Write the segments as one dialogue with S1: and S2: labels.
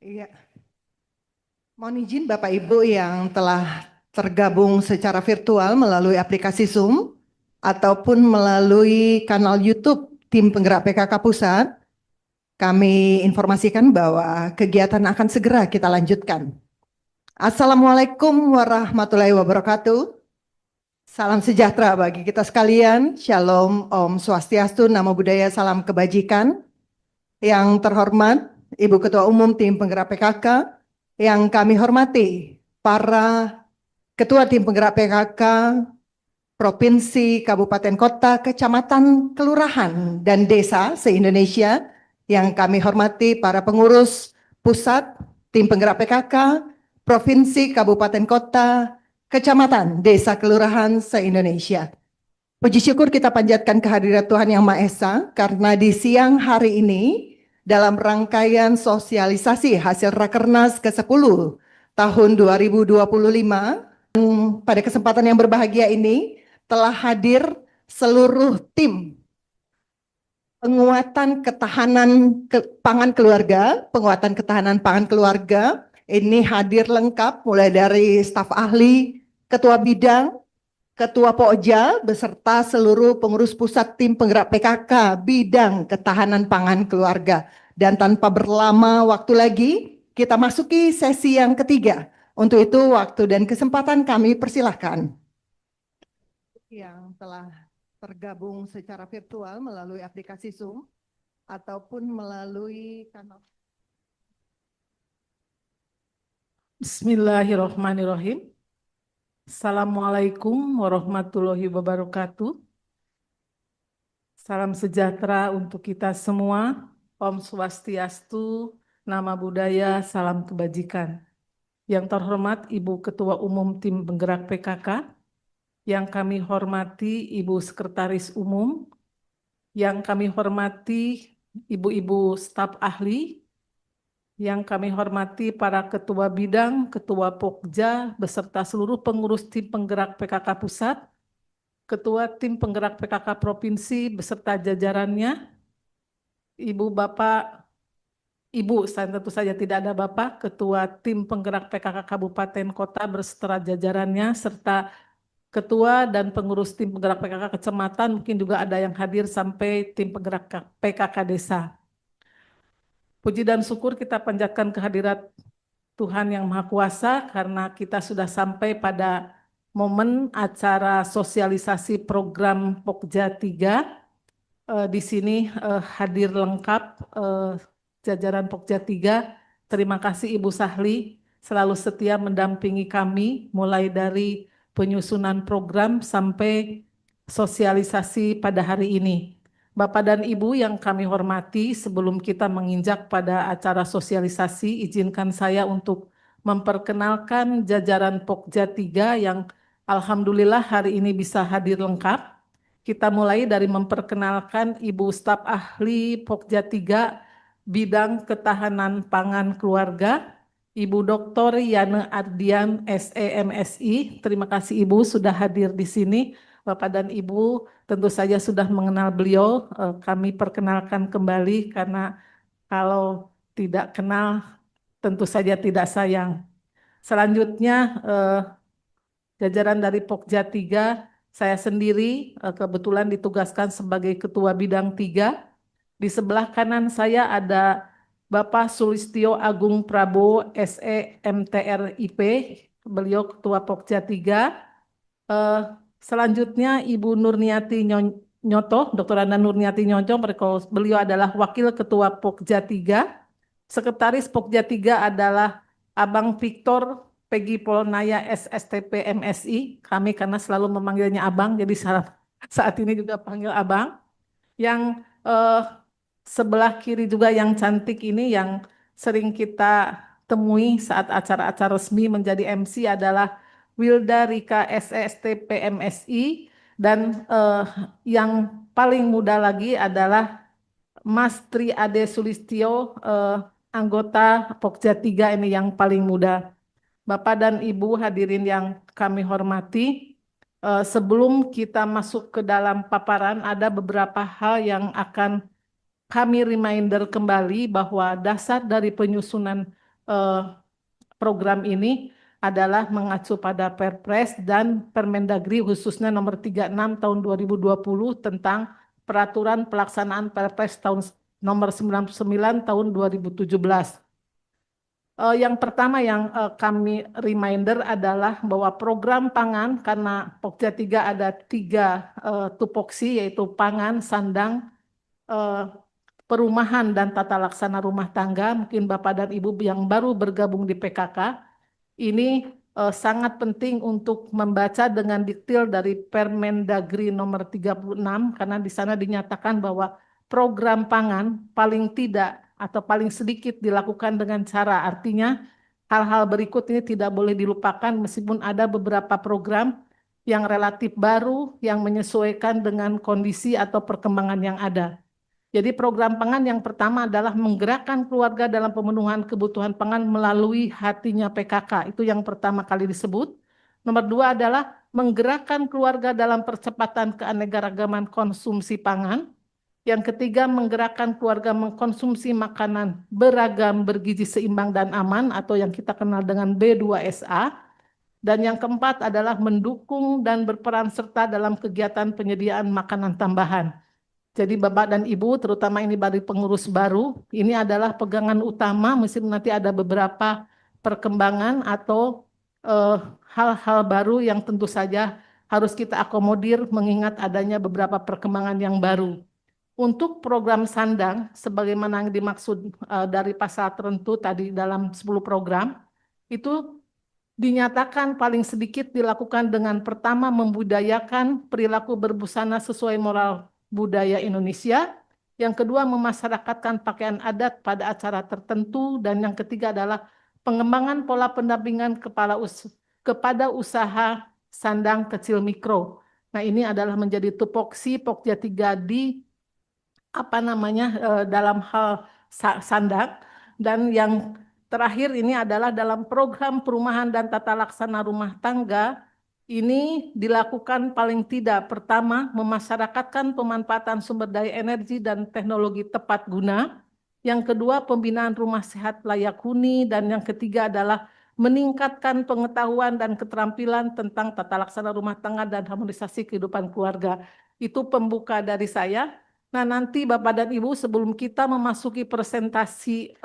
S1: Iya, mohon izin Bapak Ibu yang telah tergabung secara virtual melalui aplikasi Zoom ataupun melalui kanal YouTube Tim Penggerak PKK Pusat, kami informasikan bahwa kegiatan akan segera kita lanjutkan. Assalamualaikum warahmatullahi wabarakatuh. Salam sejahtera bagi kita sekalian. Shalom, Om Swastiastu, Namo Buddhaya, salam kebajikan. Yang terhormat Ibu Ketua Umum Tim Penggerak PKK, yang kami hormati para Ketua Tim Penggerak PKK Provinsi, Kabupaten, Kota, Kecamatan, Kelurahan, dan Desa se-Indonesia, yang kami hormati para pengurus pusat Tim Penggerak PKK Provinsi, Kabupaten, Kota, Kecamatan, Desa, Kelurahan se-Indonesia. Puji syukur kita panjatkan kehadirat Tuhan Yang Maha Esa karena di siang hari ini dalam rangkaian sosialisasi hasil Rakernas ke-10 tahun 2025, pada kesempatan yang berbahagia ini telah hadir seluruh tim penguatan ketahanan pangan keluarga. Ini hadir lengkap mulai dari staf ahli, ketua bidang, Ketua Pokja beserta seluruh pengurus pusat Tim Penggerak PKK bidang ketahanan pangan keluarga. Dan tanpa berlama waktu lagi, kita masuki sesi yang ketiga. Untuk itu waktu dan kesempatan kami persilahkan. Yang telah tergabung secara virtual melalui aplikasi Zoom ataupun melalui kanal.
S2: Bismillahirrahmanirrahim. Assalamualaikum warahmatullahi wabarakatuh. Salam sejahtera untuk kita semua. Om Swastiastu, Nama Budaya, salam kebajikan. Yang terhormat Ibu Ketua Umum Tim Penggerak PKK, yang kami hormati Ibu Sekretaris Umum, yang kami hormati Ibu-ibu staf ahli, yang kami hormati para ketua bidang, ketua Pokja, beserta seluruh pengurus tim penggerak PKK Pusat, ketua tim penggerak PKK Provinsi beserta jajarannya, Ibu, Bapak, Ibu, tentu saja tidak ada Bapak, ketua tim penggerak PKK Kabupaten Kota beserta jajarannya, serta ketua dan pengurus tim penggerak PKK Kecamatan, mungkin juga ada yang hadir sampai tim penggerak PKK Desa. Puji dan syukur kita panjatkan kehadirat Tuhan Yang Maha Kuasa karena kita sudah sampai pada momen acara sosialisasi program Pokja 3. Di sini hadir lengkap jajaran Pokja 3. Terima kasih Ibu Sahli selalu setia mendampingi kami mulai dari penyusunan program sampai sosialisasi pada hari ini. Bapak dan Ibu yang kami hormati, sebelum kita menginjak pada acara sosialisasi, izinkan saya untuk memperkenalkan jajaran Pokja 3 yang alhamdulillah hari ini bisa hadir lengkap. Kita mulai dari memperkenalkan Ibu Staf Ahli Pokja 3 Bidang Ketahanan Pangan Keluarga, Ibu Dr. Yana Ardian, SEMSI. Terima kasih Ibu sudah hadir di sini. Bapak dan Ibu tentu saja sudah mengenal beliau. Kami perkenalkan kembali karena kalau tidak kenal tentu saja tidak sayang. Selanjutnya jajaran dari Pokja 3, saya sendiri kebetulan ditugaskan sebagai Ketua Bidang 3. Di sebelah kanan saya ada Bapak Sulistyo Agung Prabowo, SE MTRIP, beliau Ketua Pokja 3. Selanjutnya Ibu Nurniati Nyoto, Dr. Anda Nurniati Nyoto, beliau adalah Wakil Ketua Pokja 3. Sekretaris Pokja 3 adalah Abang Victor Peggy Polnaya SSTP MSI. Kami karena selalu memanggilnya Abang, jadi saat ini juga panggil Abang. Yang sebelah kiri juga yang cantik ini yang sering kita temui saat acara-acara resmi menjadi MC adalah Wilda Rika SST PMSI, dan yang paling muda lagi adalah Mas Tri Ade Sulistyo, anggota Pokja 3 ini yang paling muda. Bapak dan Ibu hadirin yang kami hormati, sebelum kita masuk ke dalam paparan ada beberapa hal yang akan kami reminder kembali bahwa dasar dari penyusunan eh, program ini adalah mengacu pada Perpres dan Permendagri khususnya nomor 36 tahun 2020 tentang peraturan pelaksanaan Perpres tahun nomor 99 tahun 2017. Yang pertama yang kami reminder adalah bahwa program pangan, karena Pokja 3 ada 3 tupoksi, yaitu pangan, sandang, eh, perumahan, dan tata laksana rumah tangga. Mungkin Bapak dan Ibu yang baru bergabung di PKK, ini sangat penting untuk membaca dengan detail dari Permendagri nomor 36, karena di sana dinyatakan bahwa program pangan paling tidak atau paling sedikit dilakukan dengan cara, artinya hal-hal berikut ini tidak boleh dilupakan meskipun ada beberapa program yang relatif baru yang menyesuaikan dengan kondisi atau perkembangan yang ada. Jadi program pangan yang pertama adalah menggerakkan keluarga dalam pemenuhan kebutuhan pangan melalui hatinya PKK. Itu yang pertama kali disebut. Nomor 2 adalah menggerakkan keluarga dalam percepatan keanekaragaman konsumsi pangan. Yang ketiga, menggerakkan keluarga mengkonsumsi makanan beragam, bergizi seimbang dan aman, atau yang kita kenal dengan B2SA. Dan yang keempat adalah mendukung dan berperan serta dalam kegiatan penyediaan makanan tambahan. Jadi Bapak dan Ibu, terutama ini bagi pengurus baru, ini adalah pegangan utama, meskipun nanti ada beberapa perkembangan atau hal-hal baru yang tentu saja harus kita akomodir mengingat adanya beberapa perkembangan yang baru. Untuk program sandang, sebagaimana yang dimaksud dari pasal tertentu tadi dalam 10 program, itu dinyatakan paling sedikit dilakukan dengan pertama membudayakan perilaku berbusana sesuai moral budaya Indonesia, yang kedua memasyarakatkan pakaian adat pada acara tertentu, dan yang ketiga adalah pengembangan pola pendampingan kepada usaha sandang kecil mikro. Nah, ini adalah menjadi tupoksi Pokja 3 di dalam hal sandang. Dan yang terakhir ini adalah dalam program perumahan dan tata laksana rumah tangga, ini dilakukan paling tidak pertama memasyarakatkan pemanfaatan sumber daya energi dan teknologi tepat guna. Yang kedua, pembinaan rumah sehat layak huni, dan yang ketiga adalah meningkatkan pengetahuan dan keterampilan tentang tata laksana rumah tangga dan harmonisasi kehidupan keluarga. Itu pembuka dari saya. Nah, nanti Bapak dan Ibu, sebelum kita memasuki presentasi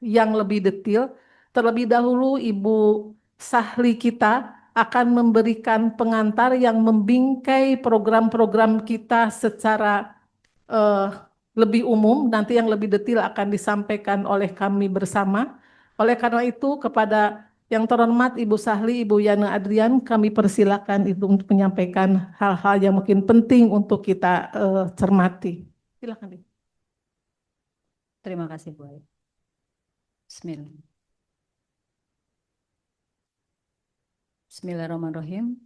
S2: yang lebih detail, terlebih dahulu Ibu Sahli kita akan memberikan pengantar yang membingkai program-program kita secara eh, lebih umum. Nanti yang lebih detail akan disampaikan oleh kami bersama. Oleh karena itu, kepada yang terhormat Ibu Sahli, Ibu Yana Adrian, kami persilakan itu untuk menyampaikan hal-hal yang mungkin penting untuk kita cermati. Silakan.
S3: Terima kasih, Bu Ai. Bismillah. Bismillahirrahmanirrahim.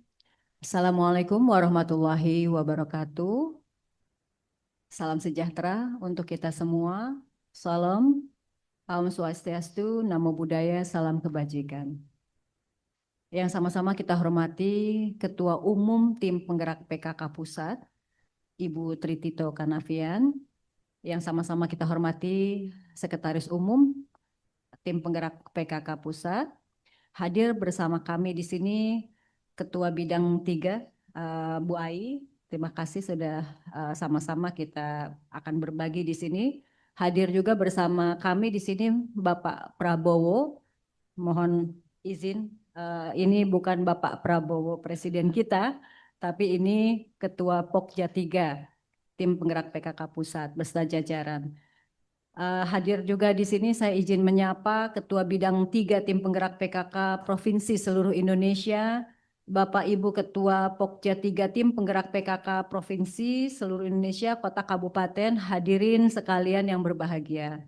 S3: Assalamualaikum warahmatullahi wabarakatuh. Salam sejahtera untuk kita semua. Salam, Om Swastiastu, Namo Buddhaya, salam kebajikan. Yang sama-sama kita hormati Ketua Umum Tim Penggerak PKK Pusat, Ibu Tritito Karnavian. Yang sama-sama kita hormati Sekretaris Umum Tim Penggerak PKK Pusat. Hadir bersama kami di sini Ketua Bidang 3, Bu Ai. Terima kasih sudah sama-sama kita akan berbagi di sini. Hadir juga bersama kami di sini Bapak Prabowo. Mohon izin, ini bukan Bapak Prabowo Presiden kita, tapi ini Ketua Pokja 3, Tim Penggerak PKK Pusat beserta jajaran. Hadir juga di sini saya izin menyapa Ketua Bidang 3 Tim Penggerak PKK Provinsi seluruh Indonesia, Bapak Ibu Ketua Pokja 3 Tim Penggerak PKK Provinsi seluruh Indonesia, Kota Kabupaten, hadirin sekalian yang berbahagia.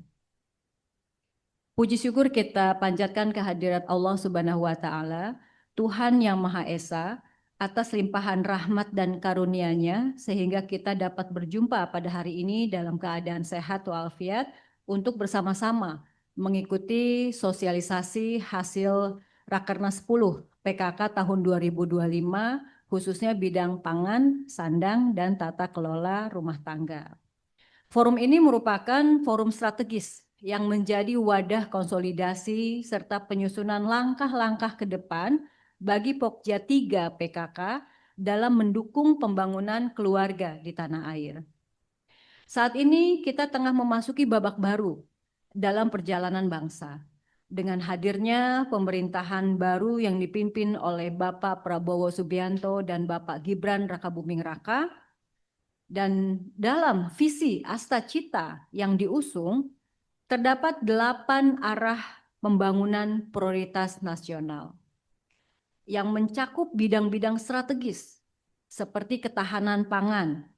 S3: Puji syukur kita panjatkan kehadirat Allah Subhanahu wa Ta'ala, Tuhan yang Maha Esa, atas limpahan rahmat dan karunia-Nya sehingga kita dapat berjumpa pada hari ini dalam keadaan sehat walafiat untuk bersama-sama mengikuti sosialisasi hasil Rakernas 10 PKK tahun 2025 khususnya bidang pangan, sandang, dan tata kelola rumah tangga. Forum ini merupakan forum strategis yang menjadi wadah konsolidasi serta penyusunan langkah-langkah ke depan bagi Pokja 3 PKK dalam mendukung pembangunan keluarga di tanah air. Saat ini kita tengah memasuki babak baru dalam perjalanan bangsa. Dengan hadirnya pemerintahan baru yang dipimpin oleh Bapak Prabowo Subianto dan Bapak Gibran Rakabuming Raka, dan dalam visi Asta Cita yang diusung, terdapat 8 arah pembangunan prioritas nasional yang mencakup bidang-bidang strategis seperti ketahanan pangan,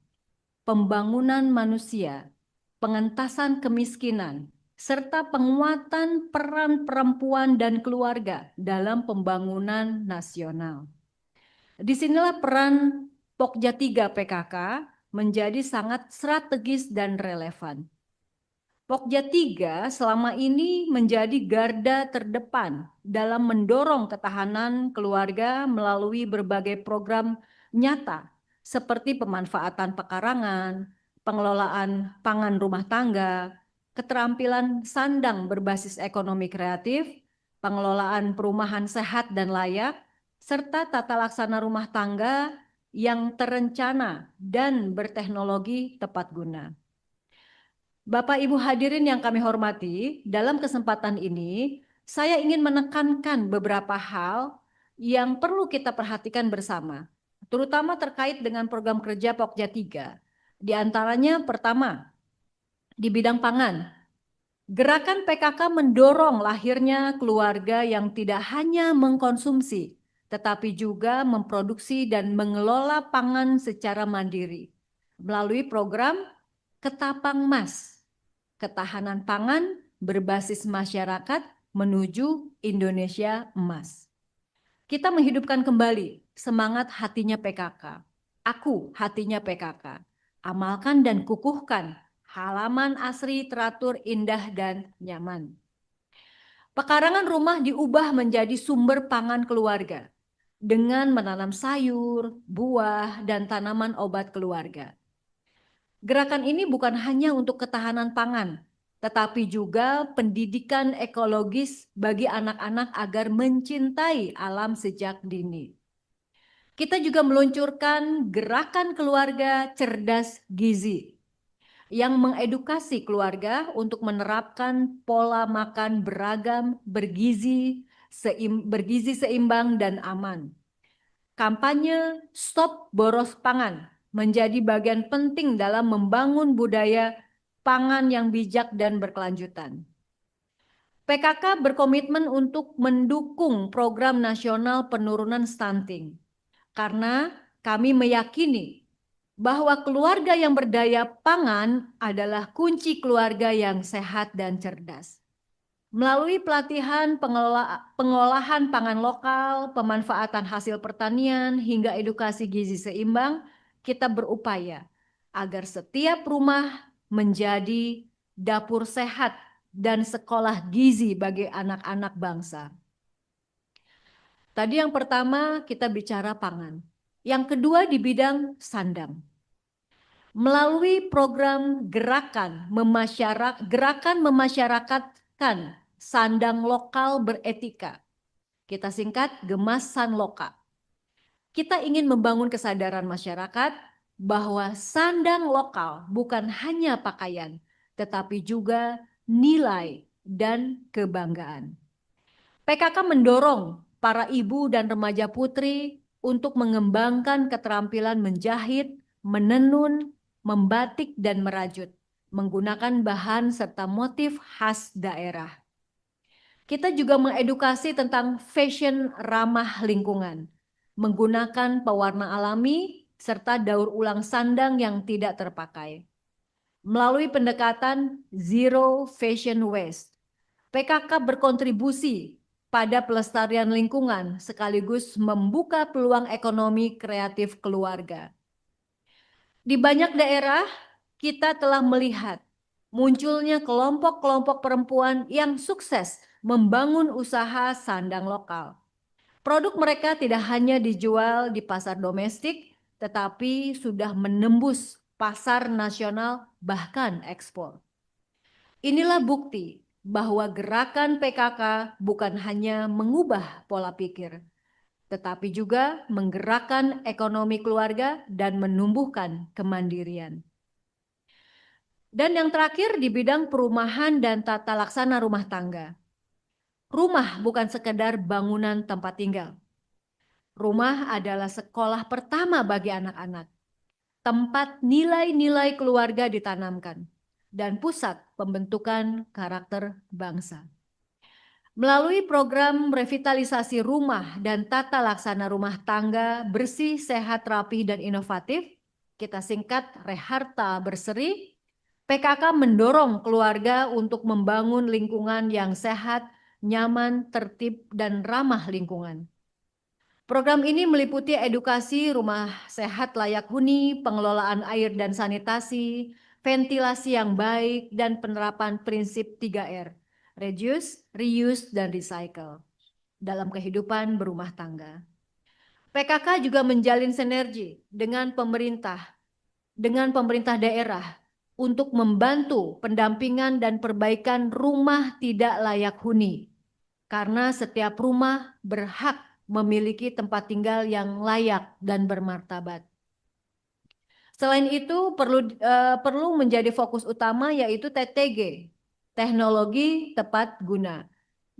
S3: pembangunan manusia, pengentasan kemiskinan, serta penguatan peran perempuan dan keluarga dalam pembangunan nasional. Disinilah peran Pokja 3 PKK menjadi sangat strategis dan relevan. Pokja 3 selama ini menjadi garda terdepan dalam mendorong ketahanan keluarga melalui berbagai program nyata seperti pemanfaatan pekarangan, pengelolaan pangan rumah tangga, keterampilan sandang berbasis ekonomi kreatif, pengelolaan perumahan sehat dan layak, serta tata laksana rumah tangga yang terencana dan berteknologi tepat guna. Bapak Ibu hadirin yang kami hormati, dalam kesempatan ini saya ingin menekankan beberapa hal yang perlu kita perhatikan bersama, terutama terkait dengan program kerja Pokja 3. Di antaranya pertama, di bidang pangan. Gerakan PKK mendorong lahirnya keluarga yang tidak hanya mengkonsumsi, tetapi juga memproduksi dan mengelola pangan secara mandiri melalui program Ketapang Mas, ketahanan pangan berbasis masyarakat menuju Indonesia Emas. Kita menghidupkan kembali semangat hatinya PKK. Aku hatinya PKK. Amalkan dan kukuhkan halaman asri teratur indah dan nyaman. Pekarangan rumah diubah menjadi sumber pangan keluarga dengan menanam sayur, buah, dan tanaman obat keluarga. Gerakan ini bukan hanya untuk ketahanan pangan, tetapi juga pendidikan ekologis bagi anak-anak agar mencintai alam sejak dini. Kita juga meluncurkan gerakan keluarga cerdas gizi yang mengedukasi keluarga untuk menerapkan pola makan beragam, bergizi seimbang dan aman. Kampanye Stop Boros Pangan menjadi bagian penting dalam membangun budaya pangan yang bijak dan berkelanjutan. PKK berkomitmen untuk mendukung program nasional penurunan stunting karena kami meyakini bahwa keluarga yang berdaya pangan adalah kunci keluarga yang sehat dan cerdas. Melalui pelatihan pengolahan pangan lokal, pemanfaatan hasil pertanian, hingga edukasi gizi seimbang, kita berupaya agar setiap rumah menjadi dapur sehat dan sekolah gizi bagi anak-anak bangsa. Tadi yang pertama kita bicara pangan. Yang kedua di bidang sandang. Melalui program gerakan memasyarakatkan sandang lokal beretika. Kita singkat Gemas Sanloka. Kita ingin membangun kesadaran masyarakat bahwa sandang lokal bukan hanya pakaian, tetapi juga nilai dan kebanggaan. PKK mendorong para ibu dan remaja putri untuk mengembangkan keterampilan menjahit, menenun, membatik, dan merajut, menggunakan bahan serta motif khas daerah. Kita juga mengedukasi tentang fashion ramah lingkungan, menggunakan pewarna alami, serta daur ulang sandang yang tidak terpakai. Melalui pendekatan Zero Fashion Waste, PKK berkontribusi pada pelestarian lingkungan sekaligus membuka peluang ekonomi kreatif keluarga. Di banyak daerah kita telah melihat munculnya kelompok-kelompok perempuan yang sukses membangun usaha sandang lokal. Produk mereka tidak hanya dijual di pasar domestik, tetapi sudah menembus pasar nasional bahkan ekspor. Inilah bukti bahwa gerakan PKK bukan hanya mengubah pola pikir, tetapi juga menggerakkan ekonomi keluarga dan menumbuhkan kemandirian. Dan yang terakhir di bidang perumahan dan tata laksana rumah tangga. Rumah bukan sekedar bangunan tempat tinggal. Rumah adalah sekolah pertama bagi anak-anak, tempat nilai-nilai keluarga ditanamkan, dan pusat pembentukan karakter bangsa. Melalui program revitalisasi rumah dan tata laksana rumah tangga bersih, sehat, rapi, dan inovatif, kita singkat Reharta Berseri, PKK mendorong keluarga untuk membangun lingkungan yang sehat, nyaman, tertib, dan ramah lingkungan. Program ini meliputi edukasi rumah sehat layak huni, pengelolaan air dan sanitasi, ventilasi yang baik, dan penerapan prinsip 3R, reduce, reuse, dan recycle dalam kehidupan berumah tangga. PKK juga menjalin sinergi dengan pemerintah daerah untuk membantu pendampingan dan perbaikan rumah tidak layak huni, karena setiap rumah berhak memiliki tempat tinggal yang layak dan bermartabat. Selain itu perlu menjadi fokus utama yaitu TTG, teknologi tepat guna,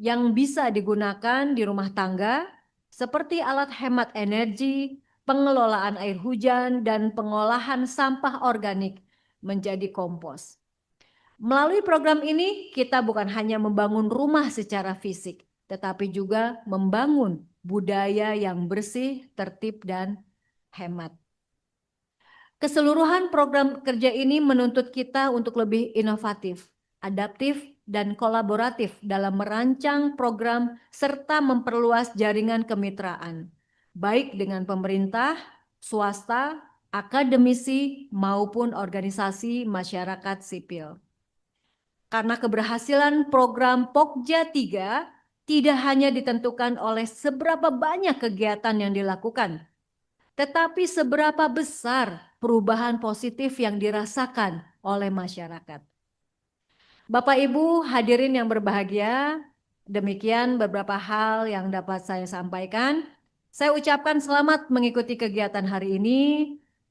S3: yang bisa digunakan di rumah tangga seperti alat hemat energi, pengelolaan air hujan, dan pengolahan sampah organik menjadi kompos. Melalui program ini kita bukan hanya membangun rumah secara fisik, tetapi juga membangun budaya yang bersih, tertib, dan hemat. Keseluruhan program kerja ini menuntut kita untuk lebih inovatif, adaptif, dan kolaboratif dalam merancang program serta memperluas jaringan kemitraan, baik dengan pemerintah, swasta, akademisi, maupun organisasi masyarakat sipil. Karena keberhasilan program Pokja 3 tidak hanya ditentukan oleh seberapa banyak kegiatan yang dilakukan, tetapi seberapa besar perubahan positif yang dirasakan oleh masyarakat. Bapak Ibu hadirin yang berbahagia, demikian beberapa hal yang dapat saya sampaikan. Saya ucapkan selamat mengikuti kegiatan hari ini,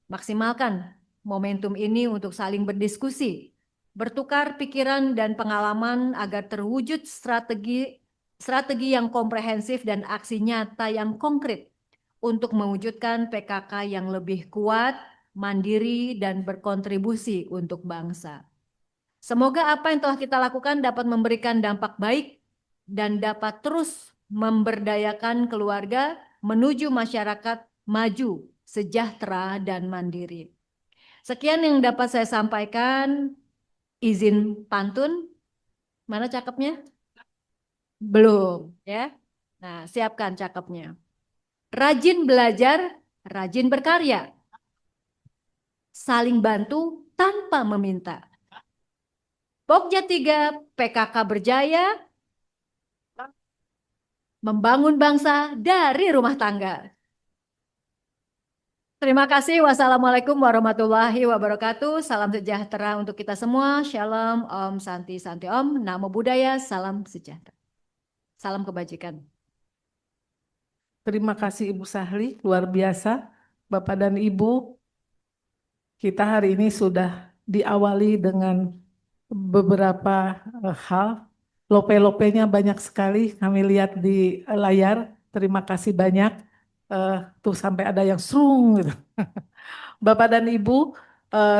S3: maksimalkan momentum ini untuk saling berdiskusi, bertukar pikiran dan pengalaman agar terwujud strategi yang komprehensif dan aksi nyata yang konkret untuk mewujudkan PKK yang lebih kuat, mandiri, dan berkontribusi untuk bangsa. Semoga apa yang telah kita lakukan dapat memberikan dampak baik dan dapat terus memberdayakan keluarga menuju masyarakat maju, sejahtera, dan mandiri. Sekian yang dapat saya sampaikan. Izin pantun. Mana cakepnya? Belum, ya. Nah, siapkan cakepnya. Rajin belajar, rajin berkarya. Saling bantu tanpa meminta. Pokja 3 PKK berjaya, membangun bangsa dari rumah tangga. Terima kasih. Wassalamualaikum warahmatullahi wabarakatuh. Salam sejahtera untuk kita semua. Shalom, Om Santi Santi Om. Namo Buddhaya, salam sejahtera. Salam kebajikan.
S2: Terima kasih Ibu Sahli, luar biasa. Bapak dan Ibu, kita hari ini sudah diawali dengan beberapa hal. Lope-lopenya banyak sekali kami lihat di layar. Terima kasih banyak. Tuh sampai ada yang serung gitu. Bapak dan Ibu,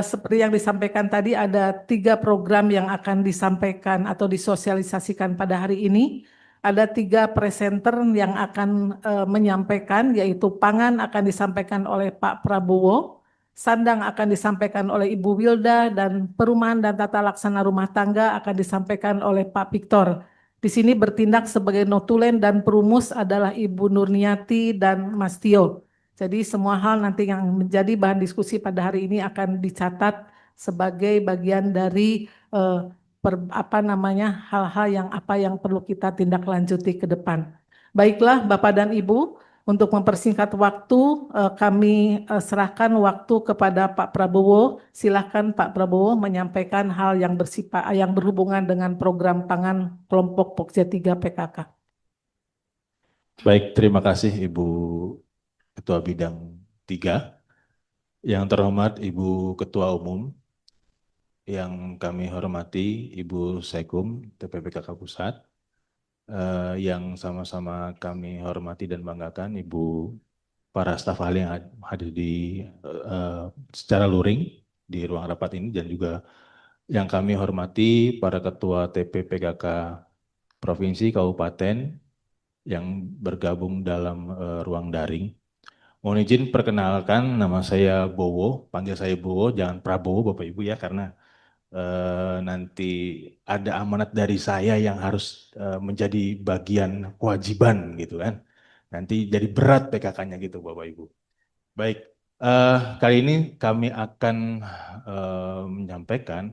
S2: seperti yang disampaikan tadi ada 3 program yang akan disampaikan atau disosialisasikan pada hari ini. Ada 3 presenter yang akan menyampaikan, yaitu pangan akan disampaikan oleh Pak Prabowo, sandang akan disampaikan oleh Ibu Wilda, dan perumahan dan tata laksana rumah tangga akan disampaikan oleh Pak Victor. Di sini bertindak sebagai notulen dan perumus adalah Ibu Nurniati dan Mas Tio. Jadi semua hal nanti yang menjadi bahan diskusi pada hari ini akan dicatat sebagai bagian dari hal-hal yang perlu kita tindak lanjuti ke depan. Baiklah Bapak dan Ibu, Untuk mempersingkat waktu, kami serahkan waktu kepada Pak Prabowo. Silakan Pak Prabowo menyampaikan hal yang yang berhubungan dengan program pangan kelompok Pokja 3 PKK.
S4: Baik, terima kasih Ibu Ketua Bidang 3. Yang terhormat Ibu Ketua Umum, yang kami hormati Ibu Sekum TPPKK Pusat, yang sama-sama kami hormati dan banggakan Ibu para staf ahli yang hadir secara luring di ruang rapat ini, dan juga yang kami hormati para Ketua TPPKK Provinsi, Kabupaten yang bergabung dalam ruang daring. Mohon izin perkenalkan, nama saya Bowo, panggil saya Bowo, jangan Prabowo Bapak Ibu ya, karena nanti ada amanat dari saya yang harus menjadi bagian kewajiban gitu kan. Nanti jadi berat PKK-nya gitu Bapak Ibu. Baik, kali ini kami akan menyampaikan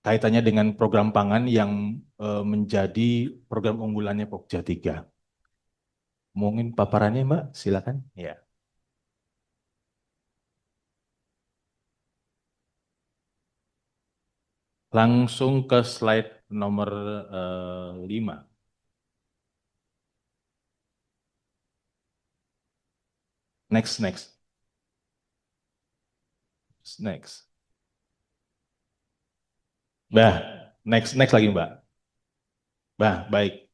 S4: kaitannya dengan program pangan yang menjadi program unggulannya Pokja 3. Mungkin paparannya Mbak, silakan. Ya. Langsung ke slide nomor 5. Next. Bah, next lagi Mbak. Baik.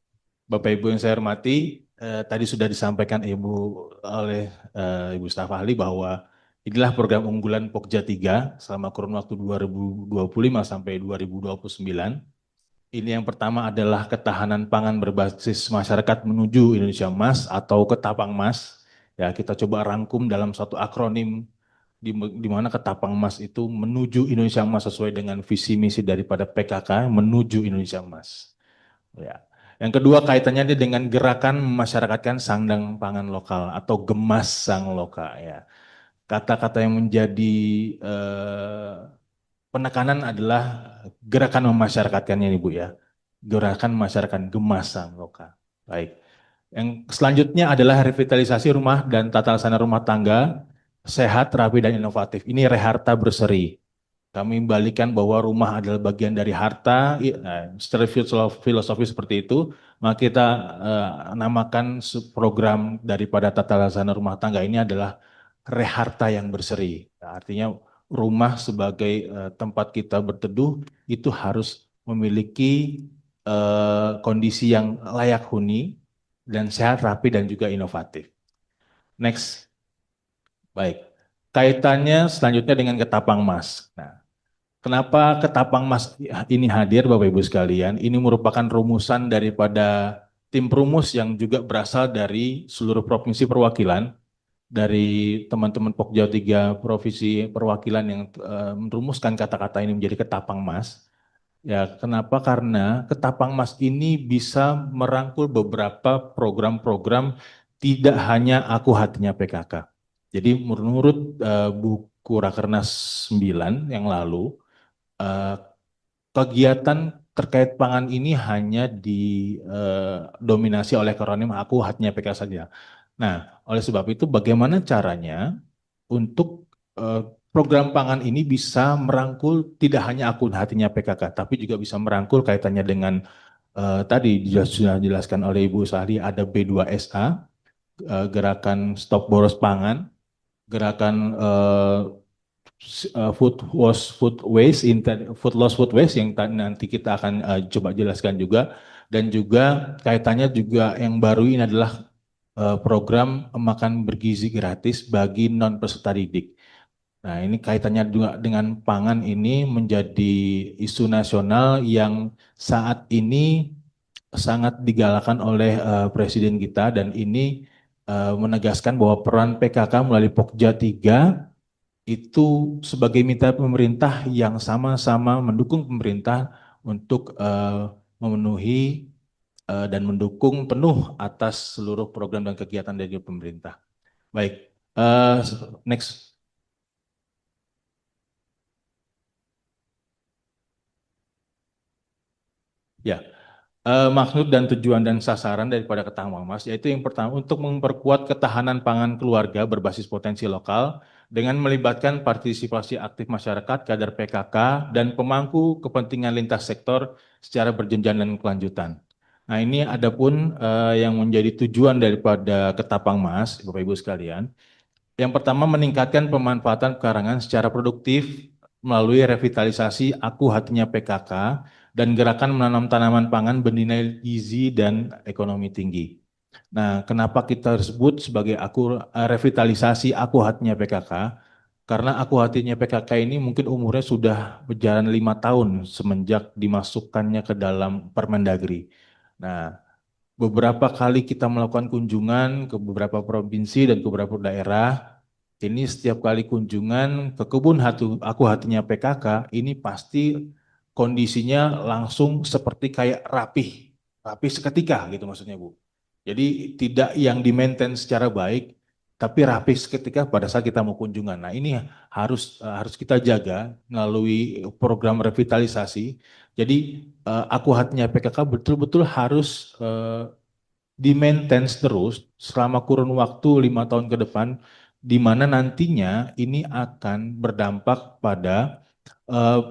S4: Bapak Ibu yang saya hormati, tadi sudah disampaikan oleh Ibu staf ahli bahwa inilah program unggulan Pokja 3 selama kurun waktu 2025 sampai 2029. Ini yang pertama adalah ketahanan pangan berbasis masyarakat menuju Indonesia Emas atau Ketapang Mas. Ya, kita coba rangkum dalam satu akronim di mana Ketapang Mas itu menuju Indonesia Emas sesuai dengan visi misi daripada PKK menuju Indonesia Emas. Ya. Yang kedua kaitannya dengan gerakan memasyarakatkan sandang pangan lokal atau gemas sang lokal ya. Kata-kata yang menjadi penekanan adalah gerakan memasyarakatkannya Ibu ya. Gerakan masyarakat gemas sang lokal. Baik. Yang selanjutnya adalah revitalisasi rumah dan tata laksana rumah tangga sehat, rapi dan inovatif. Ini Reharta Berseri. Kami balikan bahwa rumah adalah bagian dari harta, secara filosofi seperti itu, maka kita namakan program daripada tata laksana rumah tangga ini adalah Reharta yang Berseri. Artinya rumah sebagai tempat kita berteduh itu harus memiliki kondisi yang layak huni dan sehat, rapi dan juga inovatif. Next. Baik. Kaitannya selanjutnya dengan Ketapang Mas. Nah, kenapa Ketapang Mas ini hadir Bapak Ibu sekalian? Ini merupakan rumusan daripada tim perumus yang juga berasal dari seluruh provinsi perwakilan, dari teman-teman Pokja 3 provinsi perwakilan yang merumuskan kata-kata ini menjadi Ketapang Mas. Ya, kenapa? Karena Ketapang Mas ini bisa merangkul beberapa program-program tidak hanya aku hatinya PKK. Jadi menurut buku Rakernas 9 yang lalu, kegiatan terkait pangan ini hanya didominasi oleh akronim aku hatinya PKK saja. Nah, oleh sebab itu bagaimana caranya untuk program pangan ini bisa merangkul tidak hanya akun hatinya PKK, tapi juga bisa merangkul kaitannya dengan tadi sudah dijelaskan oleh Ibu Sahri, ada B2SA, gerakan Stop Boros Pangan, gerakan food loss food waste yang nanti kita akan coba jelaskan juga, dan juga kaitannya juga yang baru ini adalah program makan bergizi gratis bagi non peserta didik. Nah, ini kaitannya juga dengan pangan ini menjadi isu nasional yang saat ini sangat digalakan oleh Presiden kita, dan ini menegaskan bahwa peran PKK melalui Pokja 3 itu sebagai mitra pemerintah yang sama-sama mendukung pemerintah untuk memenuhi dan mendukung penuh atas seluruh program dan kegiatan dari pemerintah. Baik, next. Ya, Maksud dan tujuan dan sasaran daripada Ketapangmas yaitu yang pertama untuk memperkuat ketahanan pangan keluarga berbasis potensi lokal dengan melibatkan partisipasi aktif masyarakat, kader PKK, dan pemangku kepentingan lintas sektor secara berjenjang dan kelanjutan. Nah, ini adapun yang menjadi tujuan daripada Ketapangmas, Bapak Ibu sekalian. Yang pertama, meningkatkan pemanfaatan pekarangan secara produktif melalui revitalisasi Aku Hatinya PKK dan gerakan menanam tanaman pangan bernilai gizi dan ekonomi tinggi. Nah, kenapa kita sebut sebagai revitalisasi Aku Hatinya PKK? Karena Aku Hatinya PKK ini mungkin umurnya sudah berjalan 5 tahun semenjak dimasukkannya ke dalam Permendagri. Nah, beberapa kali kita melakukan kunjungan ke beberapa provinsi dan ke beberapa daerah. Ini setiap kali kunjungan ke kebun Aku Hatinya PKK, ini pasti kondisinya langsung seperti kayak rapih seketika gitu maksudnya Bu. Jadi tidak yang di-maintain secara baik, tapi rapih seketika pada saat kita mau kunjungan. Nah ini harus kita jaga melalui program revitalisasi. Jadi Aku Hatinya PKK betul-betul harus di-maintain terus selama kurun waktu 5 tahun ke depan, di mana nantinya ini akan berdampak pada eh,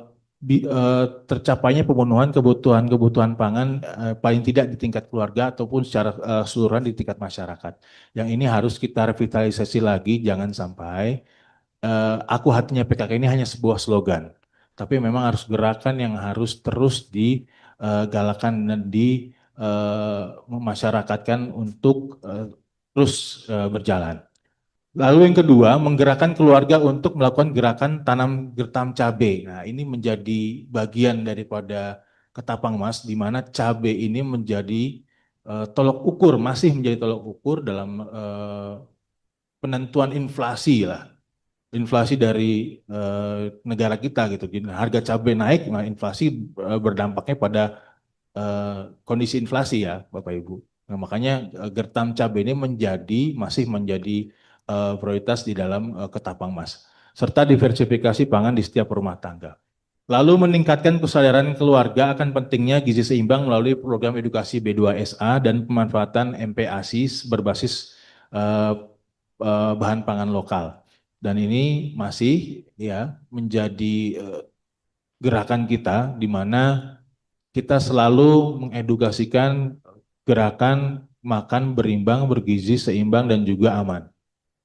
S4: tercapainya pemenuhan kebutuhan pangan paling tidak di tingkat keluarga ataupun secara keseluruhan di tingkat masyarakat. Yang ini harus kita revitalisasi lagi, jangan sampai Aku Hatinya PKK ini hanya sebuah slogan, tapi memang harus gerakan yang harus terus digalakan dan memasyarakatkan untuk terus berjalan. Lalu yang kedua, menggerakkan keluarga untuk melakukan gerakan tanam gertam cabai. Nah, ini menjadi bagian daripada Ketapangmas, di mana cabai ini menjadi tolok ukur, masih menjadi tolok ukur dalam penentuan inflasi lah. Inflasi dari negara kita gitu. Harga cabai naik, nah inflasi berdampaknya pada kondisi inflasi ya Bapak Ibu. Nah, makanya gertam cabai ini masih menjadi prioritas di dalam Ketapangmas. Serta diversifikasi pangan di setiap rumah tangga. Lalu meningkatkan kesadaran keluarga akan pentingnya gizi seimbang melalui program edukasi B2SA dan pemanfaatan MPASI berbasis bahan pangan lokal. Dan ini masih ya menjadi gerakan kita di mana kita selalu mengedukasikan gerakan makan berimbang, bergizi, seimbang, dan juga aman.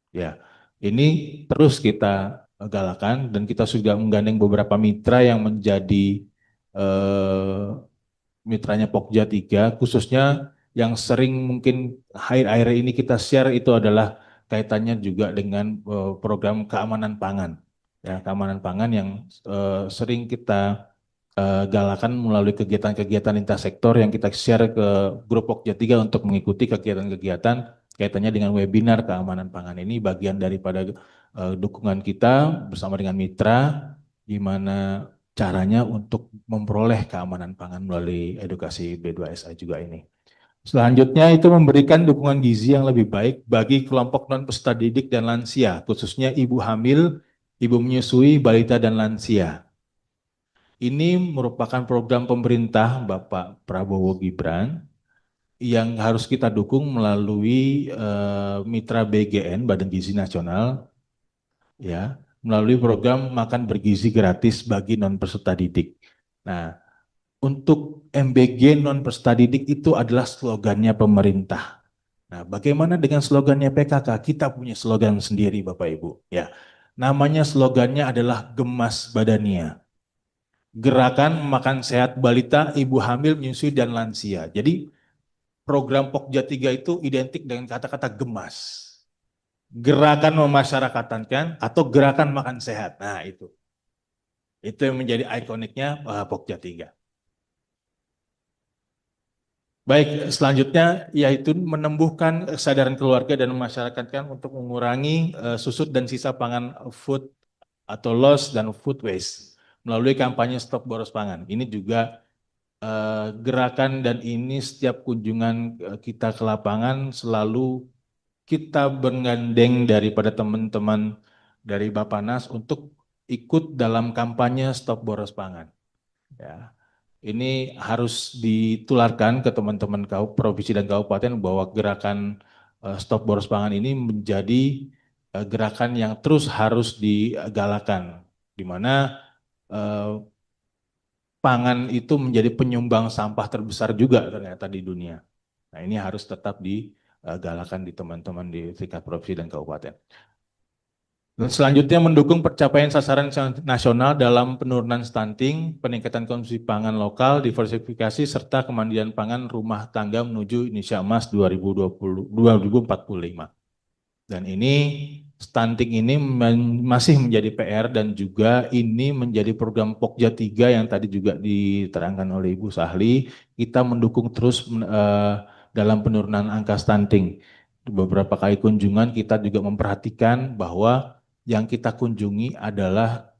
S4: Ya, ini terus kita galakan dan kita sudah menggandeng beberapa mitra yang menjadi mitranya Pokja 3, khususnya yang sering mungkin akhir-akhir ini kita share itu adalah kaitannya juga dengan program keamanan pangan. Ya, keamanan pangan yang sering kita galakan melalui kegiatan-kegiatan lintas sektor yang kita share ke grup Pokja 3 untuk mengikuti kegiatan-kegiatan kaitannya dengan webinar keamanan pangan ini bagian daripada dukungan kita bersama dengan mitra di mana caranya untuk memperoleh keamanan pangan melalui edukasi B2SA juga ini. Selanjutnya itu memberikan dukungan gizi yang lebih baik bagi kelompok non peserta didik dan lansia, khususnya ibu hamil, ibu menyusui, balita dan lansia. Ini merupakan program pemerintah Bapak Prabowo Gibran yang harus kita dukung melalui mitra BGN, Badan Gizi Nasional, ya, melalui program makan bergizi gratis bagi non peserta didik. Nah, untuk MBG non peserta didik itu adalah slogannya pemerintah. Nah, bagaimana dengan slogannya PKK? Kita punya slogan sendiri, Bapak Ibu. Ya, namanya slogannya adalah Gemas Badania. Gerakan makan sehat balita, ibu hamil, menyusui, dan lansia. Jadi program Pokja 3 itu identik dengan kata-kata gemas. Gerakan memasyarakatkan atau gerakan makan sehat. Nah itu. Itu yang menjadi ikoniknya Pokja 3. Baik, selanjutnya yaitu menumbuhkan kesadaran keluarga dan memasyarakatkan untuk mengurangi susut dan sisa pangan food atau loss dan food waste melalui kampanye Stop Boros Pangan. Ini juga gerakan dan ini setiap kunjungan kita ke lapangan selalu kita bergandeng daripada teman-teman dari Bappenas untuk ikut dalam kampanye Stop Boros Pangan. Ya. ini harus ditularkan ke teman-teman provinsi dan kabupaten bahwa gerakan stop boros pangan ini menjadi gerakan yang terus harus digalakan, di mana pangan itu menjadi penyumbang sampah terbesar juga ternyata di dunia. Nah, ini harus tetap digalakan di teman-teman di tingkat provinsi dan kabupaten. Dan selanjutnya mendukung pencapaian sasaran nasional dalam penurunan stunting, peningkatan konsumsi pangan lokal, diversifikasi, serta kemandirian pangan rumah tangga menuju Indonesia Emas 2045. Dan ini stunting ini masih menjadi PR dan juga ini menjadi program Pokja 3 yang tadi juga diterangkan oleh Ibu Sahli. Kita mendukung terus dalam penurunan angka stunting. Beberapa kali kunjungan kita juga memperhatikan bahwa yang kita kunjungi adalah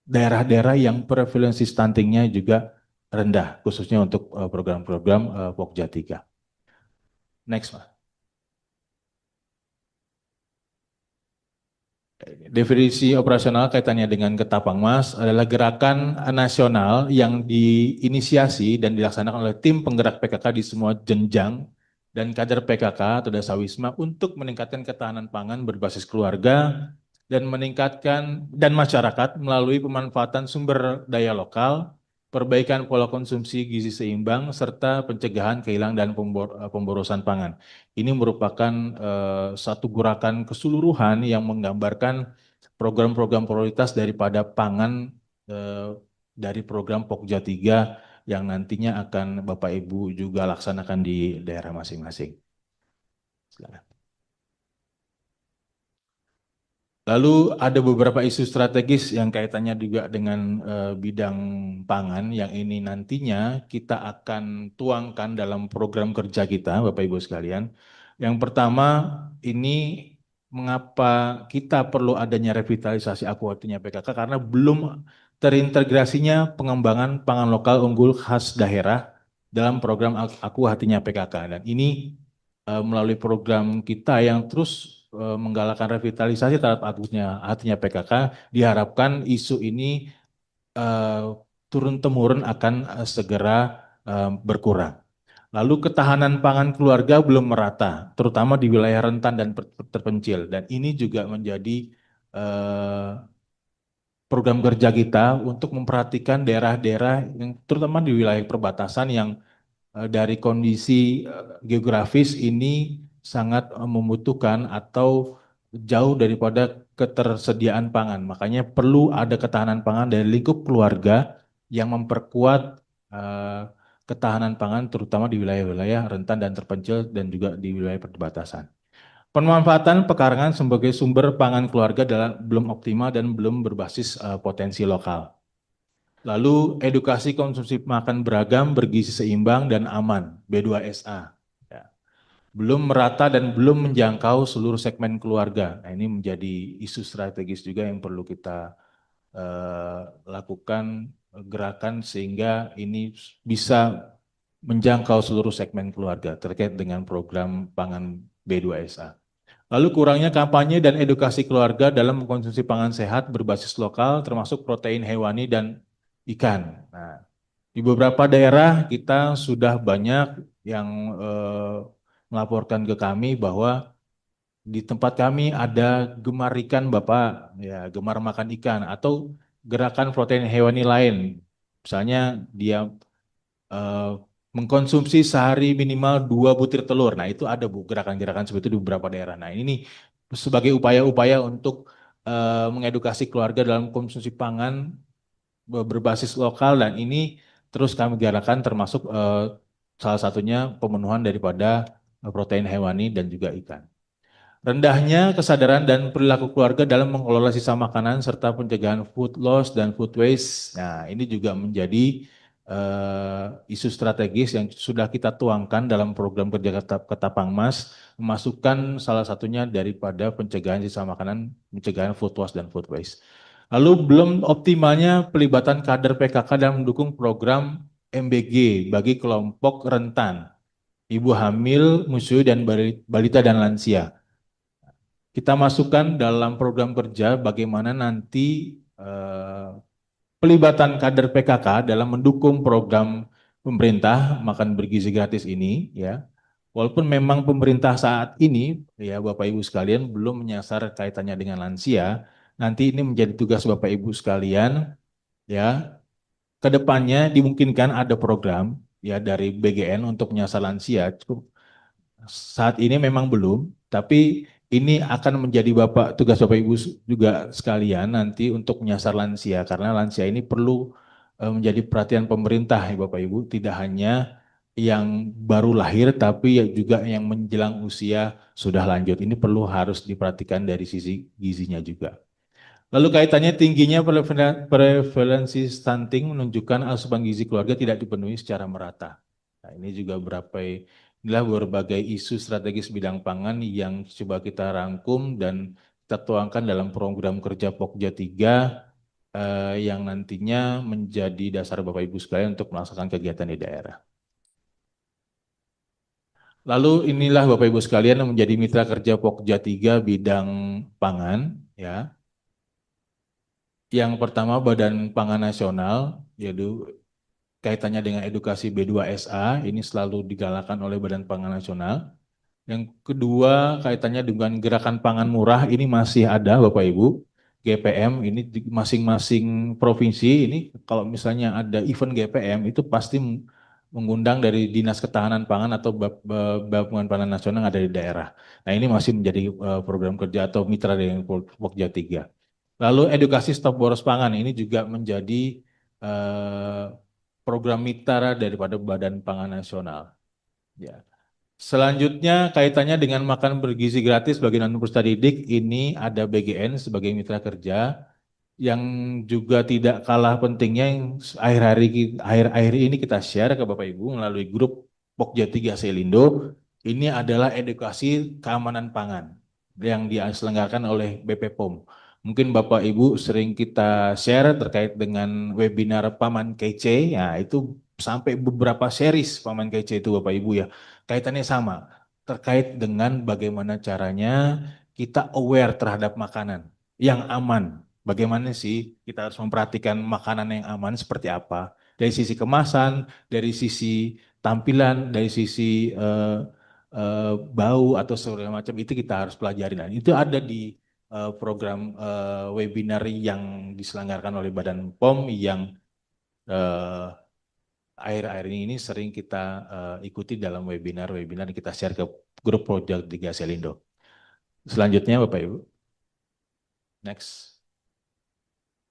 S4: daerah-daerah yang prevalensi stuntingnya juga rendah, khususnya untuk program-program Pokja 3. Next, Mas. Definisi operasional kaitannya dengan Ketapangmas adalah gerakan nasional yang diinisiasi dan dilaksanakan oleh tim penggerak PKK di semua jenjang dan kader PKK atau Dasawisma untuk meningkatkan ketahanan pangan berbasis keluarga dan meningkatkan dan masyarakat melalui pemanfaatan sumber daya lokal, perbaikan pola konsumsi gizi seimbang, serta pencegahan kehilangan dan pemborosan pangan. Ini merupakan satu gerakan keseluruhan yang menggambarkan program-program prioritas daripada pangan dari program Pokja 3 yang nantinya akan Bapak Ibu juga laksanakan di daerah masing-masing. Silakan. Lalu ada beberapa isu strategis yang kaitannya juga dengan bidang pangan yang ini nantinya kita akan tuangkan dalam program kerja kita, Bapak Ibu sekalian. Yang pertama, ini mengapa kita perlu adanya revitalisasi Aku Hatinya PKK karena belum terintegrasinya pengembangan pangan lokal unggul khas daerah dalam program Aku Hatinya PKK. Dan ini melalui program kita yang terus menggalakkan revitalisasi terhadap hatinya PKK, diharapkan isu ini turun-temurun akan segera berkurang. Lalu ketahanan pangan keluarga belum merata, terutama di wilayah rentan dan terpencil. Dan ini juga menjadi program kerja kita untuk memperhatikan daerah-daerah yang terutama di wilayah perbatasan yang dari kondisi geografis ini sangat membutuhkan atau jauh daripada ketersediaan pangan. Makanya perlu ada ketahanan pangan dari lingkup keluarga yang memperkuat ketahanan pangan terutama di wilayah-wilayah rentan dan terpencil dan juga di wilayah perbatasan. Pemanfaatan pekarangan sebagai sumber pangan keluarga belum optimal dan belum berbasis potensi lokal. Lalu edukasi konsumsi makan beragam, bergizi seimbang dan aman, B2SA. Ya. Belum merata dan belum menjangkau seluruh segmen keluarga. Nah, ini menjadi isu strategis juga yang perlu kita lakukan gerakan sehingga ini bisa menjangkau seluruh segmen keluarga terkait dengan program pangan B2SA. Lalu kurangnya kampanye dan edukasi keluarga dalam mengkonsumsi pangan sehat berbasis lokal termasuk protein hewani dan ikan. Nah, di beberapa daerah kita sudah banyak yang melaporkan ke kami bahwa di tempat kami ada gemar ikan Bapak, ya gemar makan ikan atau gerakan protein hewani lain. Misalnya dia mengkonsumsi sehari minimal 2 butir telur. Nah itu ada Bu gerakan-gerakan seperti itu di beberapa daerah. Nah ini sebagai upaya-upaya untuk mengedukasi keluarga dalam konsumsi pangan berbasis lokal dan ini terus kami gerakan termasuk salah satunya pemenuhan daripada protein hewani dan juga ikan. Rendahnya kesadaran dan perilaku keluarga dalam mengelola sisa makanan serta pencegahan food loss dan food waste. Nah, ini juga menjadi isu strategis yang sudah kita tuangkan dalam program kerja Ketapangmas, memasukkan salah satunya daripada pencegahan sisa makanan, pencegahan food loss dan food waste. Lalu belum optimalnya pelibatan kader PKK dalam mendukung program MBG bagi kelompok rentan, ibu hamil, menyusui dan balita dan lansia. Kita masukkan dalam program kerja bagaimana nanti pelibatan kader PKK dalam mendukung program pemerintah makan bergizi gratis ini, ya. Walaupun memang pemerintah saat ini, ya Bapak Ibu sekalian, belum menyasar kaitannya dengan lansia, nanti ini menjadi tugas Bapak Ibu sekalian, ya. Kedepannya dimungkinkan ada program ya dari BGN untuk menyasar lansia. Saat ini memang belum, tapi ini akan menjadi tugas Bapak Ibu juga sekalian nanti untuk menyasar lansia, karena lansia ini perlu menjadi perhatian pemerintah ya Bapak Ibu, tidak hanya yang baru lahir tapi juga yang menjelang usia sudah lanjut. Ini perlu harus diperhatikan dari sisi gizinya juga. Lalu kaitannya tingginya prevalensi stunting menunjukkan asupan gizi keluarga tidak dipenuhi secara merata. Nah, ini juga inilah berbagai isu strategis bidang pangan yang coba kita rangkum dan kita tuangkan dalam program kerja Pokja 3 yang nantinya menjadi dasar Bapak Ibu sekalian untuk melaksanakan kegiatan di daerah. Lalu inilah Bapak Ibu sekalian yang menjadi mitra kerja Pokja 3 bidang pangan, ya. Yang pertama Badan Pangan Nasional, yaitu kaitannya dengan edukasi B2SA, ini selalu digalakan oleh Badan Pangan Nasional. Yang kedua kaitannya dengan gerakan pangan murah, ini masih ada Bapak Ibu. GPM ini di masing-masing provinsi, ini kalau misalnya ada event GPM itu pasti mengundang dari Dinas Ketahanan Pangan atau Badan Pangan Nasional yang ada di daerah. Nah ini masih menjadi program kerja atau mitra dengan Pokja 3. Lalu edukasi stop boros pangan ini juga menjadi program mitra daripada Badan Pangan Nasional. Ya. Selanjutnya kaitannya dengan makan bergizi gratis bagi non-peserta didik, ini ada BGN sebagai mitra kerja yang juga tidak kalah pentingnya yang akhir-akhir ini kita share ke Bapak Ibu melalui grup Pokja 3 Selindo. Ini adalah edukasi keamanan pangan yang diselenggarakan oleh BP POM. Mungkin Bapak Ibu sering kita share terkait dengan webinar Paman Kece, ya itu sampai beberapa series Paman Kece itu Bapak Ibu ya. Kaitannya sama, terkait dengan bagaimana caranya kita aware terhadap makanan yang aman. Bagaimana sih kita harus memperhatikan makanan yang aman seperti apa. Dari sisi kemasan, dari sisi tampilan, dari sisi bau atau segala macam itu kita harus pelajari. Dan itu ada di program webinar yang diselenggarakan oleh Badan POM yang akhir-akhir ini sering kita ikuti dalam webinar-webinar yang kita share ke grup Project 3 Selindo. Selanjutnya Bapak Ibu. Next.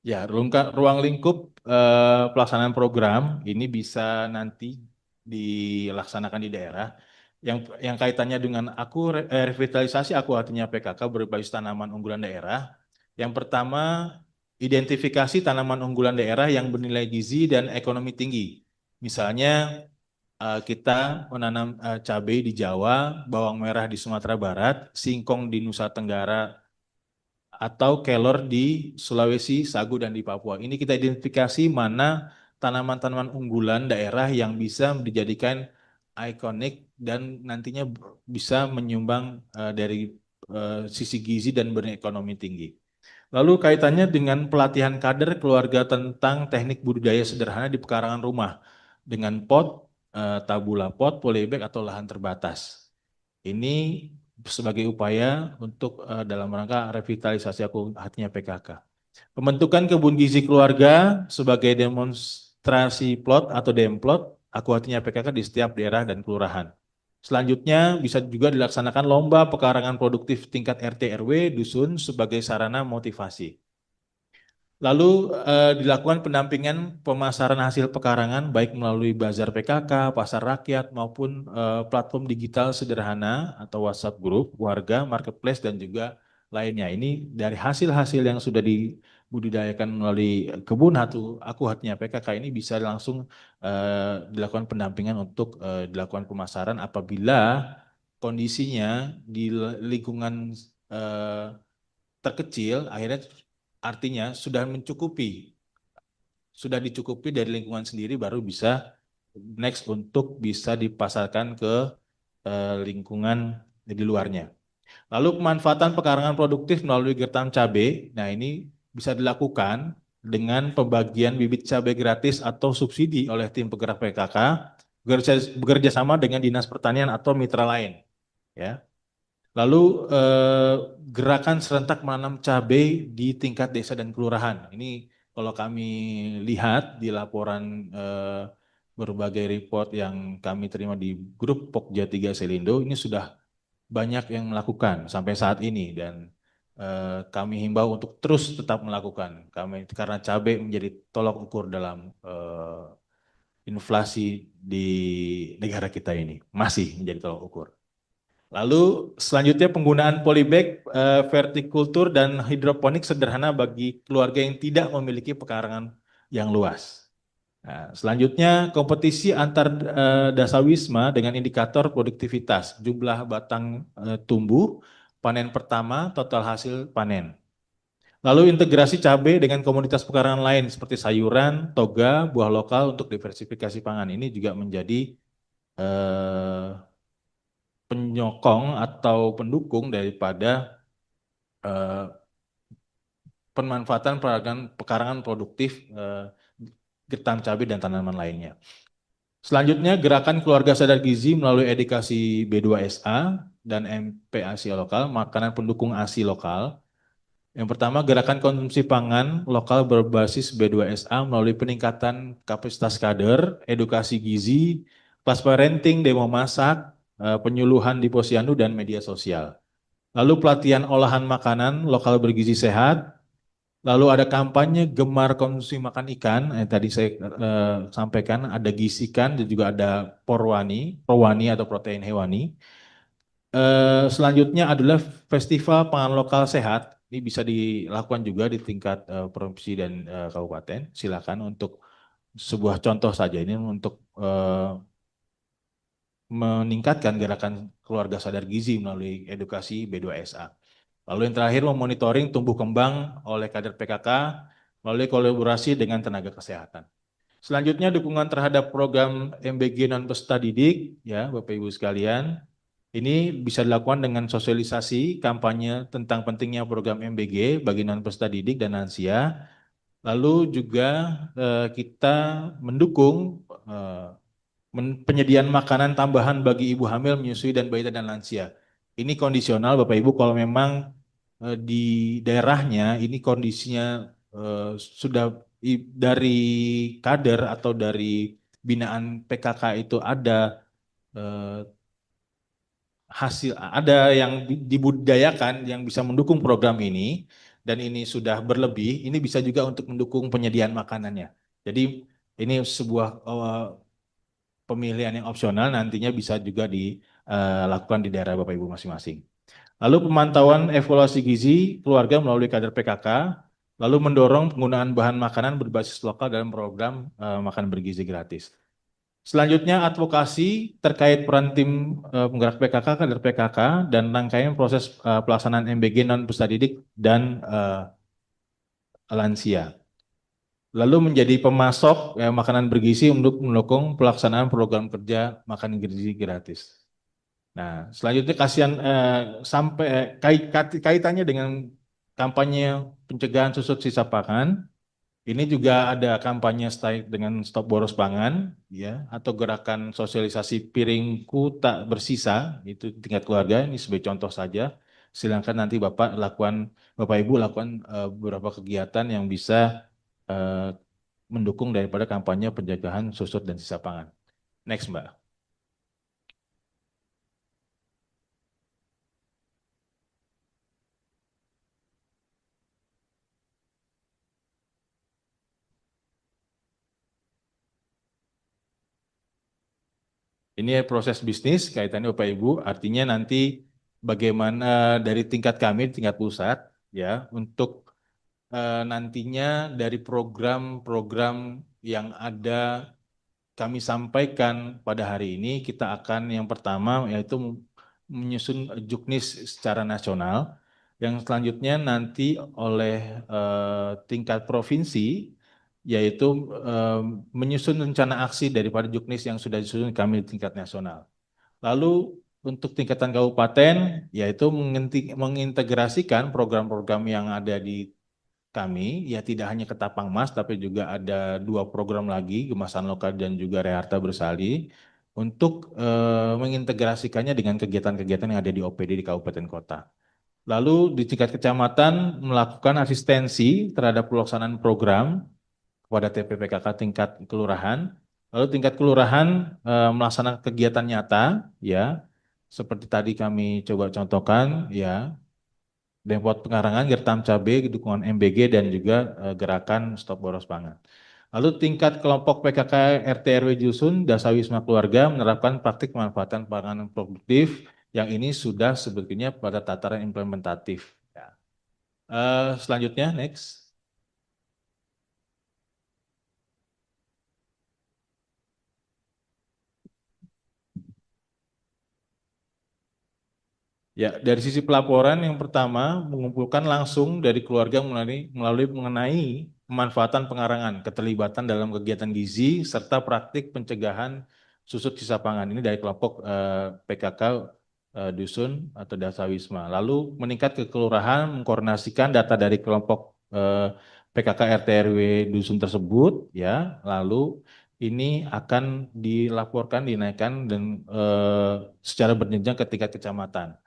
S4: Ya, ruang lingkup pelaksanaan program ini bisa nanti dilaksanakan di daerah. Yang kaitannya dengan revitalisasi aku artinya PKK berbasis tanaman unggulan daerah. Yang pertama, identifikasi tanaman unggulan daerah yang bernilai gizi dan ekonomi tinggi. Misalnya kita menanam cabai di Jawa, bawang merah di Sumatera Barat, singkong di Nusa Tenggara, atau kelor di Sulawesi, sagu, dan di Papua. Ini kita identifikasi mana tanaman-tanaman unggulan daerah yang bisa dijadikan ikonik dan nantinya bisa menyumbang dari sisi gizi dan berekonomi tinggi. Lalu kaitannya dengan pelatihan kader keluarga tentang teknik budidaya sederhana di pekarangan rumah dengan pot, tabula pot, polybag atau lahan terbatas. Ini sebagai upaya untuk dalam rangka revitalisasi aku hatinya PKK. Pembentukan kebun gizi keluarga sebagai demonstrasi plot atau demplot aku hatinya PKK di setiap daerah dan kelurahan. Selanjutnya bisa juga dilaksanakan lomba pekarangan produktif tingkat RT RW dusun sebagai sarana motivasi. Lalu dilakukan pendampingan pemasaran hasil pekarangan baik melalui bazar PKK, pasar rakyat maupun platform digital sederhana atau WhatsApp group, warga, marketplace dan juga lainnya. Ini dari hasil-hasil yang sudah dibudidayakan melalui kebun aku hatinya PKK ini bisa langsung dilakukan pendampingan untuk dilakukan pemasaran apabila kondisinya di lingkungan terkecil akhirnya artinya sudah dicukupi dari lingkungan sendiri baru bisa next untuk bisa dipasarkan ke lingkungan di luarnya. Lalu pemanfaatan pekarangan produktif melalui gertam cabai, nah ini bisa dilakukan dengan pembagian bibit cabai gratis atau subsidi oleh tim penggerak PKK bekerja sama dengan Dinas Pertanian atau mitra lain. Ya. Lalu gerakan serentak menanam cabai di tingkat desa dan kelurahan. Ini kalau kami lihat di laporan berbagai report yang kami terima di grup Pokja 3 Selindo, ini sudah banyak yang melakukan sampai saat ini dan kami himbau untuk terus tetap melakukan. Kami karena cabai menjadi tolak ukur dalam inflasi di negara kita ini, masih menjadi tolak ukur. Lalu selanjutnya penggunaan polybag, vertikultur dan hidroponik sederhana bagi keluarga yang tidak memiliki pekarangan yang luas. Nah, selanjutnya kompetisi antar dasawisma dengan indikator produktivitas, jumlah batang tumbuh, panen pertama, total hasil panen. Lalu integrasi cabai dengan komoditas pekarangan lain seperti sayuran, toga, buah lokal untuk diversifikasi pangan. Ini juga menjadi penyokong atau pendukung daripada pemanfaatan pekarangan produktif getam cabai dan tanaman lainnya. Selanjutnya gerakan keluarga sadar gizi melalui edukasi B2SA dan MPASI lokal, makanan pendukung ASI lokal. Yang pertama gerakan konsumsi pangan lokal berbasis B2SA melalui peningkatan kapasitas kader, edukasi gizi, kelas parenting, demo masak, penyuluhan di posyandu dan media sosial. Lalu pelatihan olahan makanan lokal bergizi sehat. Lalu ada kampanye gemar konsumsi makan ikan. Tadi saya sampaikan ada gisikan dan juga ada prowani atau protein hewani. Selanjutnya adalah festival pangan lokal sehat. Ini bisa dilakukan juga di tingkat provinsi dan kabupaten. Silakan untuk sebuah contoh saja ini untuk meningkatkan gerakan keluarga sadar gizi melalui edukasi B2SA. Lalu yang terakhir memonitoring tumbuh kembang oleh kader PKK melalui kolaborasi dengan tenaga kesehatan. Selanjutnya dukungan terhadap program MBG non peserta didik, ya Bapak Ibu sekalian. Ini bisa dilakukan dengan sosialisasi kampanye tentang pentingnya program MBG bagi non peserta didik dan lansia. Lalu juga kita mendukung penyediaan makanan tambahan bagi ibu hamil, menyusui, dan balita dan lansia. Ini kondisional Bapak Ibu kalau memang di daerahnya ini kondisinya sudah dari kader atau dari binaan PKK itu ada hasil, ada yang dibudidayakan yang bisa mendukung program ini dan ini sudah berlebih, ini bisa juga untuk mendukung penyediaan makanannya. Jadi ini sebuah pemilihan yang opsional nantinya bisa juga dilakukan di daerah Bapak Ibu masing-masing. Lalu pemantauan evaluasi gizi keluarga melalui kader PKK, lalu mendorong penggunaan bahan makanan berbasis lokal dalam program makan bergizi gratis. Selanjutnya advokasi terkait peran tim penggerak PKK, kader PKK, dan rangkaian proses pelaksanaan MBG non peserta didik dan lansia. Lalu menjadi pemasok makanan bergizi untuk mendukung pelaksanaan program kerja makan gizi gratis. Nah, selanjutnya sampai kaitannya dengan kampanye pencegahan susut sisa pangan. Ini juga ada kampanye dengan stop boros pangan, ya, atau gerakan sosialisasi piringku tak bersisa, itu tingkat keluarga. Ini sebagai contoh saja. Silakan nanti Bapak Ibu lakukan beberapa kegiatan yang bisa mendukung daripada kampanye pencegahan susut dan sisa pangan. Next, Mbak. Ini proses bisnis kaitannya Bapak Ibu, artinya nanti bagaimana dari tingkat kami, tingkat pusat, ya, untuk nantinya dari program-program yang ada kami sampaikan pada hari ini, kita akan yang pertama yaitu menyusun juknis secara nasional, yang selanjutnya nanti oleh tingkat provinsi, yaitu menyusun rencana aksi daripada juknis yang sudah disusun kami di tingkat nasional. Lalu untuk tingkatan kabupaten, yaitu mengintegrasikan program-program yang ada di kami, ya tidak hanya Ketapang Mas, tapi juga ada 2 program lagi, Gemasan Lokal dan juga Reharta Bersali, untuk mengintegrasikannya dengan kegiatan-kegiatan yang ada di OPD di kabupaten kota. Lalu di tingkat kecamatan melakukan asistensi terhadap pelaksanaan program kepada TPPKK tingkat kelurahan. Lalu tingkat kelurahan melaksanakan kegiatan nyata, ya, seperti tadi kami coba contohkan, ya, Dempot Pengarangan, Gertam Cabe, dukungan MBG dan juga gerakan Stop Boros Pangan. Lalu tingkat kelompok PKK RT RW Dusun, Dasa Wisma Keluarga menerapkan praktik pemanfaatan pangan produktif yang ini sudah sebetulnya pada tataran implementatif. Ya. Selanjutnya, next. Ya, dari sisi pelaporan yang pertama mengumpulkan langsung dari keluarga melalui mengenai pemanfaatan pengarangan, keterlibatan dalam kegiatan gizi serta praktik pencegahan susut sisa pangan ini dari kelompok PKK dusun atau Dasa Wisma. Lalu meningkat ke kelurahan mengkoordinasikan data dari kelompok PKK RT RW dusun tersebut, ya. Lalu ini akan dilaporkan, dinaikkan dan secara berjenjang ke tingkat kecamatan.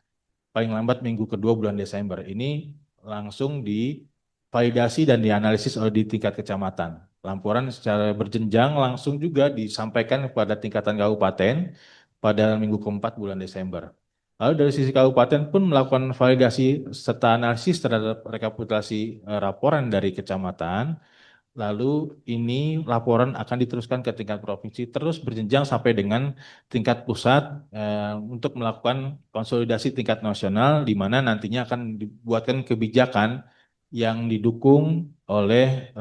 S4: Paling lambat minggu kedua bulan Desember. Ini langsung divalidasi dan dianalisis oleh di tingkat kecamatan. Laporan secara berjenjang langsung juga disampaikan kepada tingkatan kabupaten pada minggu keempat bulan Desember. Lalu dari sisi kabupaten pun melakukan validasi serta analisis terhadap rekapitulasi laporan dari kecamatan. Lalu ini laporan akan diteruskan ke tingkat provinsi terus berjenjang sampai dengan tingkat pusat untuk melakukan konsolidasi tingkat nasional di mana nantinya akan dibuatkan kebijakan yang didukung oleh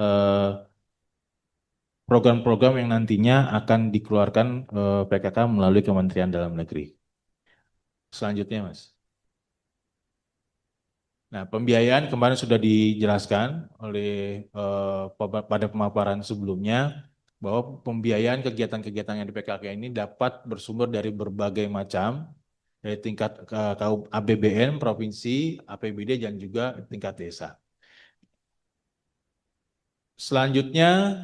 S4: program-program yang nantinya akan dikeluarkan PKK melalui Kementerian Dalam Negeri. Selanjutnya, Mas. Nah, pembiayaan kemarin sudah dijelaskan oleh pada pemaparan sebelumnya bahwa pembiayaan kegiatan-kegiatan yang di PKK ini dapat bersumber dari berbagai macam, dari tingkat APBN, provinsi, APBD, dan juga tingkat desa. Selanjutnya,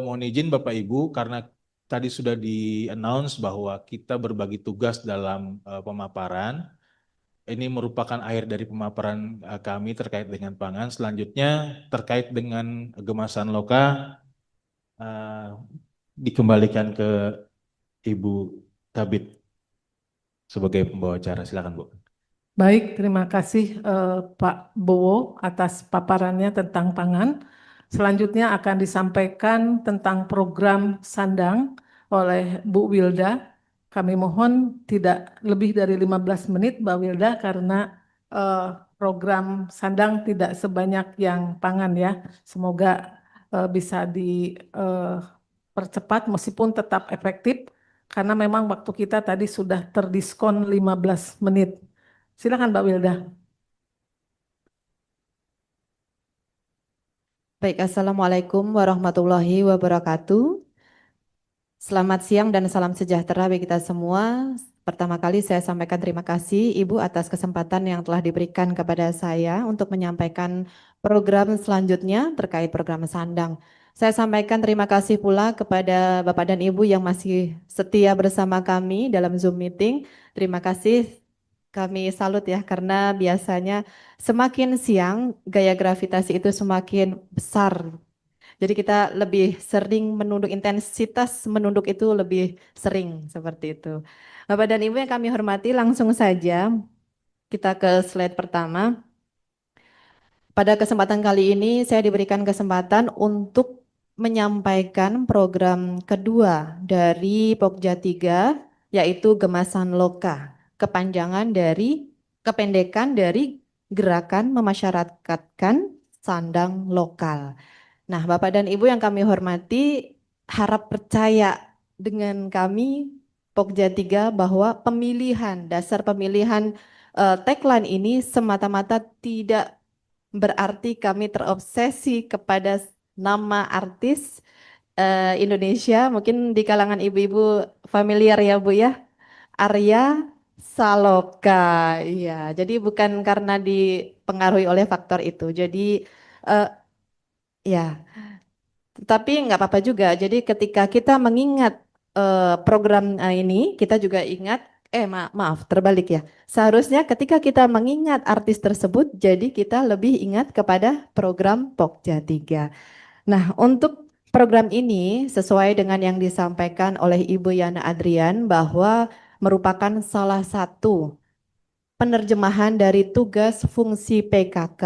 S4: mohon izin Bapak Ibu, karena tadi sudah di-announce bahwa kita berbagi tugas dalam pemaparan. Ini merupakan akhir dari pemaparan kami terkait dengan pangan. Selanjutnya terkait dengan Gemasan Loka dikembalikan ke Ibu Kabit sebagai pembawa acara. Silakan, Bu.
S2: Baik, terima kasih Pak Bowo atas paparannya tentang pangan. Selanjutnya akan disampaikan tentang program Sandang oleh Bu Wilda. Kami mohon tidak lebih dari 15 menit, Mbak Wilda, karena program Sandang tidak sebanyak yang pangan ya. Semoga bisa dipercepat meskipun tetap efektif, karena memang waktu kita tadi sudah terdiskon 15 menit. Silakan Mbak Wilda.
S5: Baik, Assalamualaikum warahmatullahi wabarakatuh. Selamat siang dan salam sejahtera bagi kita semua. Pertama kali saya sampaikan terima kasih Ibu atas kesempatan yang telah diberikan kepada saya untuk menyampaikan program selanjutnya terkait program Sandang. Saya sampaikan terima kasih pula kepada Bapak dan Ibu yang masih setia bersama kami dalam Zoom meeting. Terima kasih, kami salut ya, karena biasanya semakin siang gaya gravitasi itu semakin besar. Jadi kita lebih sering menunduk, intensitas menunduk itu lebih sering seperti itu. Bapak dan Ibu yang kami hormati, langsung saja kita ke slide pertama. Pada kesempatan kali ini saya diberikan kesempatan untuk menyampaikan program kedua dari Pokja 3, yaitu Gemasan Loka, kependekan dari Gerakan Memasyarakatkan Sandang Lokal. Nah, Bapak dan Ibu yang kami hormati, harap percaya dengan kami Pokja 3 bahwa dasar pemilihan tagline ini semata-mata tidak berarti kami terobsesi kepada nama artis Indonesia. Mungkin di kalangan ibu-ibu familiar ya Bu ya, Arya Saloka. Iya, jadi bukan karena dipengaruhi oleh faktor itu. Jadi Ya, tapi nggak apa-apa juga. Jadi ketika kita mengingat program ini, kita juga ingat, maaf, terbalik ya. Seharusnya ketika kita mengingat artis tersebut, jadi kita lebih ingat kepada program Pokja 3. Nah, untuk program ini sesuai dengan yang disampaikan oleh Ibu Yana Adrian bahwa merupakan salah satu penerjemahan dari tugas fungsi PKK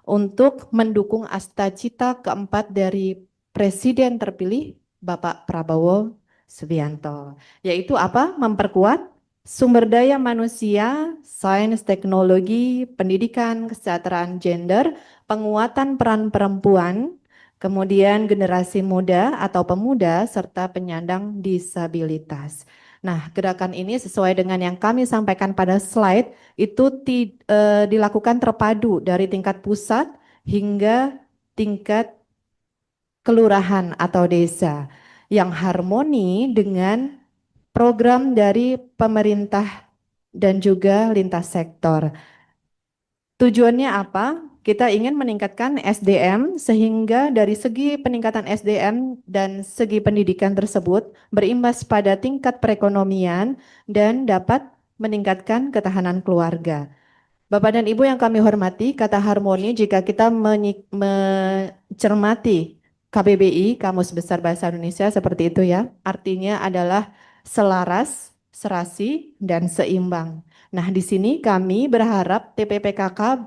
S5: untuk mendukung Astacita keempat dari Presiden terpilih Bapak Prabowo Subianto, yaitu apa? Memperkuat sumber daya manusia, sains, teknologi, pendidikan, kesejahteraan gender, penguatan peran perempuan, kemudian generasi muda atau pemuda, serta penyandang disabilitas. Nah, gerakan ini sesuai dengan yang kami sampaikan pada slide itu dilakukan terpadu dari tingkat pusat hingga tingkat kelurahan atau desa yang harmoni dengan program dari pemerintah dan juga lintas sektor. Tujuannya apa? Kita ingin meningkatkan SDM sehingga dari segi peningkatan SDM dan segi pendidikan tersebut berimbas pada tingkat perekonomian dan dapat meningkatkan ketahanan keluarga. Bapak dan Ibu yang kami hormati, kata harmoni jika kita mencermati KBBI, Kamus Besar Bahasa Indonesia seperti itu ya, artinya adalah selaras, serasi, dan seimbang. Nah, di sini kami berharap TPPKK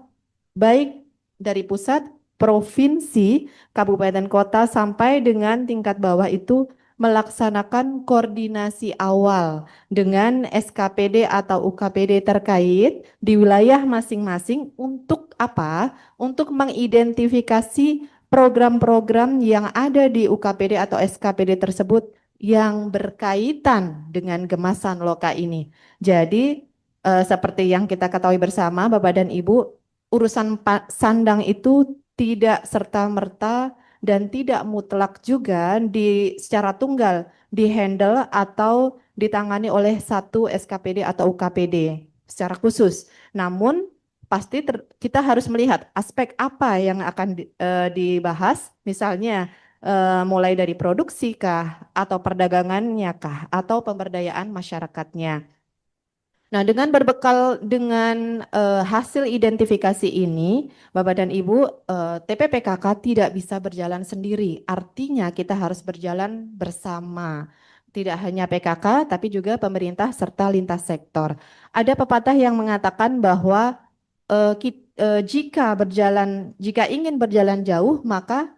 S5: baik dari pusat, provinsi, kabupaten kota sampai dengan tingkat bawah itu melaksanakan koordinasi awal dengan SKPD atau UKPD terkait di wilayah masing-masing untuk apa? Untuk mengidentifikasi program-program yang ada di UKPD atau SKPD tersebut yang berkaitan dengan gemasan loka ini. Jadi seperti yang kita ketahui bersama Bapak dan Ibu, urusan sandang itu tidak serta-merta dan tidak mutlak juga secara tunggal dihandle atau ditangani oleh satu SKPD atau UKPD secara khusus. Namun pasti kita harus melihat aspek apa yang akan dibahas, misalnya mulai dari produksi kah, atau perdagangannya kah, atau pemberdayaan masyarakatnya. Nah, dengan berbekal dengan hasil identifikasi ini, Bapak dan Ibu, TPPKK tidak bisa berjalan sendiri. Artinya kita harus berjalan bersama. Tidak hanya PKK, tapi juga pemerintah serta lintas sektor. Ada pepatah yang mengatakan bahwa jika ingin berjalan jauh, maka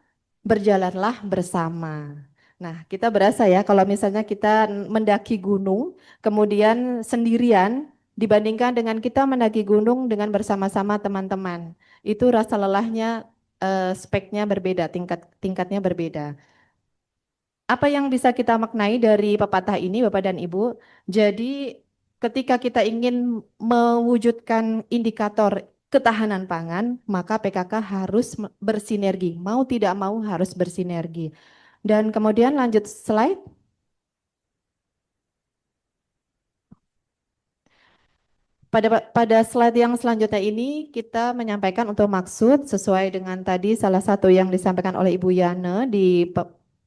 S5: berjalanlah bersama. Nah, kita berasa ya kalau misalnya kita mendaki gunung, kemudian sendirian dibandingkan dengan kita mendaki gunung dengan bersama-sama teman-teman. Itu rasa lelahnya speknya berbeda, tingkatnya berbeda. Apa yang bisa kita maknai dari pepatah ini Bapak dan Ibu? Jadi ketika kita ingin mewujudkan indikator ketahanan pangan, maka PKK harus bersinergi, mau tidak mau harus bersinergi. Dan kemudian lanjut slide. Pada slide yang selanjutnya ini kita menyampaikan untuk maksud sesuai dengan tadi salah satu yang disampaikan oleh Ibu Yana di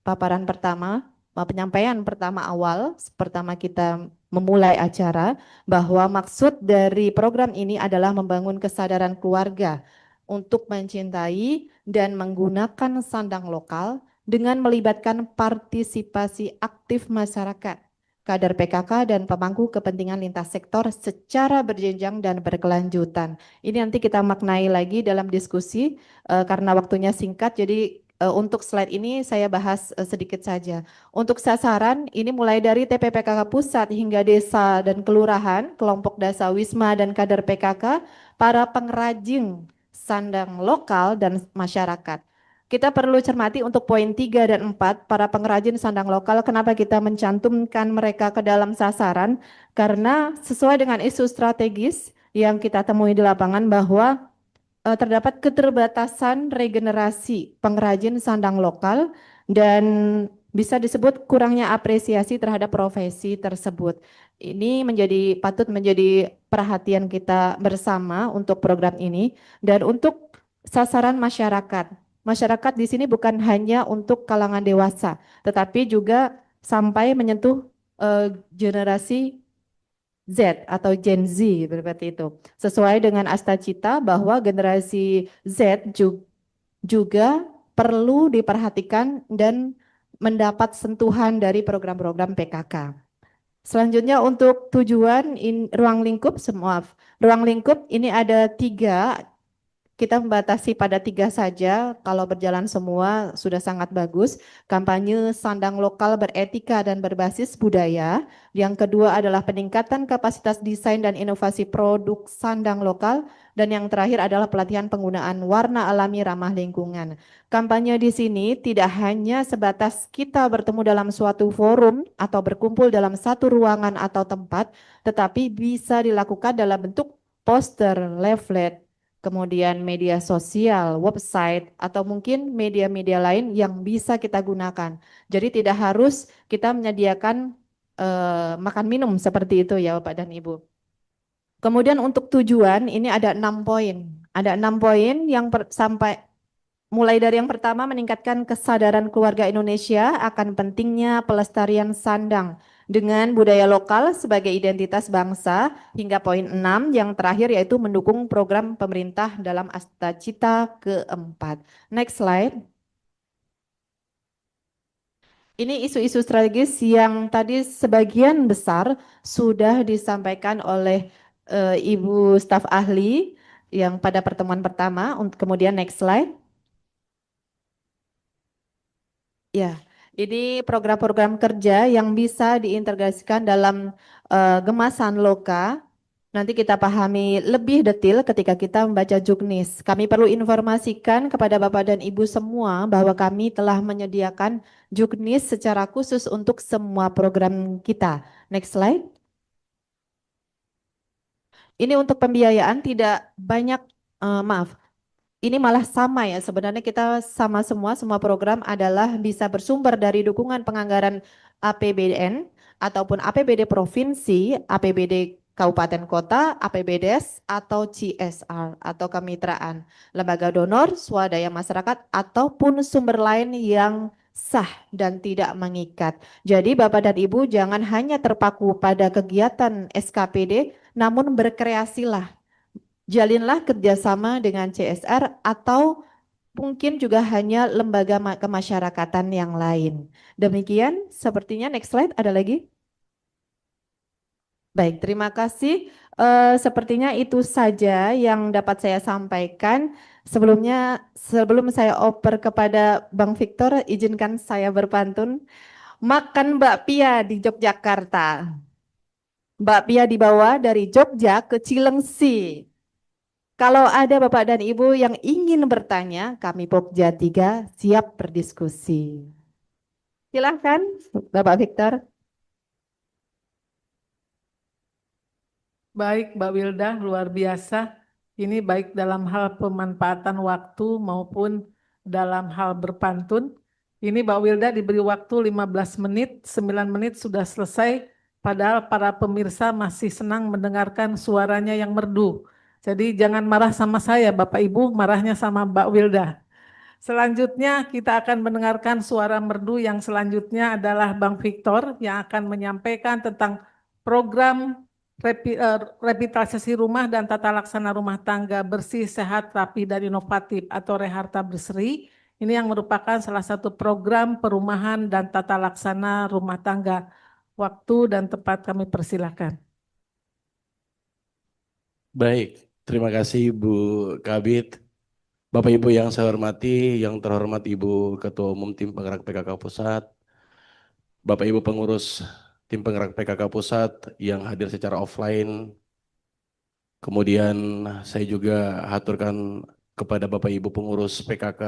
S5: paparan pertama, penyampaian pertama awal, pertama kita memulai acara, bahwa maksud dari program ini adalah membangun kesadaran keluarga untuk mencintai dan menggunakan sandang lokal dengan melibatkan partisipasi aktif masyarakat, kader PKK dan pemangku kepentingan lintas sektor secara berjenjang dan berkelanjutan. Ini nanti kita maknai lagi dalam diskusi karena waktunya singkat, jadi untuk slide ini saya bahas sedikit saja. Untuk sasaran ini mulai dari TPPKK pusat hingga desa dan kelurahan, kelompok dasa wisma dan kader PKK, para pengrajin sandang lokal dan masyarakat. Kita perlu cermati untuk poin 3 dan 4, para pengrajin sandang lokal, kenapa kita mencantumkan mereka ke dalam sasaran? Karena sesuai dengan isu strategis yang kita temui di lapangan bahwa terdapat keterbatasan regenerasi pengrajin sandang lokal dan bisa disebut kurangnya apresiasi terhadap profesi tersebut. Ini patut menjadi perhatian kita bersama untuk program ini dan untuk sasaran masyarakat. masyarakat di sini bukan hanya untuk kalangan dewasa, tetapi juga sampai menyentuh generasi Z atau Gen Z seperti itu. Sesuai dengan Astacita bahwa generasi Z juga perlu diperhatikan dan mendapat sentuhan dari program-program PKK. Selanjutnya untuk tujuan ruang lingkup, maaf, ruang lingkup ini ada 3. Kita membatasi pada 3 saja, kalau berjalan semua sudah sangat bagus. Kampanye sandang lokal beretika dan berbasis budaya. Yang kedua adalah peningkatan kapasitas desain dan inovasi produk sandang lokal. Dan yang terakhir adalah pelatihan penggunaan warna alami ramah lingkungan. Kampanye di sini tidak hanya sebatas kita bertemu dalam suatu forum atau berkumpul dalam satu ruangan atau tempat, tetapi bisa dilakukan dalam bentuk poster, leaflet, kemudian media sosial, website, atau mungkin media-media lain yang bisa kita gunakan. Jadi tidak harus kita menyediakan makan minum seperti itu ya Bapak dan Ibu. Kemudian untuk tujuan ini ada 6 poin. Ada 6 poin yang sampai mulai dari yang pertama meningkatkan kesadaran keluarga Indonesia akan pentingnya pelestarian sandang dengan budaya lokal sebagai identitas bangsa, hingga poin 6 yang terakhir yaitu mendukung program pemerintah dalam Astacita keempat. Next slide. Ini isu-isu strategis yang tadi sebagian besar sudah disampaikan oleh Ibu staf ahli yang pada pertemuan pertama. Kemudian next slide. Ya, ini program-program kerja yang bisa diintegrasikan dalam Gemasan Loka. Nanti kita pahami lebih detail ketika kita membaca juknis. Kami perlu informasikan kepada Bapak dan Ibu semua bahwa kami telah menyediakan juknis secara khusus untuk semua program kita. Next slide. Ini untuk pembiayaan tidak banyak, maaf. Ini malah sama ya, sebenarnya kita sama semua program adalah bisa bersumber dari dukungan penganggaran APBN ataupun APBD provinsi, APBD kabupaten kota, APBDes atau CSR atau kemitraan, lembaga donor, swadaya masyarakat ataupun sumber lain yang sah dan tidak mengikat. Jadi Bapak dan Ibu jangan hanya terpaku pada kegiatan SKPD, namun berkreasilah. Jalinlah kerjasama dengan CSR atau mungkin juga hanya lembaga kemasyarakatan yang lain. Demikian, sepertinya next slide ada lagi. Baik, terima kasih. Sepertinya itu saja yang dapat saya sampaikan. Sebelum saya oper kepada Bang Victor, izinkan saya berpantun. Makan bakpia di Yogyakarta. Bakpia dibawa dari Jogja ke Cilengsi. Kalau ada Bapak dan Ibu yang ingin bertanya, kami Pokja 3 siap berdiskusi. Silahkan Bapak Victor.
S2: Baik, Mbak Wilda, luar biasa. Ini baik dalam hal pemanfaatan waktu maupun dalam hal berpantun. Ini Mbak Wilda diberi waktu 15 menit, 9 menit sudah selesai. Padahal para pemirsa masih senang mendengarkan suaranya yang merdu. Jadi jangan marah sama saya, Bapak Ibu, marahnya sama Mbak Wilda. Selanjutnya kita akan mendengarkan suara merdu yang selanjutnya adalah Bang Victor yang akan menyampaikan tentang program revitalisasi rumah dan tata laksana rumah tangga bersih, sehat, rapi, dan inovatif atau Reharta Berseri. Ini yang merupakan salah satu program perumahan dan tata laksana rumah tangga. Waktu dan tempat kami persilakan.
S6: Baik, terima kasih Bu Kabid. Bapak Ibu yang saya hormati, yang terhormat Ibu Ketua Umum Tim Penggerak PKK Pusat, Bapak Ibu pengurus Tim Penggerak PKK Pusat yang hadir secara offline, kemudian saya juga haturkan kepada Bapak Ibu pengurus PKK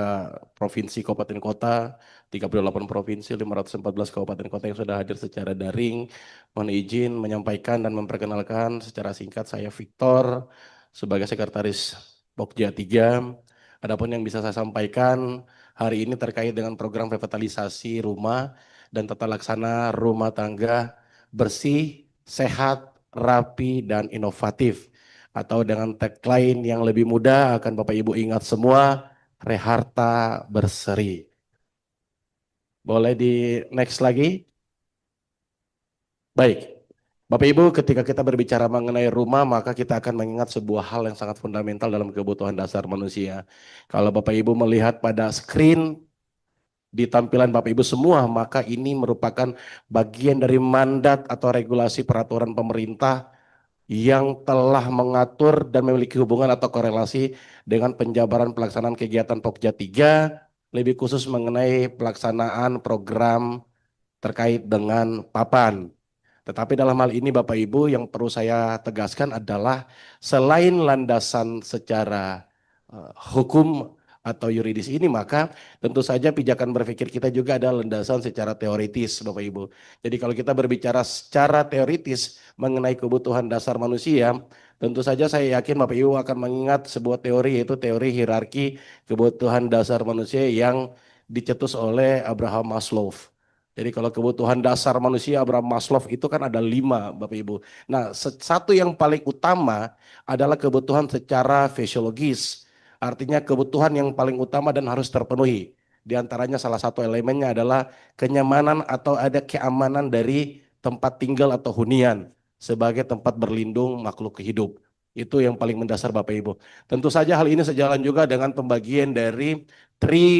S6: Provinsi Kabupaten Kota, 38 provinsi, 514 kabupaten kota yang sudah hadir secara daring. Mohon izin menyampaikan dan memperkenalkan secara singkat, saya Victor sebagai Sekretaris Pokja 3. Adapun yang bisa saya sampaikan hari ini terkait dengan program revitalisasi rumah dan tata laksana rumah tangga bersih, sehat, rapi, dan inovatif. Atau dengan tagline yang lebih mudah akan Bapak Ibu ingat semua, Reharta Berseri. Boleh di next lagi? Baik. Bapak Ibu, ketika kita berbicara mengenai rumah, maka kita akan mengingat sebuah hal yang sangat fundamental dalam kebutuhan dasar manusia. Kalau Bapak Ibu melihat pada screen di tampilan Bapak Ibu semua, maka ini merupakan bagian dari mandat atau regulasi peraturan pemerintah yang telah mengatur dan memiliki hubungan atau korelasi dengan penjabaran pelaksanaan kegiatan Pokja 3, lebih khusus mengenai pelaksanaan program terkait dengan papan. Tetapi dalam hal ini Bapak Ibu yang perlu saya tegaskan adalah selain landasan secara hukum atau yuridis ini, maka tentu saja pijakan berpikir kita juga ada landasan secara teoritis Bapak Ibu. Jadi kalau kita berbicara secara teoritis mengenai kebutuhan dasar manusia, tentu saja saya yakin Bapak Ibu akan mengingat sebuah teori, yaitu teori hierarki kebutuhan dasar manusia yang dicetus oleh Abraham Maslow. Jadi kalau kebutuhan dasar manusia Abraham Maslow itu kan ada 5 Bapak Ibu. Nah satu yang paling utama adalah kebutuhan secara fisiologis. Artinya kebutuhan yang paling utama dan harus terpenuhi. Di antaranya salah satu elemennya adalah kenyamanan atau ada keamanan dari tempat tinggal atau hunian sebagai tempat berlindung makhluk hidup. Itu yang paling mendasar Bapak Ibu. Tentu saja hal ini sejalan juga dengan pembagian dari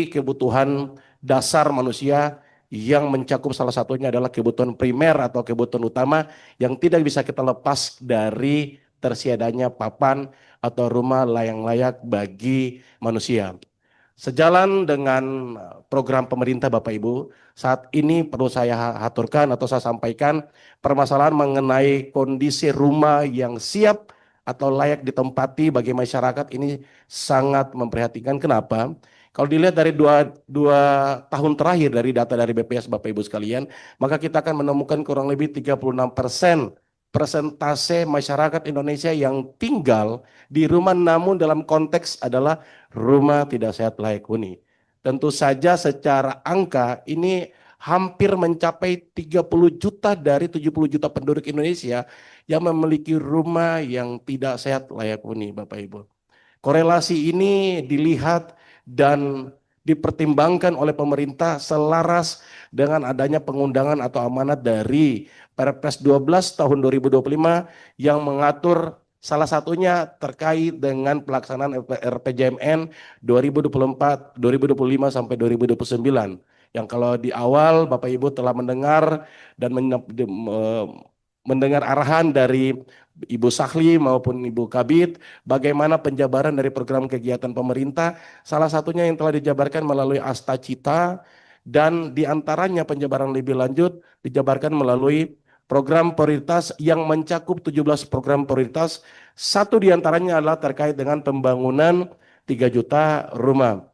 S6: kebutuhan dasar manusia yang mencakup salah satunya adalah kebutuhan primer atau kebutuhan utama yang tidak bisa kita lepas dari tersiadanya papan atau rumah yang layak bagi manusia. Sejalan dengan program pemerintah Bapak Ibu, saat ini perlu saya aturkan atau saya sampaikan permasalahan mengenai kondisi rumah yang siap atau layak ditempati bagi masyarakat ini sangat memprihatinkan. Kenapa? Kalau dilihat dari dua tahun terakhir dari data dari BPS Bapak Ibu sekalian, maka kita akan menemukan kurang lebih 36% persentase masyarakat Indonesia yang tinggal di rumah namun dalam konteks adalah rumah tidak sehat layak huni. Tentu saja secara angka ini hampir mencapai 30 juta dari 70 juta penduduk Indonesia yang memiliki rumah yang tidak sehat layak huni Bapak Ibu. Korelasi ini dilihat dan dipertimbangkan oleh pemerintah selaras dengan adanya pengundangan atau amanat dari Perpres 12 tahun 2025 yang mengatur salah satunya terkait dengan pelaksanaan RPJMN 2024, 2025 sampai 2029. Yang kalau di awal Bapak Ibu telah mendengar dan mendengar arahan dari Ibu Sahli maupun Ibu Kabid, bagaimana penjabaran dari program kegiatan pemerintah, salah satunya yang telah dijabarkan melalui Asta Cita, dan diantaranya penjabaran lebih lanjut dijabarkan melalui program prioritas yang mencakup 17 program prioritas, satu diantaranya adalah terkait dengan pembangunan 3 juta rumah.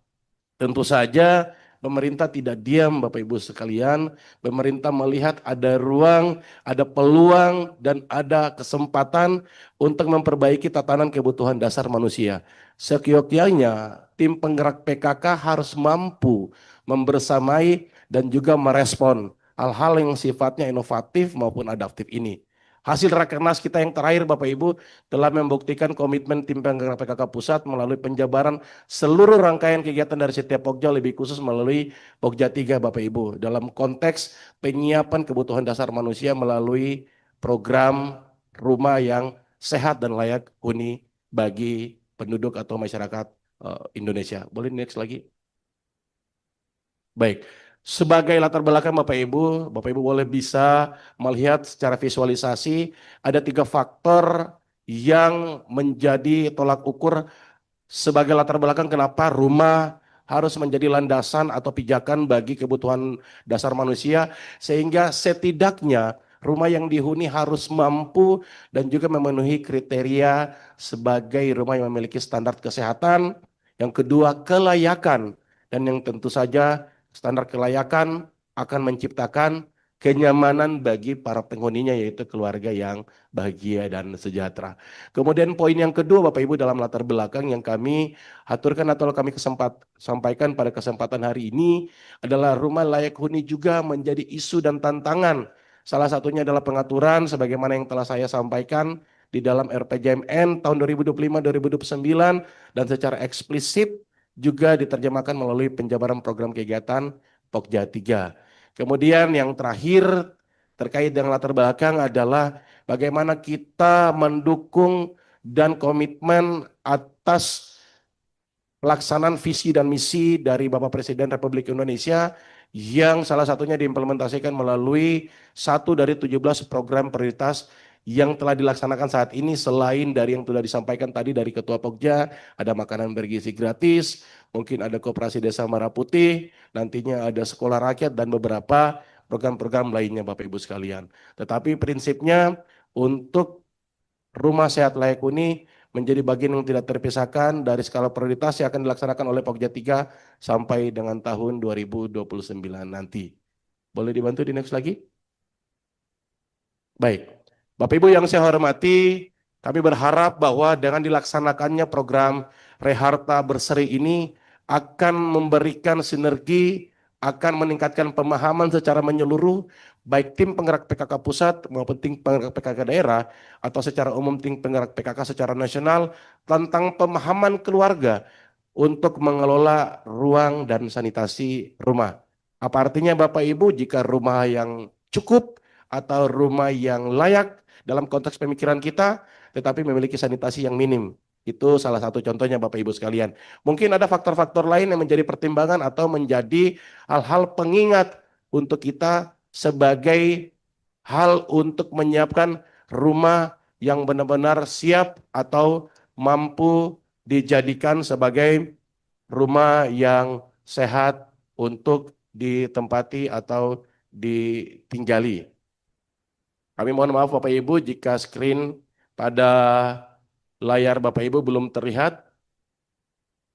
S6: Tentu saja pemerintah tidak diam Bapak Ibu sekalian, pemerintah melihat ada ruang, ada peluang dan ada kesempatan untuk memperbaiki tatanan kebutuhan dasar manusia. Sekioknya tim penggerak PKK harus mampu membersamai dan juga merespon hal-hal yang sifatnya inovatif maupun adaptif ini. Hasil rakernas kita yang terakhir Bapak Ibu telah membuktikan komitmen tim penggerak PKK pusat melalui penjabaran seluruh rangkaian kegiatan dari setiap Pokja, lebih khusus melalui Pokja 3 Bapak Ibu dalam konteks penyiapan kebutuhan dasar manusia melalui program rumah yang sehat dan layak huni bagi penduduk atau masyarakat Indonesia. Boleh next lagi? Baik. Sebagai latar belakang Bapak Ibu boleh bisa melihat secara visualisasi ada 3 faktor yang menjadi tolak ukur sebagai latar belakang kenapa rumah harus menjadi landasan atau pijakan bagi kebutuhan dasar manusia, sehingga setidaknya rumah yang dihuni harus mampu dan juga memenuhi kriteria sebagai rumah yang memiliki standar kesehatan. Yang kedua, kelayakan, dan yang tentu saja standar kelayakan akan menciptakan kenyamanan bagi para penghuninya, yaitu keluarga yang bahagia dan sejahtera. Kemudian poin yang kedua Bapak Ibu dalam latar belakang yang kami aturkan atau kami sampaikan pada kesempatan hari ini adalah rumah layak huni juga menjadi isu dan tantangan. Salah satunya adalah pengaturan sebagaimana yang telah saya sampaikan di dalam RPJMN tahun 2025-2029 dan secara eksplisit juga diterjemahkan melalui penjabaran program kegiatan Pokja 3. Kemudian yang terakhir terkait dengan latar belakang adalah bagaimana kita mendukung dan komitmen atas pelaksanaan visi dan misi dari Bapak Presiden Republik Indonesia yang salah satunya diimplementasikan melalui satu dari 17 program prioritas yang telah dilaksanakan saat ini. Selain dari yang sudah disampaikan tadi dari Ketua Pokja, ada makanan bergizi gratis, mungkin ada Koperasi Desa Merah Putih, nantinya ada sekolah rakyat dan beberapa program-program lainnya Bapak Ibu sekalian. Tetapi prinsipnya untuk Rumah Sehat Layak Huni menjadi bagian yang tidak terpisahkan dari skala prioritas yang akan dilaksanakan oleh Pokja 3 sampai dengan tahun 2029 nanti. Boleh dibantu di next lagi? Baik, Bapak Ibu yang saya hormati, kami berharap bahwa dengan dilaksanakannya program Reharta Berseri ini akan memberikan sinergi, akan meningkatkan pemahaman secara menyeluruh, baik tim penggerak PKK pusat maupun tim penggerak PKK daerah, atau secara umum tim penggerak PKK secara nasional, tentang pemahaman keluarga untuk mengelola ruang dan sanitasi rumah. Apa artinya Bapak Ibu jika rumah yang cukup atau rumah yang layak dalam konteks pemikiran kita, tetapi memiliki sanitasi yang minim. Itu salah satu contohnya Bapak Ibu sekalian. Mungkin ada faktor-faktor lain yang menjadi pertimbangan atau menjadi hal-hal pengingat untuk kita sebagai hal untuk menyiapkan rumah yang benar-benar siap atau mampu dijadikan sebagai rumah yang sehat untuk ditempati atau ditinggali. Kami mohon maaf Bapak Ibu jika screen pada layar Bapak Ibu belum terlihat.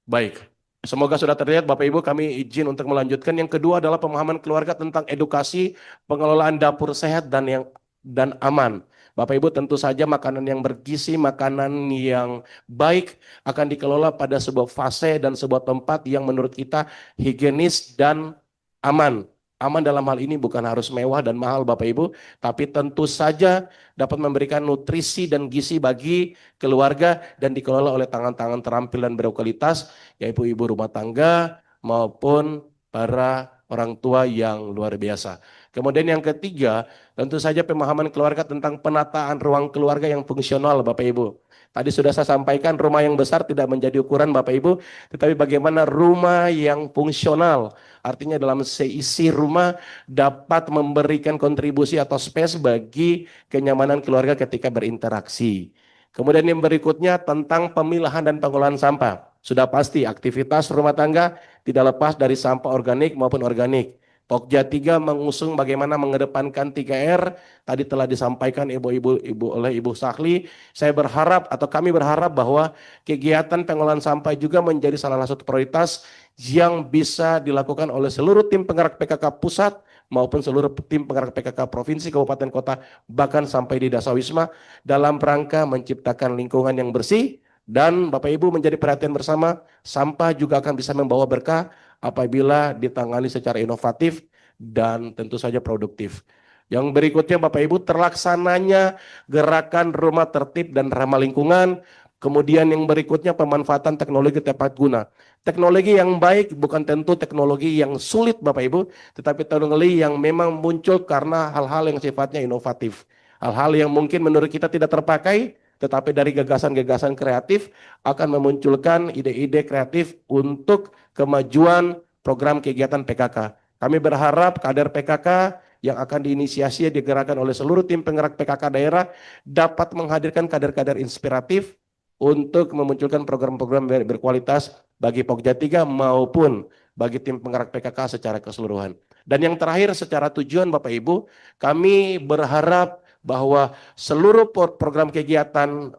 S6: Baik, semoga sudah terlihat Bapak Ibu, kami izin untuk melanjutkan. Yang kedua adalah pemahaman keluarga tentang edukasi pengelolaan dapur sehat dan aman. Bapak Ibu tentu saja makanan yang bergizi, makanan yang baik akan dikelola pada sebuah fase dan sebuah tempat yang menurut kita higienis dan aman. Aman dalam hal ini bukan harus mewah dan mahal Bapak Ibu, tapi tentu saja dapat memberikan nutrisi dan gizi bagi keluarga dan dikelola oleh tangan-tangan terampil dan berkualitas, yaitu ibu rumah tangga maupun para orang tua yang luar biasa. Kemudian yang ketiga, tentu saja pemahaman keluarga tentang penataan ruang keluarga yang fungsional Bapak Ibu. Tadi sudah saya sampaikan rumah yang besar tidak menjadi ukuran Bapak Ibu, tetapi bagaimana rumah yang fungsional. Artinya dalam seisi rumah dapat memberikan kontribusi atau space bagi kenyamanan keluarga ketika berinteraksi. Kemudian yang berikutnya tentang pemilahan dan pengolahan sampah. Sudah pasti aktivitas rumah tangga tidak lepas dari sampah organik maupun organik. Pokja 3 mengusung bagaimana mengedepankan 3R, tadi telah disampaikan oleh Ibu Sahli. Saya berharap atau kami berharap bahwa kegiatan pengolahan sampah juga menjadi salah satu prioritas yang bisa dilakukan oleh seluruh tim penggerak PKK pusat maupun seluruh tim penggerak PKK provinsi, kabupaten, kota, bahkan sampai di Dasawisma dalam rangka menciptakan lingkungan yang bersih. Dan Bapak Ibu menjadi perhatian bersama, sampah juga akan bisa membawa berkah apabila ditangani secara inovatif dan tentu saja produktif. Yang berikutnya Bapak Ibu, terlaksananya gerakan rumah tertib dan ramah lingkungan. Kemudian yang berikutnya pemanfaatan teknologi tepat guna. Teknologi yang baik bukan tentu teknologi yang sulit Bapak Ibu, tetapi teknologi yang memang muncul karena hal-hal yang sifatnya inovatif. Hal-hal yang mungkin menurut kita tidak terpakai, tetapi dari gagasan-gagasan kreatif akan memunculkan ide-ide kreatif untuk kemajuan program kegiatan PKK. Kami berharap kader PKK yang akan diinisiasi digerakkan oleh seluruh tim penggerak PKK daerah dapat menghadirkan kader-kader inspiratif untuk memunculkan program-program berkualitas bagi Pokja 3 maupun bagi tim penggerak PKK secara keseluruhan. Dan yang terakhir secara tujuan Bapak Ibu, kami berharap bahwa seluruh program kegiatan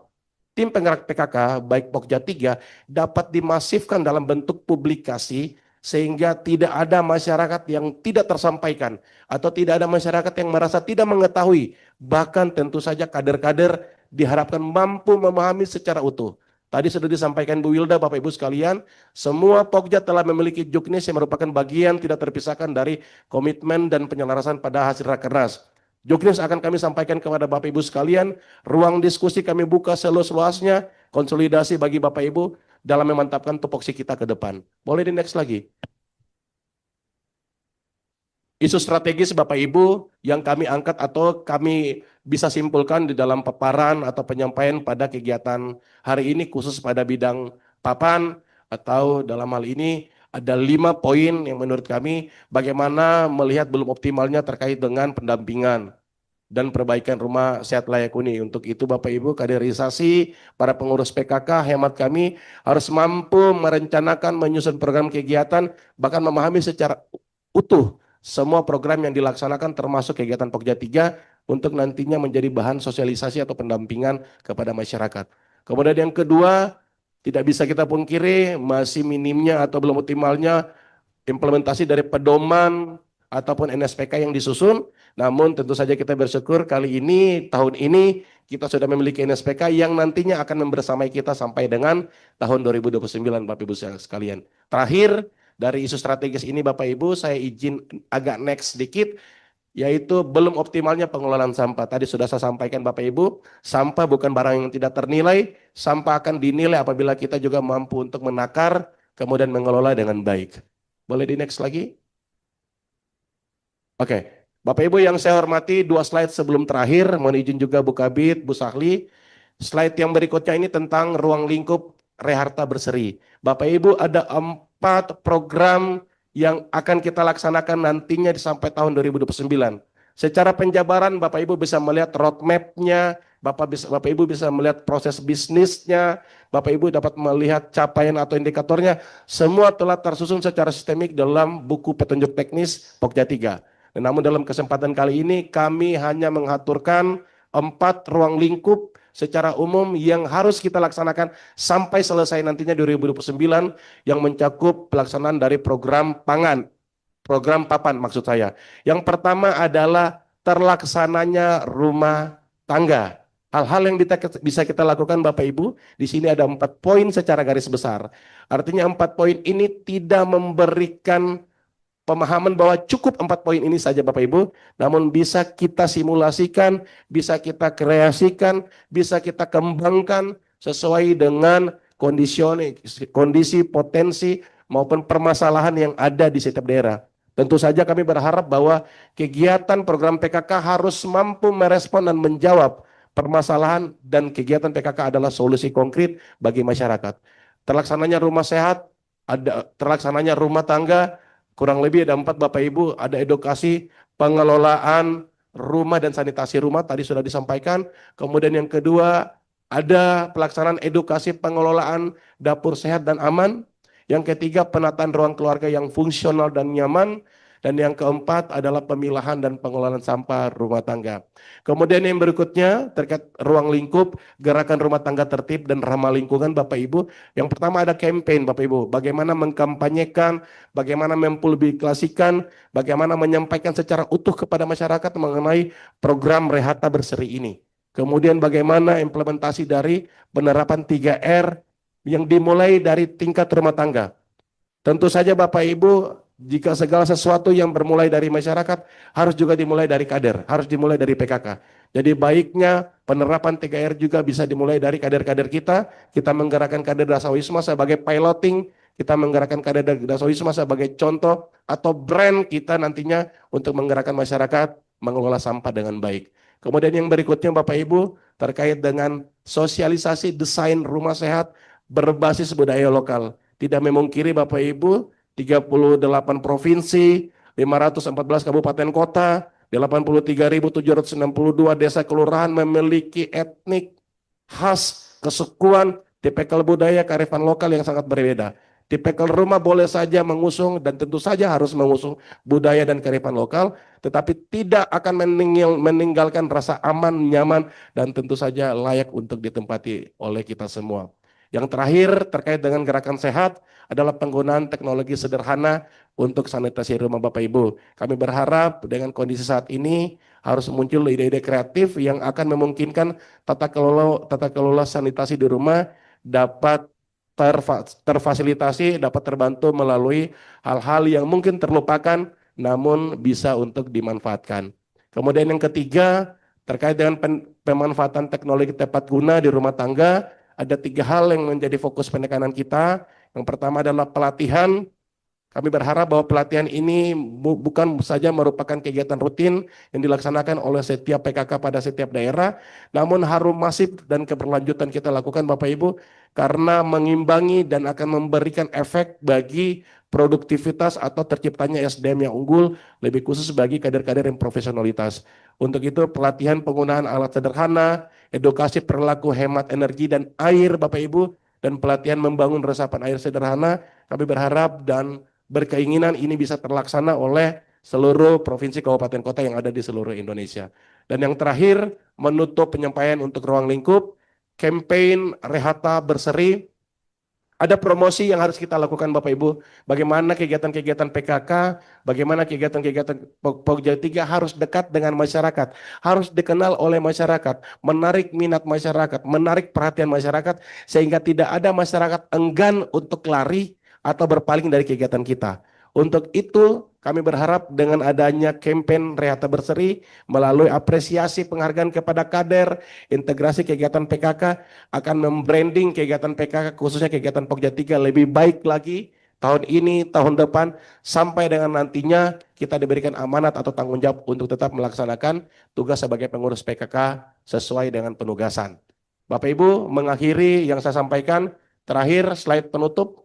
S6: tim penggerak PKK baik Pokja 3 dapat dimasifkan dalam bentuk publikasi sehingga tidak ada masyarakat yang tidak tersampaikan atau tidak ada masyarakat yang merasa tidak mengetahui, bahkan tentu saja kader-kader diharapkan mampu memahami secara utuh. Tadi sudah disampaikan Bu Wilda, Bapak Ibu sekalian, semua Pokja telah memiliki juknis yang merupakan bagian tidak terpisahkan dari komitmen dan penyelarasan pada hasil Rakernas. Juknis akan kami sampaikan kepada Bapak Ibu sekalian, ruang diskusi kami buka seluas-luasnya, konsolidasi bagi Bapak Ibu, dalam memantapkan tupoksi kita ke depan. Boleh di next lagi. Isu strategis Bapak Ibu yang kami angkat atau kami bisa simpulkan di dalam paparan atau penyampaian pada kegiatan hari ini khusus pada bidang papan atau dalam hal ini ada 5 poin yang menurut kami bagaimana melihat belum optimalnya terkait dengan pendampingan dan perbaikan rumah sehat layak huni. Untuk itu Bapak Ibu, kaderisasi para pengurus PKK hemat kami harus mampu merencanakan, menyusun program kegiatan, bahkan memahami secara utuh semua program yang dilaksanakan termasuk kegiatan Pokja 3 untuk nantinya menjadi bahan sosialisasi atau pendampingan kepada masyarakat. Kemudian yang kedua, tidak bisa kita pungkiri masih minimnya atau belum optimalnya implementasi dari pedoman ataupun NSPK yang disusun. Namun tentu saja kita bersyukur kali ini, tahun ini kita sudah memiliki NSPK yang nantinya akan membersamai kita sampai dengan tahun 2029 Bapak Ibu sekalian. Terakhir, dari isu strategis ini Bapak Ibu, saya izin agak next sedikit, yaitu belum optimalnya pengelolaan sampah. Tadi sudah saya sampaikan Bapak Ibu, sampah bukan barang yang tidak ternilai, sampah akan dinilai apabila kita juga mampu untuk menakar, kemudian mengelola dengan baik. Boleh di next lagi? Oke, Bapak Ibu yang saya hormati, 2 slide sebelum terakhir, mohon izin juga Bu Kabid, Bu Sahli. Slide yang berikutnya ini tentang ruang lingkup Reharta Berseri. Bapak Ibu ada 4 program yang akan kita laksanakan nantinya sampai tahun 2029. Secara penjabaran Bapak Ibu bisa melihat roadmap-nya, Bapak Ibu bisa melihat proses bisnisnya, Bapak Ibu dapat melihat capaian atau indikatornya, semua telah tersusun secara sistemik dalam buku petunjuk teknis Pokja 3. Namun dalam kesempatan kali ini kami hanya mengaturkan 4 ruang lingkup secara umum yang harus kita laksanakan sampai selesai nantinya 2029 yang mencakup pelaksanaan dari program pangan, program papan maksud saya. Yang pertama adalah terlaksananya rumah tangga. Hal-hal yang bisa kita lakukan Bapak Ibu, di sini ada 4 poin secara garis besar. Artinya 4 poin ini tidak memberikan pemahaman bahwa cukup 4 poin ini saja Bapak Ibu, namun bisa kita simulasikan, bisa kita kreasikan, bisa kita kembangkan sesuai dengan kondisi, potensi maupun permasalahan yang ada di setiap daerah. Tentu saja kami berharap bahwa kegiatan program PKK harus mampu merespon dan menjawab permasalahan dan kegiatan PKK adalah solusi konkret bagi masyarakat. Terlaksananya rumah sehat, terlaksananya rumah tangga, kurang lebih ada 4 Bapak Ibu, ada edukasi pengelolaan rumah dan sanitasi rumah tadi sudah disampaikan. Kemudian yang kedua ada pelaksanaan edukasi pengelolaan dapur sehat dan aman. Yang ketiga penataan ruang keluarga yang fungsional dan nyaman. Dan yang keempat adalah pemilahan dan pengelolaan sampah rumah tangga. Kemudian yang berikutnya terkait ruang lingkup, gerakan rumah tangga tertib dan ramah lingkungan Bapak Ibu. Yang pertama ada campaign Bapak Ibu, bagaimana mengkampanyekan, bagaimana mempublikasikan, bagaimana menyampaikan secara utuh kepada masyarakat mengenai program Reharta Berseri ini. Kemudian bagaimana implementasi dari penerapan 3R yang dimulai dari tingkat rumah tangga. Tentu saja Bapak Ibu, jika segala sesuatu yang bermulai dari masyarakat harus juga dimulai dari kader, harus dimulai dari PKK. Jadi baiknya penerapan 3R juga bisa dimulai dari kader-kader kita menggerakkan kader Dasawisma sebagai piloting, kita menggerakkan kader Dasawisma sebagai contoh atau brand kita nantinya untuk menggerakkan masyarakat mengelola sampah dengan baik. Kemudian yang berikutnya Bapak Ibu terkait dengan sosialisasi desain rumah sehat berbasis budaya lokal. Tidak memungkiri Bapak Ibu, 38 provinsi, 514 kabupaten kota, 83.762 desa kelurahan memiliki etnik khas, kesukuan, tipikal budaya, kearifan lokal yang sangat berbeda. Tipikal rumah boleh saja mengusung dan tentu saja harus mengusung budaya dan kearifan lokal, tetapi tidak akan meninggalkan rasa aman, nyaman, dan tentu saja layak untuk ditempati oleh kita semua. Yang terakhir terkait dengan gerakan sehat adalah penggunaan teknologi sederhana untuk sanitasi rumah Bapak Ibu. Kami berharap dengan kondisi saat ini harus muncul ide-ide kreatif yang akan memungkinkan tata kelola sanitasi di rumah dapat terfasilitasi, dapat terbantu melalui hal-hal yang mungkin terlupakan namun bisa untuk dimanfaatkan. Kemudian yang ketiga terkait dengan pemanfaatan teknologi tepat guna di rumah tangga, ada 3 hal yang menjadi fokus penekanan kita. Yang pertama adalah pelatihan. Kami berharap bahwa pelatihan ini bukan saja merupakan kegiatan rutin yang dilaksanakan oleh setiap PKK pada setiap daerah, namun harus masif dan keberlanjutan kita lakukan Bapak Ibu, karena mengimbangi dan akan memberikan efek bagi produktivitas atau terciptanya SDM yang unggul, lebih khusus bagi kader-kader yang profesionalitas. Untuk itu pelatihan penggunaan alat sederhana, edukasi perilaku hemat energi dan air Bapak Ibu, dan pelatihan membangun resapan air sederhana, kami berharap dan berkeinginan ini bisa terlaksana oleh seluruh provinsi kabupaten kota yang ada di seluruh Indonesia. Dan yang terakhir, menutup penyampaian untuk ruang lingkup, campaign Rehata Berseri. Ada promosi yang harus kita lakukan Bapak Ibu. Bagaimana kegiatan-kegiatan PKK, bagaimana kegiatan-kegiatan Pokja 3 harus dekat dengan masyarakat, harus dikenal oleh masyarakat, menarik minat masyarakat, menarik perhatian masyarakat, sehingga tidak ada masyarakat enggan untuk lari atau berpaling dari kegiatan kita. Untuk itu kami berharap dengan adanya campaign Rehata Berseri melalui apresiasi penghargaan kepada kader, integrasi kegiatan PKK akan membranding kegiatan PKK khususnya kegiatan Pokja 3 lebih baik lagi tahun ini, tahun depan, sampai dengan nantinya kita diberikan amanat atau tanggung jawab untuk tetap melaksanakan tugas sebagai pengurus PKK sesuai dengan penugasan. Bapak Ibu, mengakhiri yang saya sampaikan, terakhir slide penutup.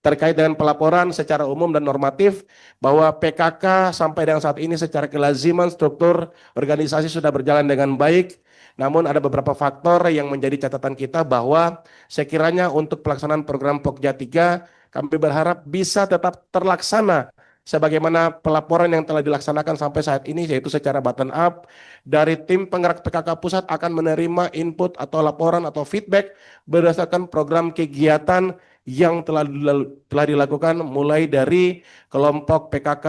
S6: Terkait dengan pelaporan secara umum dan normatif bahwa PKK sampai dengan saat ini secara kelaziman struktur organisasi sudah berjalan dengan baik, namun ada beberapa faktor yang menjadi catatan kita bahwa sekiranya untuk pelaksanaan program Pokja 3 kami berharap bisa tetap terlaksana sebagaimana pelaporan yang telah dilaksanakan sampai saat ini, yaitu secara bottom up. Dari tim penggerak PKK pusat akan menerima input atau laporan atau feedback berdasarkan program kegiatan yang telah dilakukan mulai dari kelompok PKK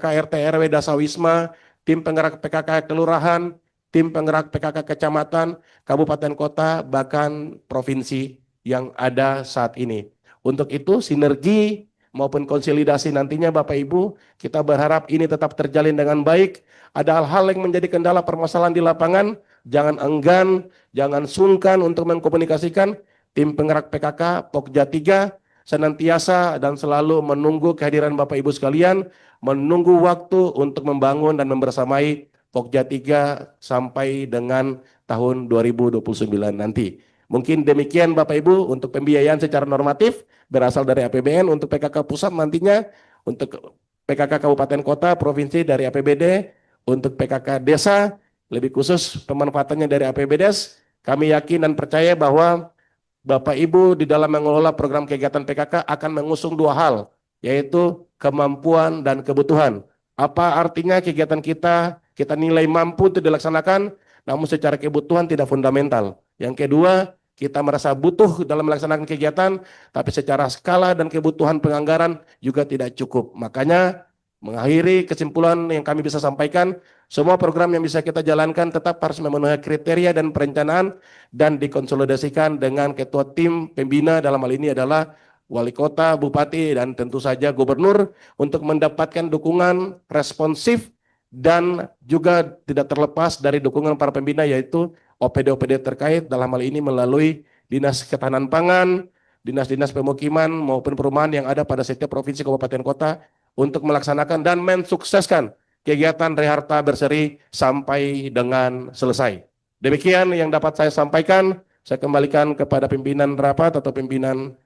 S6: RT RW Dasawisma, tim penggerak PKK kelurahan, tim penggerak PKK kecamatan, kabupaten kota, bahkan provinsi yang ada saat ini. Untuk itu sinergi maupun konsolidasi nantinya Bapak Ibu, kita berharap ini tetap terjalin dengan baik. Ada hal-hal yang menjadi kendala permasalahan di lapangan, jangan enggan, jangan sungkan untuk mengkomunikasikan. Tim penggerak PKK Pokja 3 senantiasa dan selalu menunggu kehadiran Bapak Ibu sekalian, menunggu waktu untuk membangun dan membersamai Pokja 3 sampai dengan tahun 2029 nanti. Mungkin demikian Bapak Ibu untuk pembiayaan secara normatif berasal dari APBN untuk PKK pusat nantinya, untuk PKK kabupaten kota provinsi dari APBD, untuk PKK desa lebih khusus pemanfaatannya dari APBDes. Kami yakin dan percaya bahwa Bapak Ibu di dalam mengelola program kegiatan PKK akan mengusung 2 hal, yaitu kemampuan dan kebutuhan. Apa artinya kegiatan kita nilai mampu untuk dilaksanakan, namun secara kebutuhan tidak fundamental. Yang kedua, kita merasa butuh dalam melaksanakan kegiatan, tapi secara skala dan kebutuhan penganggaran juga tidak cukup. Makanya mengakhiri kesimpulan yang kami bisa sampaikan, semua program yang bisa kita jalankan tetap harus memenuhi kriteria dan perencanaan dan dikonsolidasikan dengan ketua tim pembina, dalam hal ini adalah wali kota, bupati, dan tentu saja gubernur untuk mendapatkan dukungan responsif dan juga tidak terlepas dari dukungan para pembina, yaitu OPD-OPD terkait, dalam hal ini melalui Dinas Ketahanan Pangan, dinas-dinas pemukiman maupun perumahan yang ada pada setiap provinsi kabupaten kota untuk melaksanakan dan mensukseskan kegiatan Rehata Berseri sampai dengan selesai. Demikian yang dapat saya sampaikan. Saya kembalikan kepada pimpinan rapat atau pimpinan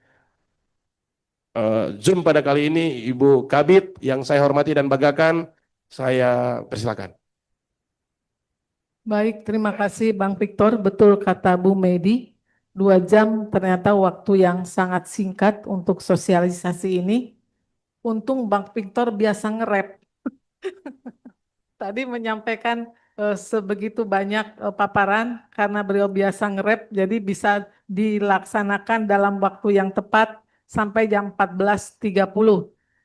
S6: Zoom pada kali ini, Ibu Kabid yang saya hormati dan banggakan. Saya persilakan.
S2: Baik, terima kasih Bang Victor. Betul kata Bu Medi, 2 jam ternyata waktu yang sangat singkat untuk sosialisasi ini. Untung Bang Victor biasa nge-rap. Tadi menyampaikan sebegitu banyak paparan karena beliau biasa nge-rap, jadi bisa dilaksanakan dalam waktu yang tepat sampai jam 14.30.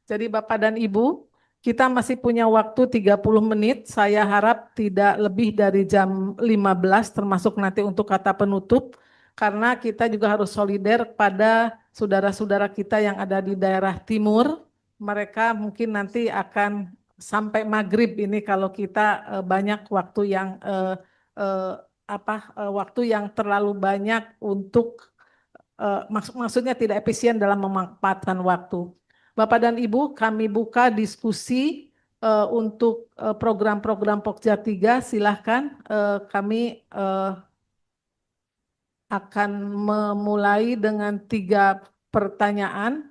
S2: Jadi Bapak dan Ibu, kita masih punya waktu 30 menit. Saya harap tidak lebih dari jam 15, termasuk nanti untuk kata penutup, karena kita juga harus solider pada saudara-saudara kita yang ada di daerah timur. Mereka mungkin nanti akan sampai maghrib ini kalau kita banyak waktu yang waktu yang terlalu banyak untuk maksudnya tidak efisien dalam memanfaatkan waktu. Bapak dan Ibu, kami buka diskusi untuk program-program Pokja 3. Silahkan, kami akan memulai dengan 3 pertanyaan.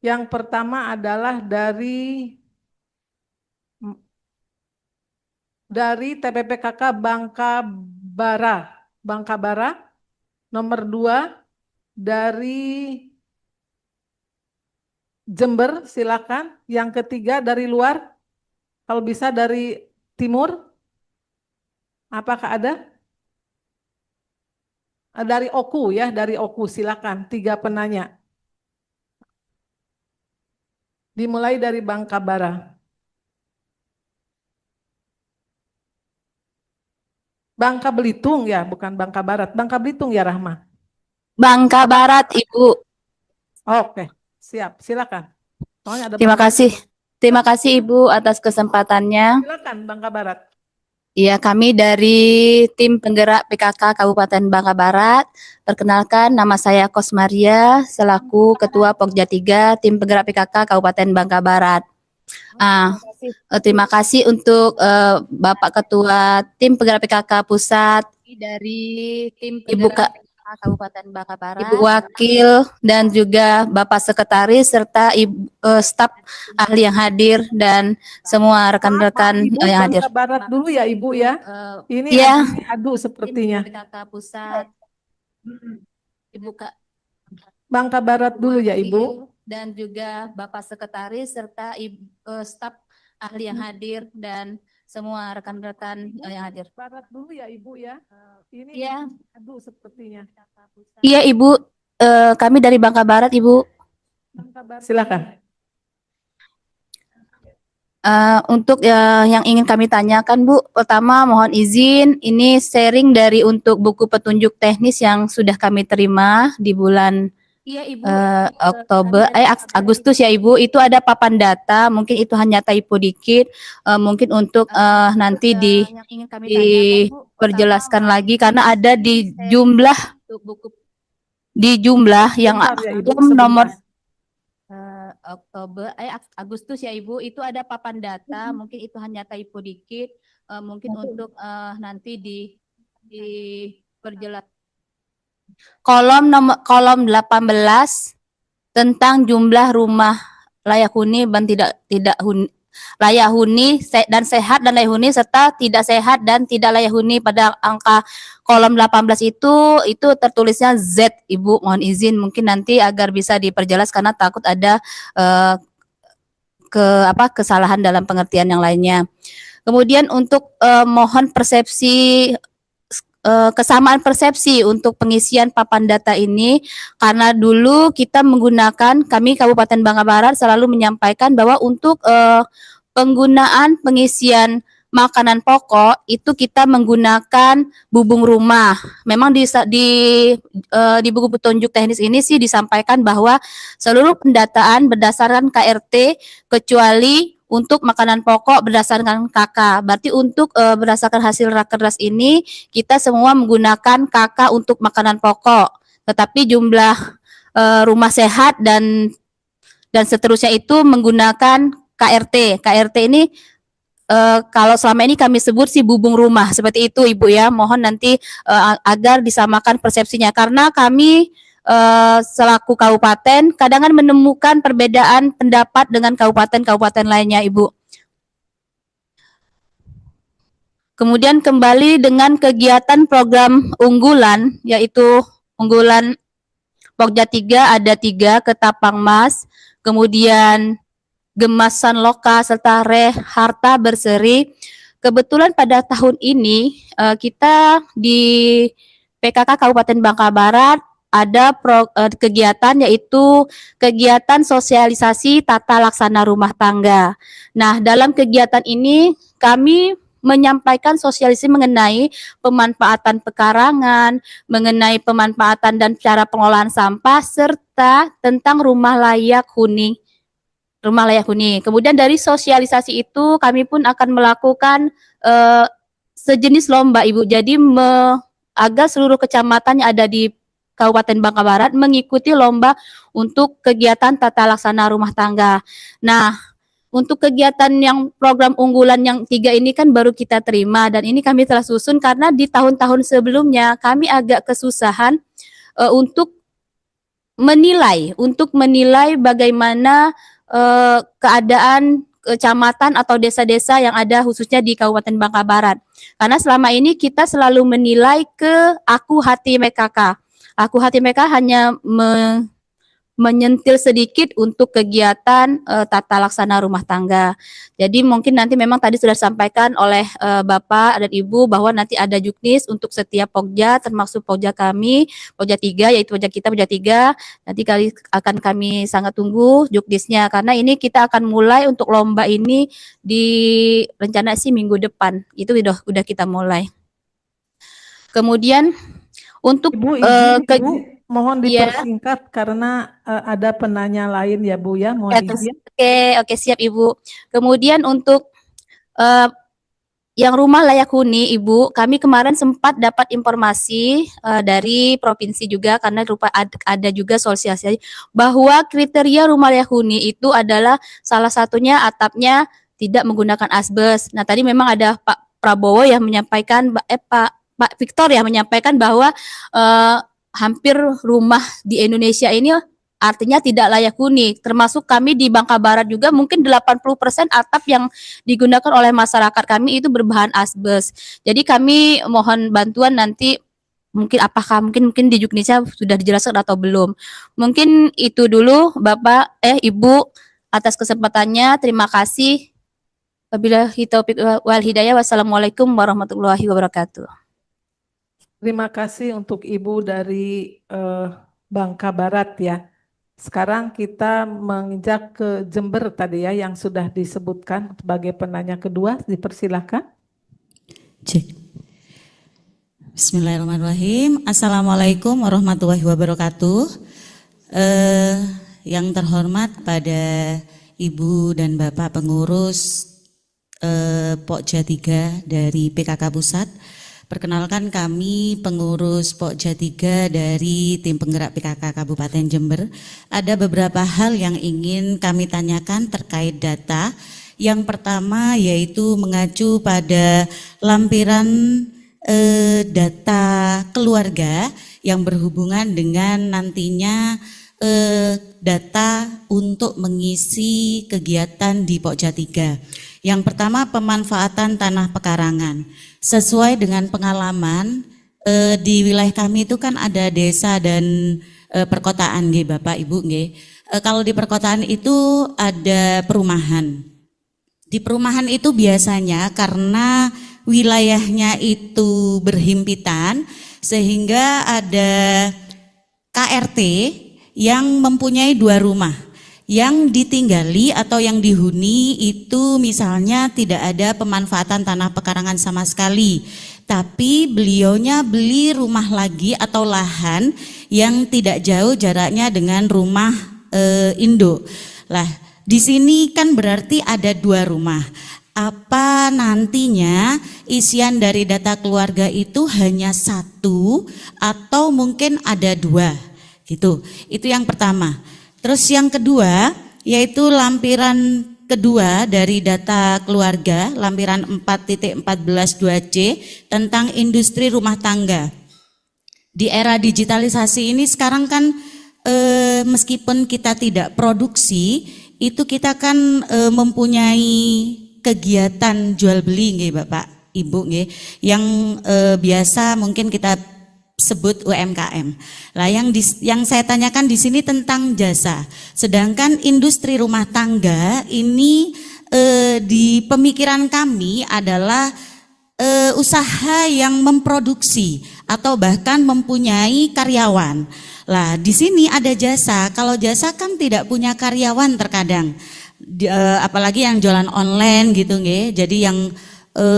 S2: Yang pertama adalah dari TPPKK Bangka Bara. Nomor 2 dari Jember, silakan. Yang ketiga dari luar, kalau bisa dari timur. Apakah ada? Dari Oku ya, dari Oku silakan. 3 penanya. Dimulai dari Bangka Bara. Bangka Belitung ya, bukan Bangka Barat. Bangka Belitung ya, Rahma.
S7: Bangka Barat, Ibu.
S2: Oke, siap. Silakan. Soalnya ada
S7: Terima
S2: Bangka
S7: kasih.
S2: Belitung.
S7: Terima kasih Ibu atas kesempatannya.
S2: Silakan Bangka Barat.
S7: Ya, kami dari tim penggerak PKK Kabupaten Bangka Barat. Perkenalkan, nama saya Kosmaria selaku Ketua Pokja 3 tim penggerak PKK Kabupaten Bangka Barat. Terima kasih untuk Bapak Ketua tim penggerak PKK Pusat dari tim Ibu Kabupaten Bangka Barat, Ibu Wakil dan juga Bapak Sekretaris serta staf ahli yang hadir dan semua rekan-rekan
S2: Ibu,
S7: yang hadir.
S2: Bangka Barat dulu ya Ibu ya. Ini
S7: Ya.
S2: adu sepertinya.
S7: Tim PKK Pusat, Ibu
S2: Bangka Barat dulu ya Ibu.
S7: dan juga Bapak Sekretaris serta staf ahli yang hadir dan semua rekan-rekan yang hadir.
S2: Barat dulu ya Ibu ya. Ini
S7: Iya.
S2: adu sepertinya.
S7: Iya Ibu, kami dari Bangka Barat Ibu.
S2: Bangka Barat. Silakan.
S7: Untuk yang ingin kami tanyakan Bu, pertama mohon izin ini sharing dari untuk buku petunjuk teknis yang sudah kami terima di bulan Agustus ya Ibu, itu ada papan data, mungkin itu hanya typo dikit, mungkin untuk nanti diperjelaskan lagi karena ada di jumlah yang nomor Agustus ya Ibu, itu ada papan data, mungkin itu hanya typo dikit, mungkin untuk nanti diperjelas. Kolom 18 tentang jumlah rumah layak huni dan tidak layak huni dan sehat dan layak huni serta tidak sehat dan tidak layak huni. Pada angka kolom 18 itu tertulisnya Z Ibu, mohon izin mungkin nanti agar bisa diperjelas karena takut ada kesalahan dalam pengertian yang lainnya. Kemudian untuk mohon persepsi kesamaan persepsi untuk pengisian papan data ini, karena dulu kita menggunakan, kami Kabupaten Bangka Barat selalu menyampaikan bahwa untuk penggunaan pengisian makanan pokok itu kita menggunakan bubung rumah. Memang di buku petunjuk teknis ini sih disampaikan bahwa seluruh pendataan berdasarkan KRT kecuali untuk makanan pokok berdasarkan KK. Berarti untuk berdasarkan hasil rakernas ini kita semua menggunakan KK untuk makanan pokok. Tetapi jumlah rumah sehat dan seterusnya itu menggunakan KRT. KRT ini kalau selama ini kami sebut sih bubung rumah, seperti itu Ibu ya. Mohon nanti agar disamakan persepsinya karena kami selaku kabupaten kadang menemukan perbedaan pendapat dengan kabupaten-kabupaten lainnya Ibu. Kemudian kembali dengan kegiatan program unggulan, yaitu unggulan Pokja 3 ada 3, Ketapang Mas, kemudian Gemasan Loka serta Harta Berseri. Kebetulan pada tahun ini kita di PKK Kabupaten Bangka Barat ada kegiatan yaitu kegiatan sosialisasi tata laksana rumah tangga. Nah, dalam kegiatan ini kami menyampaikan sosialisasi mengenai pemanfaatan pekarangan, mengenai pemanfaatan dan cara pengolahan sampah, serta tentang rumah layak huni. Kemudian dari sosialisasi itu kami pun akan melakukan sejenis lomba Ibu. Jadi agar seluruh kecamatan yang ada di Kabupaten Bangka Barat mengikuti lomba untuk kegiatan tata laksana rumah tangga. Nah, untuk kegiatan yang program unggulan yang 3 ini kan baru kita terima, dan ini kami telah susun karena di tahun-tahun sebelumnya kami agak kesusahan untuk menilai bagaimana keadaan kecamatan atau desa-desa yang ada khususnya di Kabupaten Bangka Barat. Karena selama ini kita selalu menilai ke Aku Hati MKK. Aku Hati MKK hanya menyentil sedikit untuk kegiatan tata laksana rumah tangga. Jadi mungkin nanti memang tadi sudah disampaikan oleh Bapak dan Ibu bahwa nanti ada juknis untuk setiap Pokja, termasuk Pokja kami, Pokja 3, yaitu Pokja kita, Pokja 3. Nanti akan kami sangat tunggu juknisnya, karena ini kita akan mulai untuk lomba ini di rencana sih minggu depan. Itu udah kita mulai. Kemudian untuk
S2: Ibu, izin, Ibu, mohon
S7: Iya.
S2: dipersingkat karena ada penanya lain ya Bu ya, mohon izin.
S7: Oke, siap Ibu. Kemudian untuk yang rumah layak huni Ibu, kami kemarin sempat dapat informasi dari provinsi juga, karena ada juga sosialisasi bahwa kriteria rumah layak huni itu adalah salah satunya atapnya tidak menggunakan asbes. Nah, tadi memang ada Pak Prabowo yang menyampaikan, Pak Victor yang menyampaikan bahwa hampir rumah di Indonesia ini artinya tidak layak huni, termasuk kami di Bangka Barat juga mungkin 80% atap yang digunakan oleh masyarakat kami itu berbahan asbes. Jadi kami mohon bantuan nanti, mungkin apakah mungkin di juknisnya sudah dijelaskan atau belum. Mungkin itu dulu Bapak Ibu atas kesempatannya. Terima kasih. Wabillahi taufiq wal hidayah. Wassalamualaikum warahmatullahi wabarakatuh.
S2: Terima kasih untuk Ibu dari Bangka Barat ya. Sekarang kita menginjak ke Jember tadi ya, yang sudah disebutkan sebagai penanya kedua, dipersilahkan.
S8: Cek. Bismillahirrahmanirrahim. Assalamualaikum warahmatullahi wabarakatuh. Yang terhormat pada Ibu dan Bapak pengurus Pokja 3 dari PKK Pusat. Perkenalkan, kami pengurus Pokja 3 dari tim penggerak PKK Kabupaten Jember. Ada beberapa hal yang ingin kami tanyakan terkait data. Yang pertama yaitu mengacu pada lampiran data keluarga yang berhubungan dengan nantinya data untuk mengisi kegiatan di Pokja 3. Yang pertama, pemanfaatan tanah pekarangan. Sesuai dengan pengalaman di wilayah kami itu kan ada desa dan perkotaan nggih Bapak Ibu nggih. Kalau di perkotaan itu ada perumahan. Di perumahan itu biasanya karena wilayahnya itu berhimpitan sehingga ada KRT yang mempunyai 2 rumah. Yang ditinggali atau yang dihuni itu misalnya tidak ada pemanfaatan tanah pekarangan sama sekali, tapi beliaunya beli rumah lagi atau lahan yang tidak jauh jaraknya dengan rumah induk. Lah, di sini kan berarti ada 2 rumah. Apa nantinya isian dari data keluarga itu hanya 1 atau mungkin ada 2 gitu? Itu yang pertama. Terus yang kedua yaitu lampiran kedua dari data keluarga, lampiran 4.14.2C tentang industri rumah tangga. Di era digitalisasi ini sekarang kan meskipun kita tidak produksi, itu kita kan mempunyai kegiatan jual beli nggih Bapak Ibu nggih, yang biasa mungkin kita sebut UMKM. Lah yang saya tanyakan di sini tentang jasa. Sedangkan industri rumah tangga ini di pemikiran kami adalah usaha yang memproduksi atau bahkan mempunyai karyawan. Lah di sini ada jasa. Kalau jasa kan tidak punya karyawan terkadang. Apalagi yang jualan online gitu nggih. Jadi yang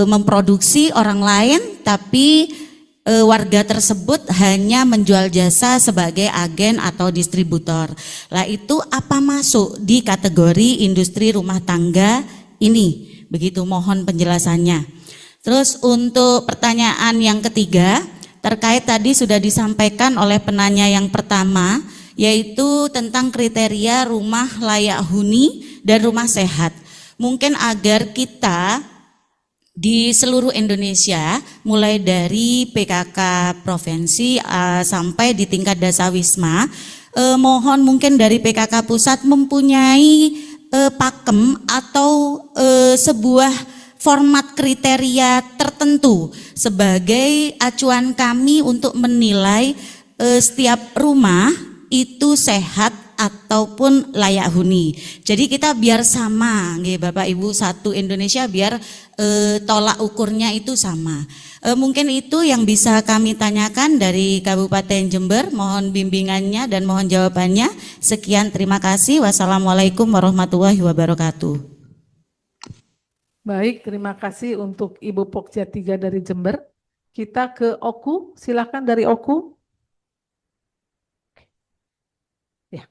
S8: memproduksi orang lain tapi warga tersebut hanya menjual jasa sebagai agen atau distributor. Lah itu apa masuk di kategori industri rumah tangga ini? Begitu, mohon penjelasannya. Terus untuk pertanyaan yang ketiga, terkait tadi sudah disampaikan oleh penanya yang pertama, yaitu tentang kriteria rumah layak huni dan rumah sehat. Mungkin agar kita di seluruh Indonesia, mulai dari PKK provinsi sampai di tingkat dasawisma, mohon mungkin dari PKK pusat mempunyai pakem atau sebuah format kriteria tertentu sebagai acuan kami untuk menilai setiap rumah itu sehat ataupun layak huni. Jadi kita biar sama, nggih Bapak Ibu, satu Indonesia biar tolak ukurnya itu sama. Mungkin itu yang bisa kami tanyakan dari Kabupaten Jember. Mohon bimbingannya dan mohon jawabannya. Sekian, terima kasih. Wassalamualaikum warahmatullahi wabarakatuh.
S2: Baik, terima kasih untuk Ibu Pokja 3 dari Jember. Kita ke Oku, silakan dari Oku. Ya.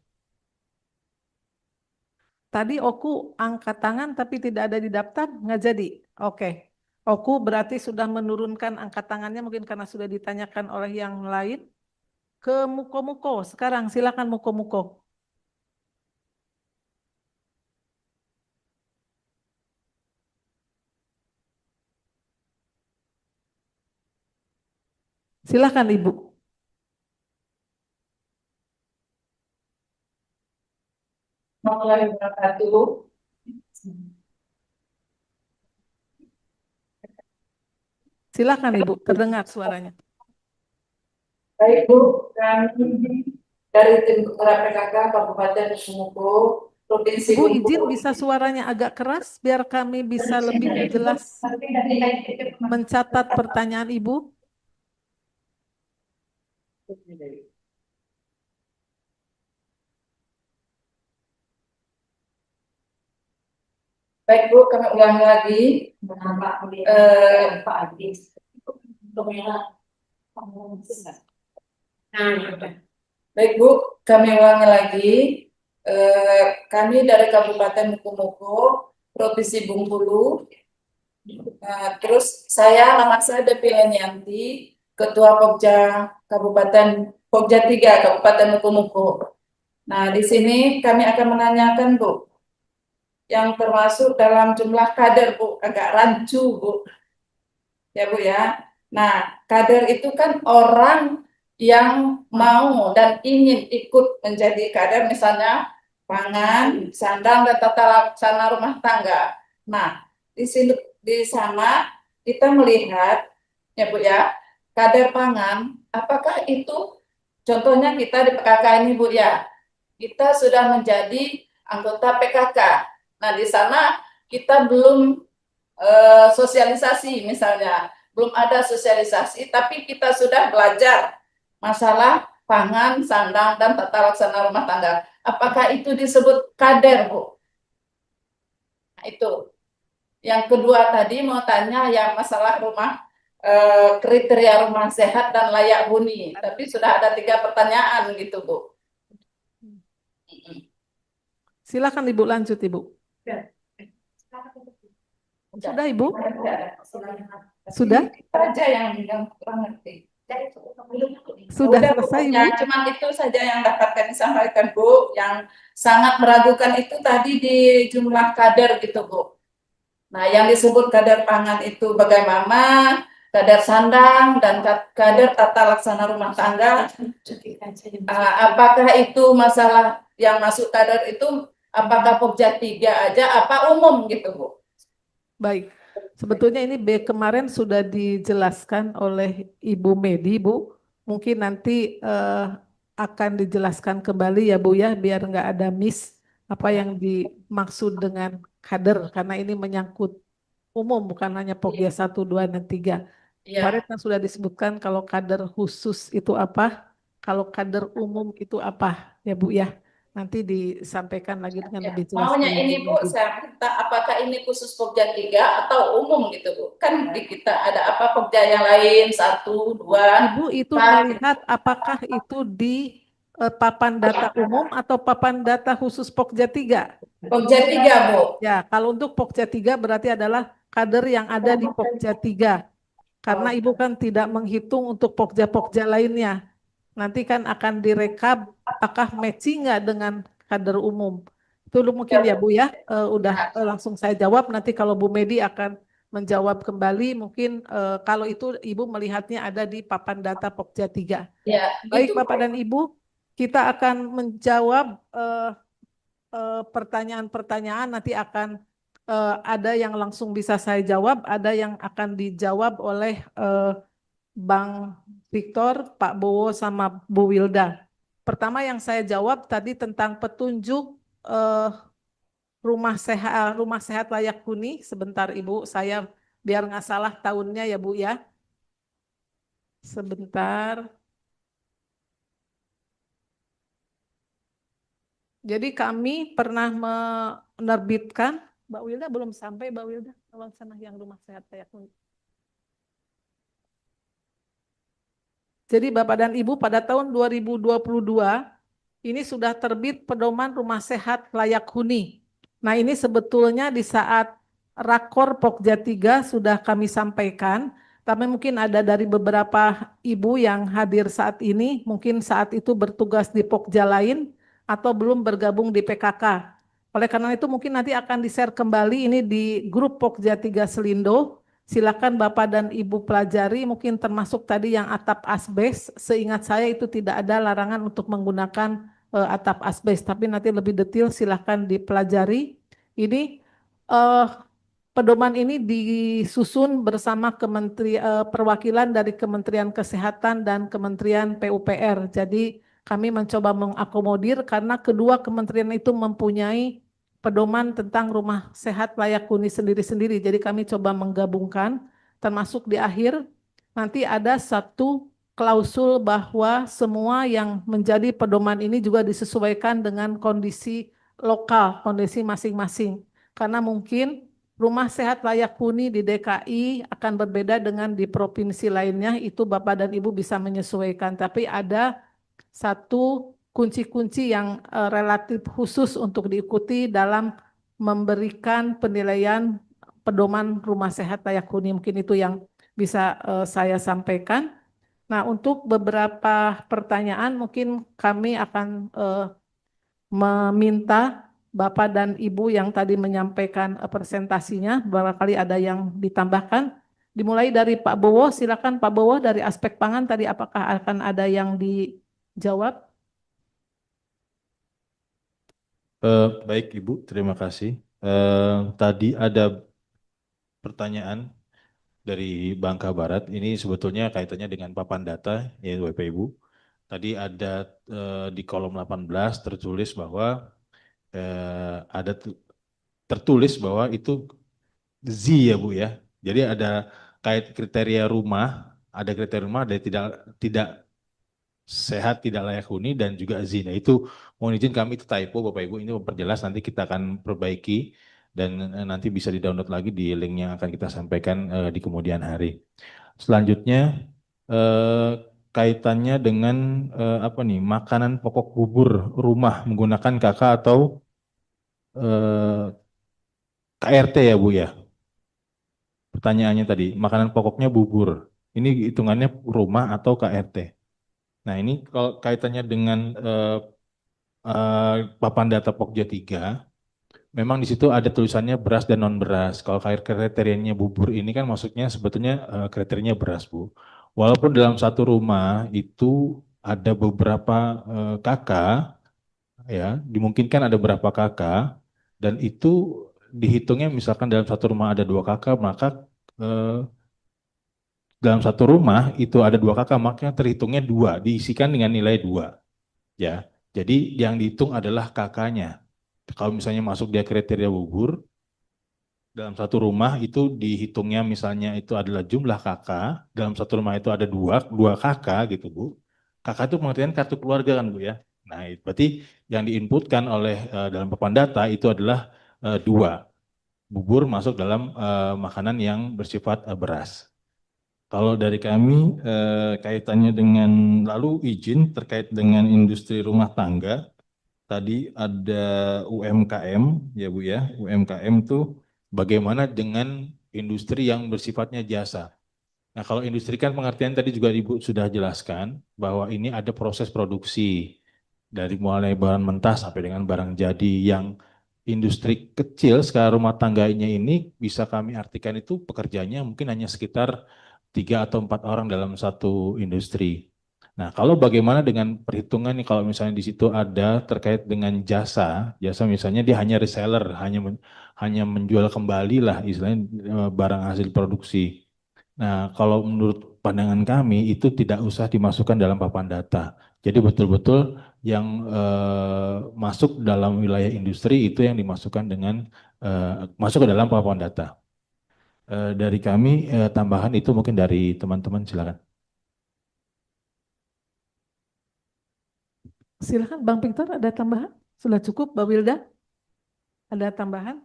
S2: Tadi Oku angkat tangan tapi tidak ada di daftar, nggak jadi. Oke. Oku berarti sudah menurunkan angkat tangannya mungkin karena sudah ditanyakan oleh yang lain. Ke Muko-Muko, sekarang silakan Muko-Muko. Silakan Ibu.
S9: Warahmatullahi wabarakatuh.
S2: Silakan Ibu, terdengar suaranya.
S9: Baik Bu, kami dari tim penggerak PKK Kabupaten Sumuko, Provinsi
S2: Bu, izin
S9: Bengkulu.
S2: bisa suaranya agak keras biar kami bisa lebih jelas mencatat pertanyaan Ibu.
S9: Baik Bu, kami ulangi lagi. Baik Bu, kami ulangi lagi. Kami dari Kabupaten Muko-Muko, Provinsi Bengkulu. Terus nama saya Depi Lenianti, Ketua Pokja Kabupaten Pokja 3 Kabupaten Muko-Muko. Nah, di sini kami akan menanyakan Bu, yang termasuk dalam jumlah kader Bu, agak rancu Bu. Ya Bu ya. Nah, kader itu kan orang yang mau dan ingin ikut menjadi kader, misalnya pangan, sandang, dan tata laksana rumah tangga. Nah, di sana kita melihat ya Bu ya, kader pangan, apakah itu contohnya kita di PKK ini Bu ya, kita sudah menjadi anggota PKK. Nah, di sana kita belum sosialisasi misalnya, belum ada sosialisasi, tapi kita sudah belajar masalah pangan, sandang, dan tata laksana rumah tangga. Apakah itu disebut kader, Bu? Nah, itu. Yang kedua tadi mau tanya yang masalah rumah, kriteria rumah sehat dan layak huni. Tapi sudah ada 3 pertanyaan gitu, Bu.
S2: Silakan Ibu lanjut Ibu. Sudah Ibu? Sudah?
S9: Saja yang kurang ngerti.
S2: Sudah
S9: Udah,
S2: selesai
S9: pokoknya
S2: Ibu?
S9: cuma itu saja yang dapat kami sampaikan Bu. Yang sangat meragukan itu tadi di jumlah kader gitu Bu. Nah, yang disebut kader pangan itu bagaimana, kader sandang, dan kader tata laksana rumah tangga. Apakah itu masalah yang masuk kader itu, apakah Pokja 3 aja, apa umum gitu Bu?
S2: Baik, sebetulnya ini kemarin sudah dijelaskan oleh Ibu Medi Bu. Mungkin nanti akan dijelaskan kembali ya Bu ya, biar nggak ada miss apa yang dimaksud dengan kader, karena ini menyangkut umum bukan hanya Pokja 1, 2, dan 3. Kemarin kan sudah disebutkan kalau kader khusus itu apa, kalau kader umum itu apa ya Bu ya. Nanti disampaikan lagi dengan lebih jelas.
S9: Maunya
S2: oleh
S9: ini Bu, saya minta apakah ini khusus Pokja 3 atau umum gitu Bu? Kan di kita ada apa Pokja yang lain, 1, 2.
S2: Ibu itu melihat apakah itu di papan data umum atau papan data khusus Pokja 3?
S9: Pokja 3 Bu.
S2: Ya, kalau untuk Pokja 3 berarti adalah kader yang ada di Pokja 3. Karena Ibu kan tidak menghitung untuk Pokja-Pokja lainnya. Nanti kan akan direkap apakah matching nggak dengan kader umum. Itu mungkin ya Bu ya, udah langsung saya jawab. Nanti kalau Bu Medi akan menjawab kembali, mungkin kalau itu Ibu melihatnya ada di papan data Pokja 3.
S9: Ya,
S2: Baik
S9: itu
S2: Bapak dan Ibu, kita akan menjawab pertanyaan-pertanyaan, nanti akan ada yang langsung bisa saya jawab, ada yang akan dijawab oleh Bang Victor, Pak Bowo, sama Bu Wilda. Pertama yang saya jawab tadi tentang petunjuk rumah sehat layak huni. Sebentar Ibu, saya biar nggak salah tahunnya ya Bu ya. Sebentar. Jadi kami pernah menerbitkan, Mbak Wilda belum sampai, Mbak Wilda, tolong sana yang rumah sehat layak huni. Jadi Bapak dan Ibu pada tahun 2022 ini sudah terbit pedoman rumah sehat layak huni. Nah ini sebetulnya di saat Rakor Pokja 3 sudah kami sampaikan, tapi mungkin ada dari beberapa ibu yang hadir saat ini, mungkin saat itu bertugas di Pokja lain atau belum bergabung di PKK. Oleh karena itu mungkin nanti akan di-share kembali ini di grup Pokja 3 Selindo. Silakan Bapak dan Ibu pelajari, mungkin termasuk tadi yang atap asbes. Seingat saya itu tidak ada larangan untuk menggunakan atap asbes, tapi nanti lebih detail silakan dipelajari. Ini pedoman ini disusun bersama perwakilan dari Kementerian Kesehatan dan Kementerian PUPR. Jadi kami mencoba mengakomodir karena kedua kementerian itu mempunyai pedoman tentang rumah sehat layak huni sendiri-sendiri. Jadi kami coba menggabungkan, termasuk di akhir nanti ada satu klausul bahwa semua yang menjadi pedoman ini juga disesuaikan dengan kondisi lokal, kondisi masing-masing. Karena mungkin rumah sehat layak huni di DKI akan berbeda dengan di provinsi lainnya, itu Bapak dan Ibu bisa menyesuaikan. Tapi ada satu kunci-kunci yang relatif khusus untuk diikuti dalam memberikan penilaian pedoman rumah sehat layak huni. Mungkin itu yang bisa saya sampaikan. Nah, untuk beberapa pertanyaan mungkin kami akan meminta Bapak dan Ibu yang tadi menyampaikan presentasinya, barangkali ada yang ditambahkan. Dimulai dari Pak Bowo, silakan Pak Bowo dari aspek pangan tadi apakah akan ada yang dijawab?
S4: Baik Ibu, terima kasih. Tadi ada pertanyaan dari Bangka Barat. Ini sebetulnya kaitannya dengan papan data, ya Bapak Ibu. Tadi ada di kolom 18 tertulis bahwa tertulis bahwa itu Z ya Bu ya. Jadi ada kriteria rumah, ada tidak sehat, tidak layak huni, dan juga zina. Itu mohon izin kami itu typo Bapak Ibu, ini memperjelas, nanti kita akan perbaiki dan nanti bisa di-download lagi di link yang akan kita sampaikan di kemudian hari. Selanjutnya kaitannya dengan apa nih, makanan pokok bubur rumah menggunakan KK atau KRT ya Bu ya. Pertanyaannya tadi, makanan pokoknya bubur. Ini hitungannya rumah atau KRT? Nah ini kalau kaitannya dengan papan data Pokja 3, memang di situ ada tulisannya beras dan non beras. Kalau kriterianya bubur ini kan maksudnya sebetulnya kriterianya beras Bu. Walaupun dalam satu rumah itu ada beberapa kakak, ya dimungkinkan ada beberapa kakak, dan itu dihitungnya misalkan dalam satu rumah ada 2 kakak, maka dalam satu rumah itu ada 2 kakak, maka terhitungnya 2, diisikan dengan nilai 2. Ya, jadi yang dihitung adalah kakaknya. Kalau misalnya masuk dia kriteria bubur, dalam satu rumah itu dihitungnya misalnya itu adalah jumlah kakak, dalam satu rumah itu ada dua kakak gitu Bu. Kakak itu pengertian kartu keluarga kan Bu ya. Nah, berarti yang diinputkan oleh dalam papan data itu adalah 2. Bubur masuk dalam makanan yang bersifat beras. Kalau dari kami kaitannya dengan lalu izin terkait dengan industri rumah tangga, tadi ada UMKM ya Bu ya, UMKM itu bagaimana dengan industri yang bersifatnya jasa. Nah, kalau industri kan pengertian tadi juga Ibu sudah jelaskan bahwa ini ada proses produksi dari mulai barang mentah sampai dengan barang jadi. Yang industri kecil skala rumah tangganya ini bisa kami artikan itu pekerjanya mungkin hanya sekitar 3 atau 4 orang dalam satu industri. Nah, kalau bagaimana dengan perhitungan nih kalau misalnya di situ ada terkait dengan jasa misalnya dia hanya reseller, hanya menjual kembali lah istilahnya barang hasil produksi. Nah, kalau menurut pandangan kami itu tidak usah dimasukkan dalam papan data. Jadi betul-betul yang masuk dalam wilayah industri itu yang dimasukkan dengan masuk ke dalam papan data. Dari kami tambahan itu mungkin dari teman-teman silakan.
S2: Silakan Bang Victor, ada tambahan? Sudah cukup, Mbak Wilda? Ada tambahan?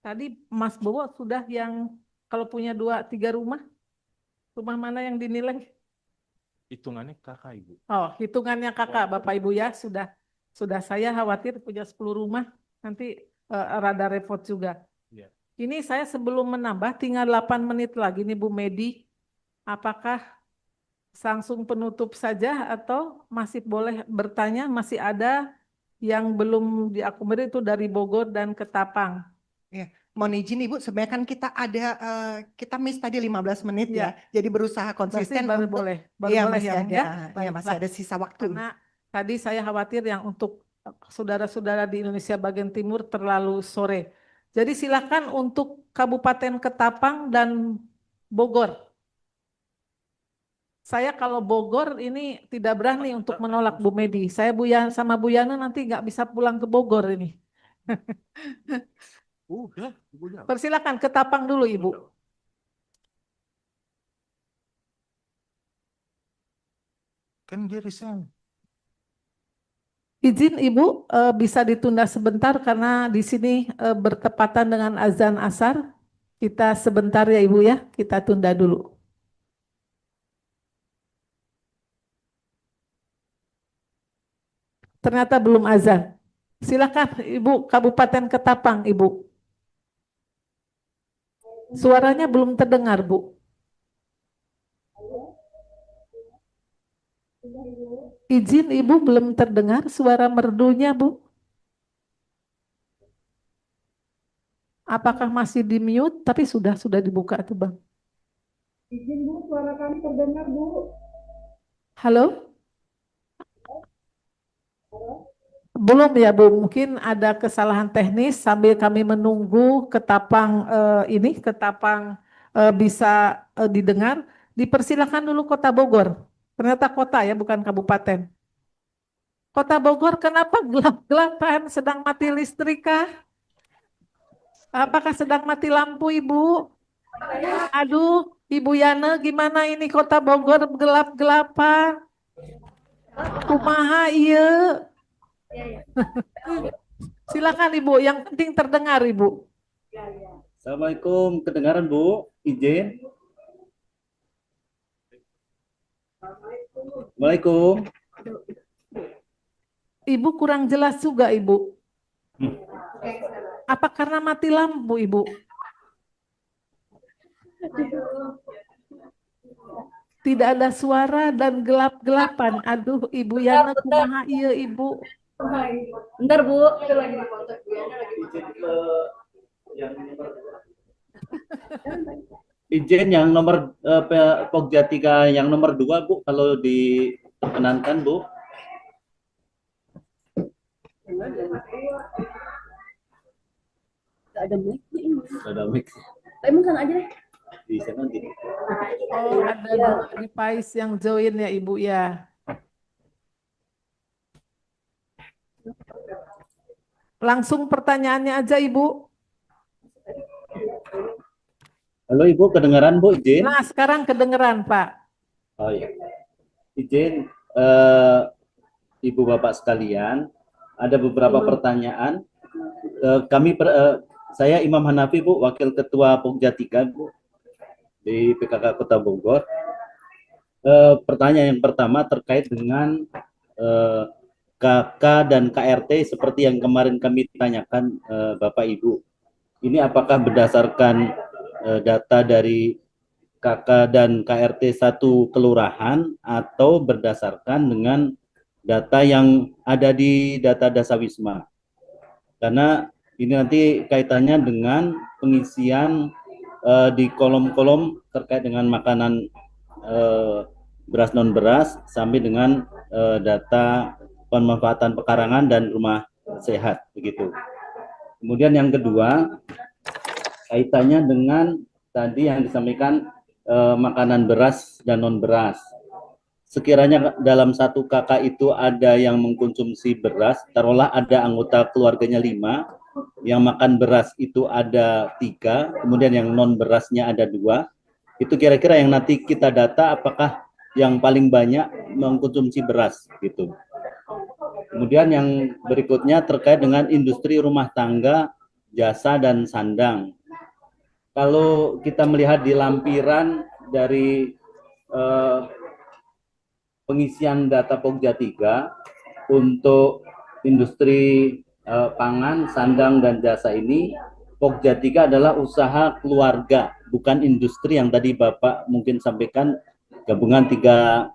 S2: Tadi Mas Bowo sudah yang kalau punya 2-3 rumah mana yang dinilai?
S4: Hitungannya kakak Ibu.
S2: Oh, hitungannya kakak, Bapak Ibu ya, sudah saya khawatir punya 10 rumah, nanti rada repot juga.
S4: Ya.
S2: Ini saya sebelum menambah, tinggal 8 menit lagi nih Bu Medi, apakah langsung penutup saja atau masih boleh bertanya, masih ada yang belum diakomodir itu dari Bogor dan Ketapang.
S1: Ya, mohon izin Ibu, sebenarnya kan kita ada kita miss tadi 15 menit ya. Jadi berusaha konsisten
S2: Baru
S1: untuk
S2: boleh
S1: iya,
S2: boleh
S1: masih
S2: ya,
S1: ada,
S2: ya?
S1: ya masih ada sisa waktu.
S2: Karena tadi saya khawatir yang untuk saudara-saudara di Indonesia bagian timur terlalu sore. Jadi silakan untuk Kabupaten Ketapang dan Bogor. Saya kalau Bogor ini tidak berani untuk menolak Bu Medi. Saya sama Bu Yana nanti nggak bisa pulang ke Bogor ini. Persilakan Ketapang dulu Ibu.
S4: Kan dia resign.
S2: Izin Ibu bisa ditunda sebentar karena di sini bertepatan dengan azan asar. Kita sebentar ya Ibu ya, kita tunda dulu. Ternyata belum azan. Silakan Ibu Kabupaten Ketapang Ibu. Suaranya belum terdengar Bu. Izin Ibu belum terdengar suara merdunya Bu. Apakah masih di mute? Tapi sudah dibuka tuh Bang.
S10: Izin Bu, suara kami terdengar Bu.
S2: Halo? Belum ya Bu, mungkin ada kesalahan teknis sambil kami menunggu Ketapang Ketapang bisa didengar. Dipersilakan dulu Kota Bogor. Ternyata kota ya, bukan kabupaten. Kota Bogor kenapa gelap-gelapan? Sedang mati listrik kah? Apakah sedang mati lampu Ibu? Aduh, Ibu Yana gimana ini Kota Bogor gelap-gelapan? Kumaha iya? Silakan Ibu, yang penting terdengar Ibu.
S11: Assalamualaikum, kedengaran Bu? Izin. Assalamualaikum.
S2: Ibu kurang jelas juga Ibu. Apa karena mati lampu Ibu? Tidak ada suara dan gelap-gelapan. Aduh, Ibu Yana kumaha iya Ibu.
S10: Bentar Bu.
S11: Izin yang nomor Pokja 3 yang nomor 2 Bu, kalau diperkenankan Bu.
S10: Gak ada mic ini.
S11: Ada mic.
S10: Emang sana aja deh.
S11: Di sana gitu.
S2: Oh, ada dua device yang join ya Ibu ya. Langsung pertanyaannya aja Ibu.
S11: Halo Ibu, kedengaran Bu, izin?
S2: Nah, sekarang kedengeran Pak.
S11: Oh iya. Izin, Ibu Bapak sekalian, ada beberapa pertanyaan. Saya Imam Hanafi Bu, Wakil Ketua Pokja 3 Bu, di PKK Kota Bogor. Pertanyaan yang pertama terkait dengan KK dan KRT seperti yang kemarin kami tanyakan Bapak Ibu. Ini apakah berdasarkan data dari KK dan KRT 1 kelurahan atau berdasarkan dengan data yang ada di data Dasawisma. Karena ini nanti kaitannya dengan pengisian di kolom-kolom terkait dengan makanan beras non beras sampai dengan data pemanfaatan pekarangan dan rumah sehat begitu. Kemudian yang kedua kaitannya dengan tadi yang disampaikan makanan beras dan non beras. Sekiranya dalam satu kakak itu ada yang mengkonsumsi beras, taruhlah ada anggota keluarganya 5, yang makan beras itu ada 3, kemudian yang non berasnya ada 2, itu kira-kira yang nanti kita data apakah yang paling banyak mengkonsumsi beras gitu. Kemudian yang berikutnya terkait dengan industri rumah tangga, jasa dan sandang. Kalau kita melihat di lampiran dari pengisian data Pokja 3 untuk industri pangan, sandang dan jasa ini, Pokja 3 adalah usaha keluarga, bukan industri yang tadi Bapak mungkin sampaikan gabungan tiga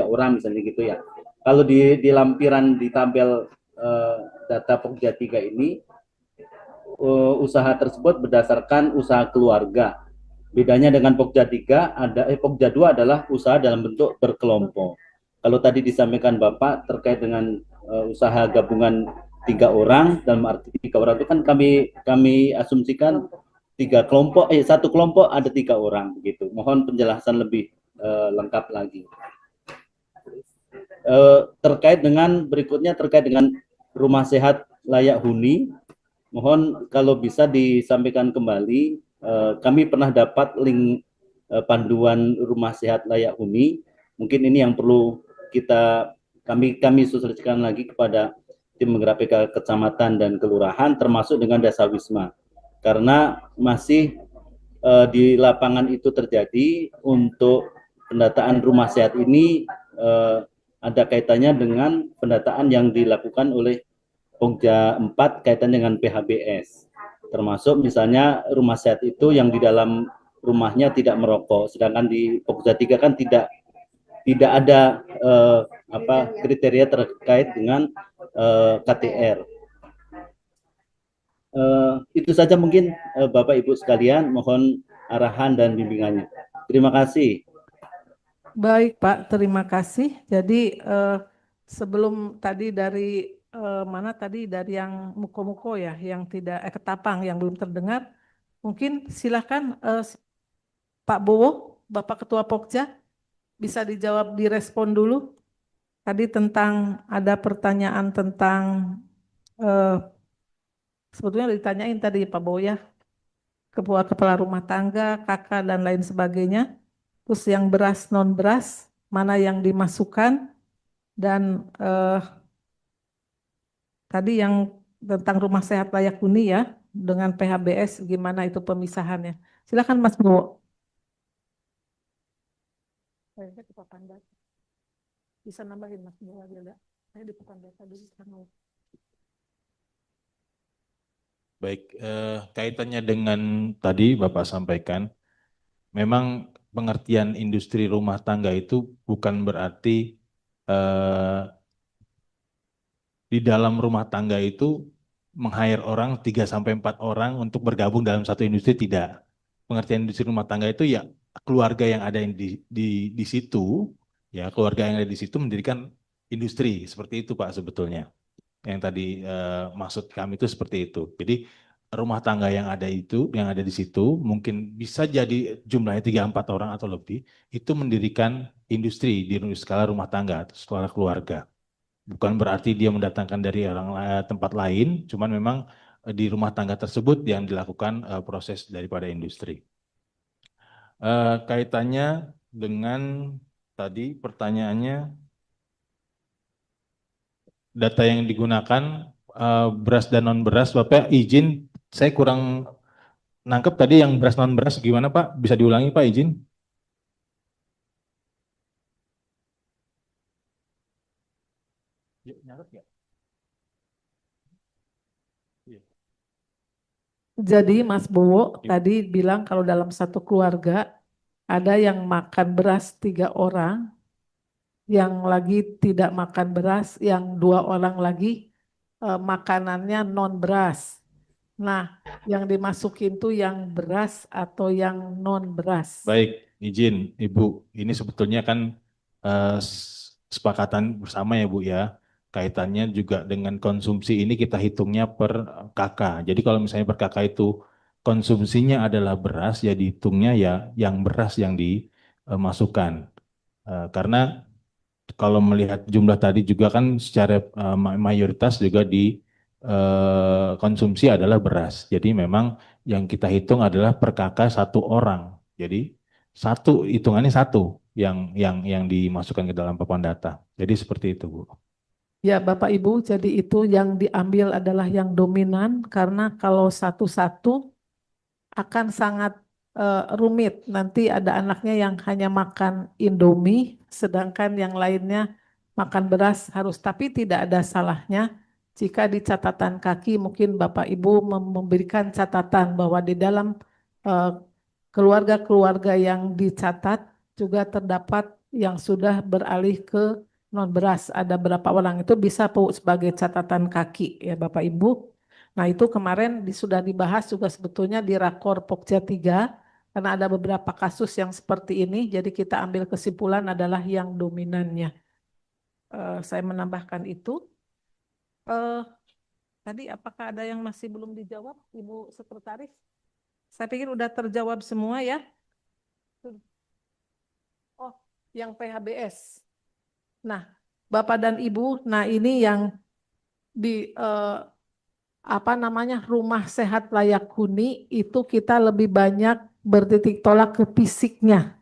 S11: orang misalnya gitu ya. Kalau di lampiran di tabel data Pokja 3 ini usaha tersebut berdasarkan usaha keluarga. Bedanya dengan Pokja 3 Pokja 2 adalah usaha dalam bentuk berkelompok. Kalau tadi disampaikan Bapak terkait dengan usaha gabungan 3 orang, dalam arti 3 orang itu kan kami asumsikan 3 kelompok, satu kelompok ada 3 orang begitu. Mohon penjelasan lebih lengkap lagi. Terkait dengan berikutnya terkait dengan rumah sehat layak huni, mohon kalau bisa disampaikan kembali. Kami pernah dapat link panduan rumah sehat layak huni. Mungkin ini yang perlu kami sosialisasikan lagi kepada tim penggerak PKK kecamatan dan kelurahan, termasuk dengan Dasawisma. Karena masih di lapangan itu terjadi untuk pendataan rumah sehat ini ada kaitannya dengan pendataan yang dilakukan oleh Pokja 4 kaitan dengan PHBS. Termasuk misalnya rumah sehat itu yang di dalam rumahnya tidak merokok, sedangkan di Pokja 3 kan tidak ada kriteria terkait dengan KTR. Itu saja mungkin Bapak Ibu sekalian, mohon arahan dan bimbingannya. Terima kasih.
S2: Baik Pak, terima kasih. Jadi sebelum tadi dari mana tadi dari yang muko-muko ya, yang tidak ketapang, yang belum terdengar, mungkin silakan Pak Bowo, Bapak Ketua Pokja, bisa dijawab, direspon dulu. Tadi tentang ada pertanyaan tentang sebetulnya ditanyain tadi Pak Bowo ya, kepala rumah tangga, kakak dan lain sebagainya. Terus yang beras non beras, mana yang dimasukkan, dan tadi yang tentang rumah sehat layak huni ya, dengan PHBS gimana itu pemisahannya. Silakan Mas Bowo. Bisa nambahin Mas Bowo lagi ada. Saya di papan data dulu.
S4: Baik, kaitannya dengan tadi Bapak sampaikan, memang pengertian industri rumah tangga itu bukan berarti di dalam rumah tangga itu meng-hire orang 3-4 orang untuk bergabung dalam satu industri, tidak. Pengertian industri rumah tangga itu ya keluarga yang ada di situ, ya keluarga yang ada di situ mendirikan industri, seperti itu Pak sebetulnya. Yang tadi maksud kami itu seperti itu. Jadi rumah tangga yang ada di situ mungkin bisa jadi jumlahnya 3-4 orang atau lebih, itu mendirikan industri di skala rumah tangga atau skala keluarga. Bukan berarti dia mendatangkan dari tempat lain, cuman memang di rumah tangga tersebut yang dilakukan proses daripada industri. Kaitannya dengan tadi pertanyaannya, data yang digunakan beras dan non beras, Bapak izin saya kurang nangkep tadi yang beras non beras gimana Pak? Bisa diulangi Pak, izin?
S2: Jadi Mas Bowo tadi bilang kalau dalam satu keluarga ada yang makan beras 3 orang, yang lagi tidak makan beras, yang 2 orang lagi makanannya non beras. Nah, yang dimasukin tuh yang beras atau yang non beras.
S4: Baik, izin Ibu. Ini sebetulnya kan kesepakatan bersama ya Bu ya. Kaitannya juga dengan konsumsi ini kita hitungnya per kakak. Jadi kalau misalnya per kakak itu konsumsinya adalah beras, ya dihitungnya ya yang beras yang dimasukkan. Karena kalau melihat jumlah tadi juga kan secara mayoritas juga di konsumsi adalah beras. Jadi memang yang kita hitung adalah per kakak 1 orang. Jadi hitungannya satu yang dimasukkan ke dalam papan data. Jadi seperti itu, Bu.
S2: Ya, Bapak Ibu, jadi itu yang diambil adalah yang dominan karena kalau satu-satu akan sangat rumit. Nanti ada anaknya yang hanya makan Indomie, sedangkan yang lainnya makan beras harus. Tapi tidak ada salahnya jika di catatan kaki mungkin Bapak Ibu memberikan catatan bahwa di dalam eh, keluarga-keluarga yang dicatat juga terdapat yang sudah beralih ke non beras. Ada berapa orang itu bisa sebagai catatan kaki ya Bapak Ibu. Nah itu kemarin sudah dibahas juga sebetulnya di Rakor Pokja 3 karena ada beberapa kasus yang seperti ini. Jadi kita ambil kesimpulan adalah yang dominannya. Saya menambahkan itu. Tadi apakah ada yang masih belum dijawab Ibu Sekretaris? Saya pikir udah terjawab semua ya. Oh, yang PHBS. Nah, Bapak dan Ibu, nah ini yang di rumah sehat layak huni itu kita lebih banyak bertitik tolak ke fisiknya,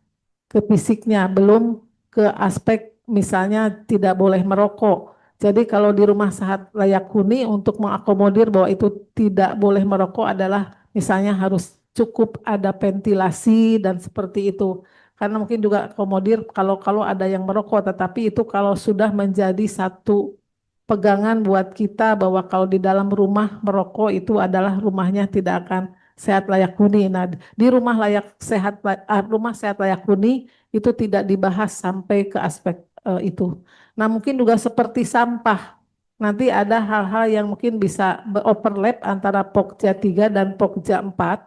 S2: belum ke aspek misalnya tidak boleh merokok. Jadi kalau di rumah sehat layak huni untuk mengakomodir bahwa itu tidak boleh merokok adalah misalnya harus cukup ada ventilasi dan seperti itu. Karena mungkin juga akomodir kalau ada yang merokok, tetapi itu kalau sudah menjadi satu pegangan buat kita bahwa kalau di dalam rumah merokok itu adalah rumahnya tidak akan sehat layak huni. Nah, di rumah sehat layak huni itu tidak dibahas sampai ke aspek itu. Nah, mungkin juga seperti sampah. Nanti ada hal-hal yang mungkin bisa overlap antara Pokja 3 dan Pokja 4.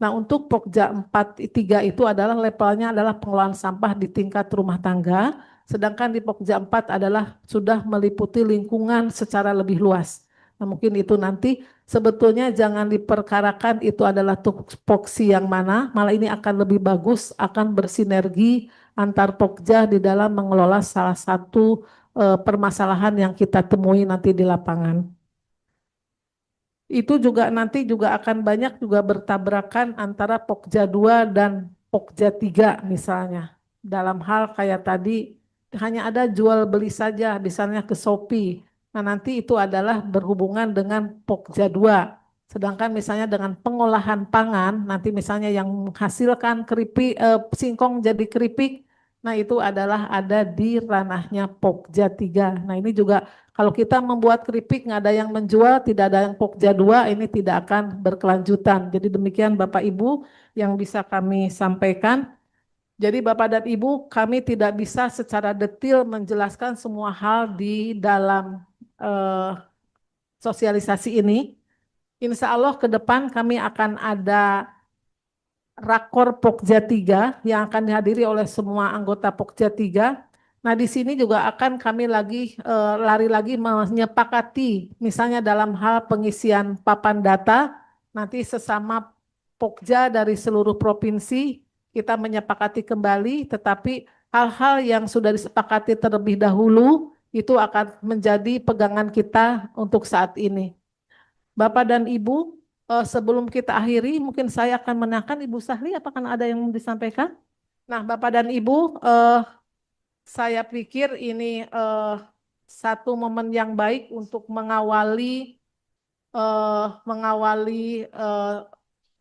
S2: Nah, untuk Pokja 3 itu adalah levelnya adalah pengelolaan sampah di tingkat rumah tangga, sedangkan di Pokja 4 adalah sudah meliputi lingkungan secara lebih luas. Nah, mungkin itu nanti sebetulnya jangan diperkarakan itu adalah tupoksi yang mana, malah ini akan lebih bagus, akan bersinergi antar Pokja di dalam mengelola salah satu permasalahan yang kita temui nanti di lapangan. Itu juga nanti juga akan banyak juga bertabrakan antara Pokja 2 dan Pokja 3 misalnya. Dalam hal kayak tadi hanya ada jual beli saja, misalnya ke Shopee. Nah, nanti itu adalah berhubungan dengan Pokja 2. Sedangkan misalnya dengan pengolahan pangan, nanti misalnya yang menghasilkan keripik, singkong jadi keripik, nah itu adalah ada di ranahnya Pokja 3. Nah ini juga kalau kita membuat keripik nggak ada yang menjual, tidak ada yang Pokja 2, ini tidak akan berkelanjutan. Jadi demikian Bapak Ibu yang bisa kami sampaikan. Jadi Bapak dan Ibu, kami tidak bisa secara detail menjelaskan semua hal di dalam sosialisasi ini. Insya Allah ke depan kami akan ada Rakor Pokja 3 yang akan dihadiri oleh semua anggota Pokja 3. Nah, di sini juga akan kami lari lagi menyepakati misalnya dalam hal pengisian papan data, nanti sesama Pokja dari seluruh provinsi kita menyepakati kembali, tetapi hal-hal yang sudah disepakati terlebih dahulu itu akan menjadi pegangan kita untuk saat ini. Bapak dan Ibu, sebelum kita akhiri, mungkin saya akan menanyakan Ibu Sahli, apakah ada yang mau disampaikan? Nah, Bapak dan Ibu, saya pikir ini satu momen yang baik untuk mengawali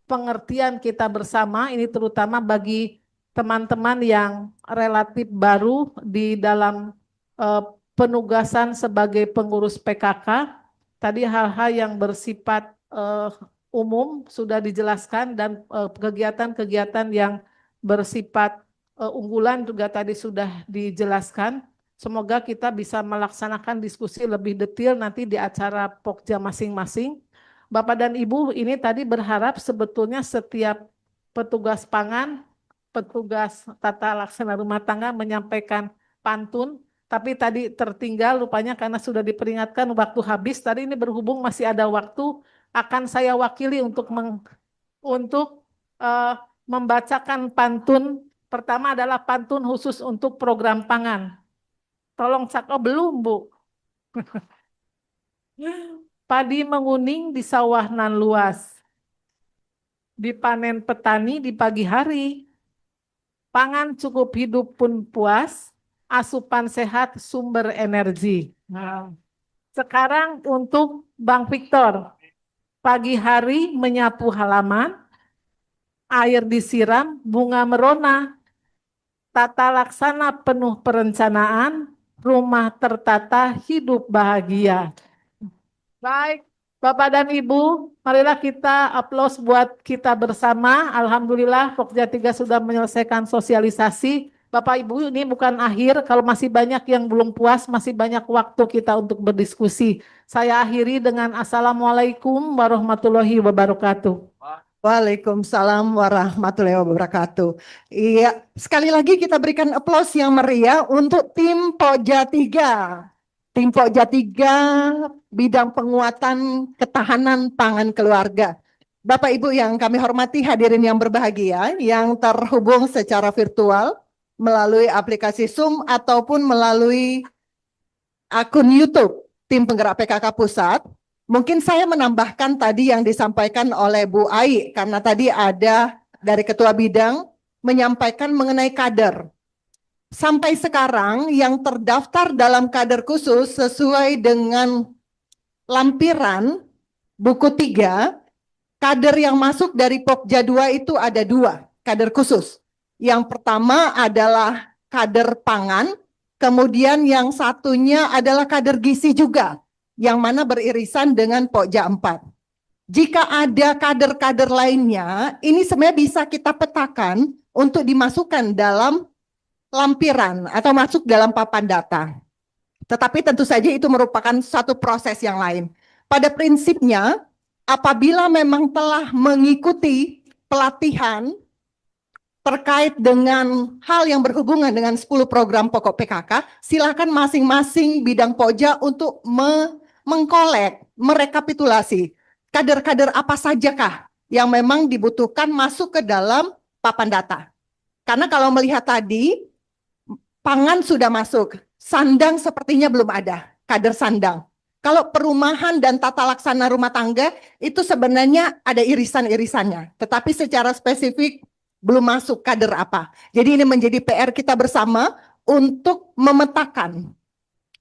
S2: pengertian kita bersama, ini terutama bagi teman-teman yang relatif baru di dalam penugasan sebagai pengurus PKK. Tadi hal-hal yang bersifat umum sudah dijelaskan dan kegiatan-kegiatan yang bersifat unggulan juga tadi sudah dijelaskan. Semoga kita bisa melaksanakan diskusi lebih detail nanti di acara Pokja masing-masing. Bapak dan Ibu ini tadi berharap sebetulnya setiap petugas pangan, petugas tata laksana rumah tangga menyampaikan pantun, tapi tadi tertinggal rupanya karena sudah diperingatkan waktu habis. Tadi ini berhubung masih ada waktu, akan saya wakili untuk membacakan pantun. Pertama adalah pantun khusus untuk program pangan. Tolong cak, oh belum Bu. Padi menguning di sawah nan luas, dipanen petani di pagi hari. Pangan cukup hidup pun puas, asupan sehat sumber energi. Nah, sekarang untuk Bang Victor, pagi hari menyapu halaman, air disiram, bunga merona, tata laksana penuh perencanaan, rumah tertata, hidup bahagia. Baik, Bapak dan Ibu, marilah kita aplaus buat kita bersama. Alhamdulillah, Pokja 3 sudah menyelesaikan sosialisasi. Bapak Ibu, ini bukan akhir, kalau masih banyak yang belum puas, masih banyak waktu kita untuk berdiskusi. Saya akhiri dengan Assalamualaikum warahmatullahi wabarakatuh.
S1: Waalaikumsalam warahmatullahi wabarakatuh. Iya, sekali lagi kita berikan aplaus yang meriah untuk tim Pokja 3. Tim Pokja 3 bidang penguatan ketahanan pangan keluarga. Bapak Ibu yang kami hormati, hadirin yang berbahagia yang terhubung secara virtual melalui aplikasi Zoom ataupun melalui akun YouTube Tim Penggerak PKK Pusat. Mungkin saya menambahkan tadi yang disampaikan oleh Bu Ai, karena tadi ada dari Ketua Bidang menyampaikan mengenai kader. Sampai sekarang yang terdaftar dalam kader khusus sesuai dengan lampiran buku 3, kader yang masuk dari Pokja 2 itu ada 2 kader khusus. Yang pertama adalah kader pangan, kemudian yang satunya adalah kader gizi juga, yang mana beririsan dengan Pokja 4. Jika ada kader-kader lainnya, ini sebenarnya bisa kita petakan untuk dimasukkan dalam lampiran atau masuk dalam papan data. Tetapi tentu saja itu merupakan satu proses yang lain. Pada prinsipnya, apabila memang telah mengikuti pelatihan terkait dengan hal yang berhubungan dengan 10 program pokok PKK, silakan masing-masing bidang Pokja untuk mengkolek, merekapitulasi kader-kader apa sajakah yang memang dibutuhkan masuk ke dalam papan data. Karena kalau melihat tadi, pangan sudah masuk, sandang sepertinya belum ada, kader sandang. Kalau perumahan dan tata laksana rumah tangga itu sebenarnya ada irisan-irisannya, tetapi secara spesifik belum masuk kader apa. Jadi ini menjadi PR kita bersama untuk memetakan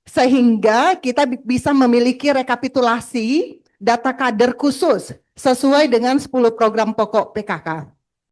S1: sehingga kita bisa memiliki rekapitulasi data kader khusus sesuai dengan 10 program pokok PKK.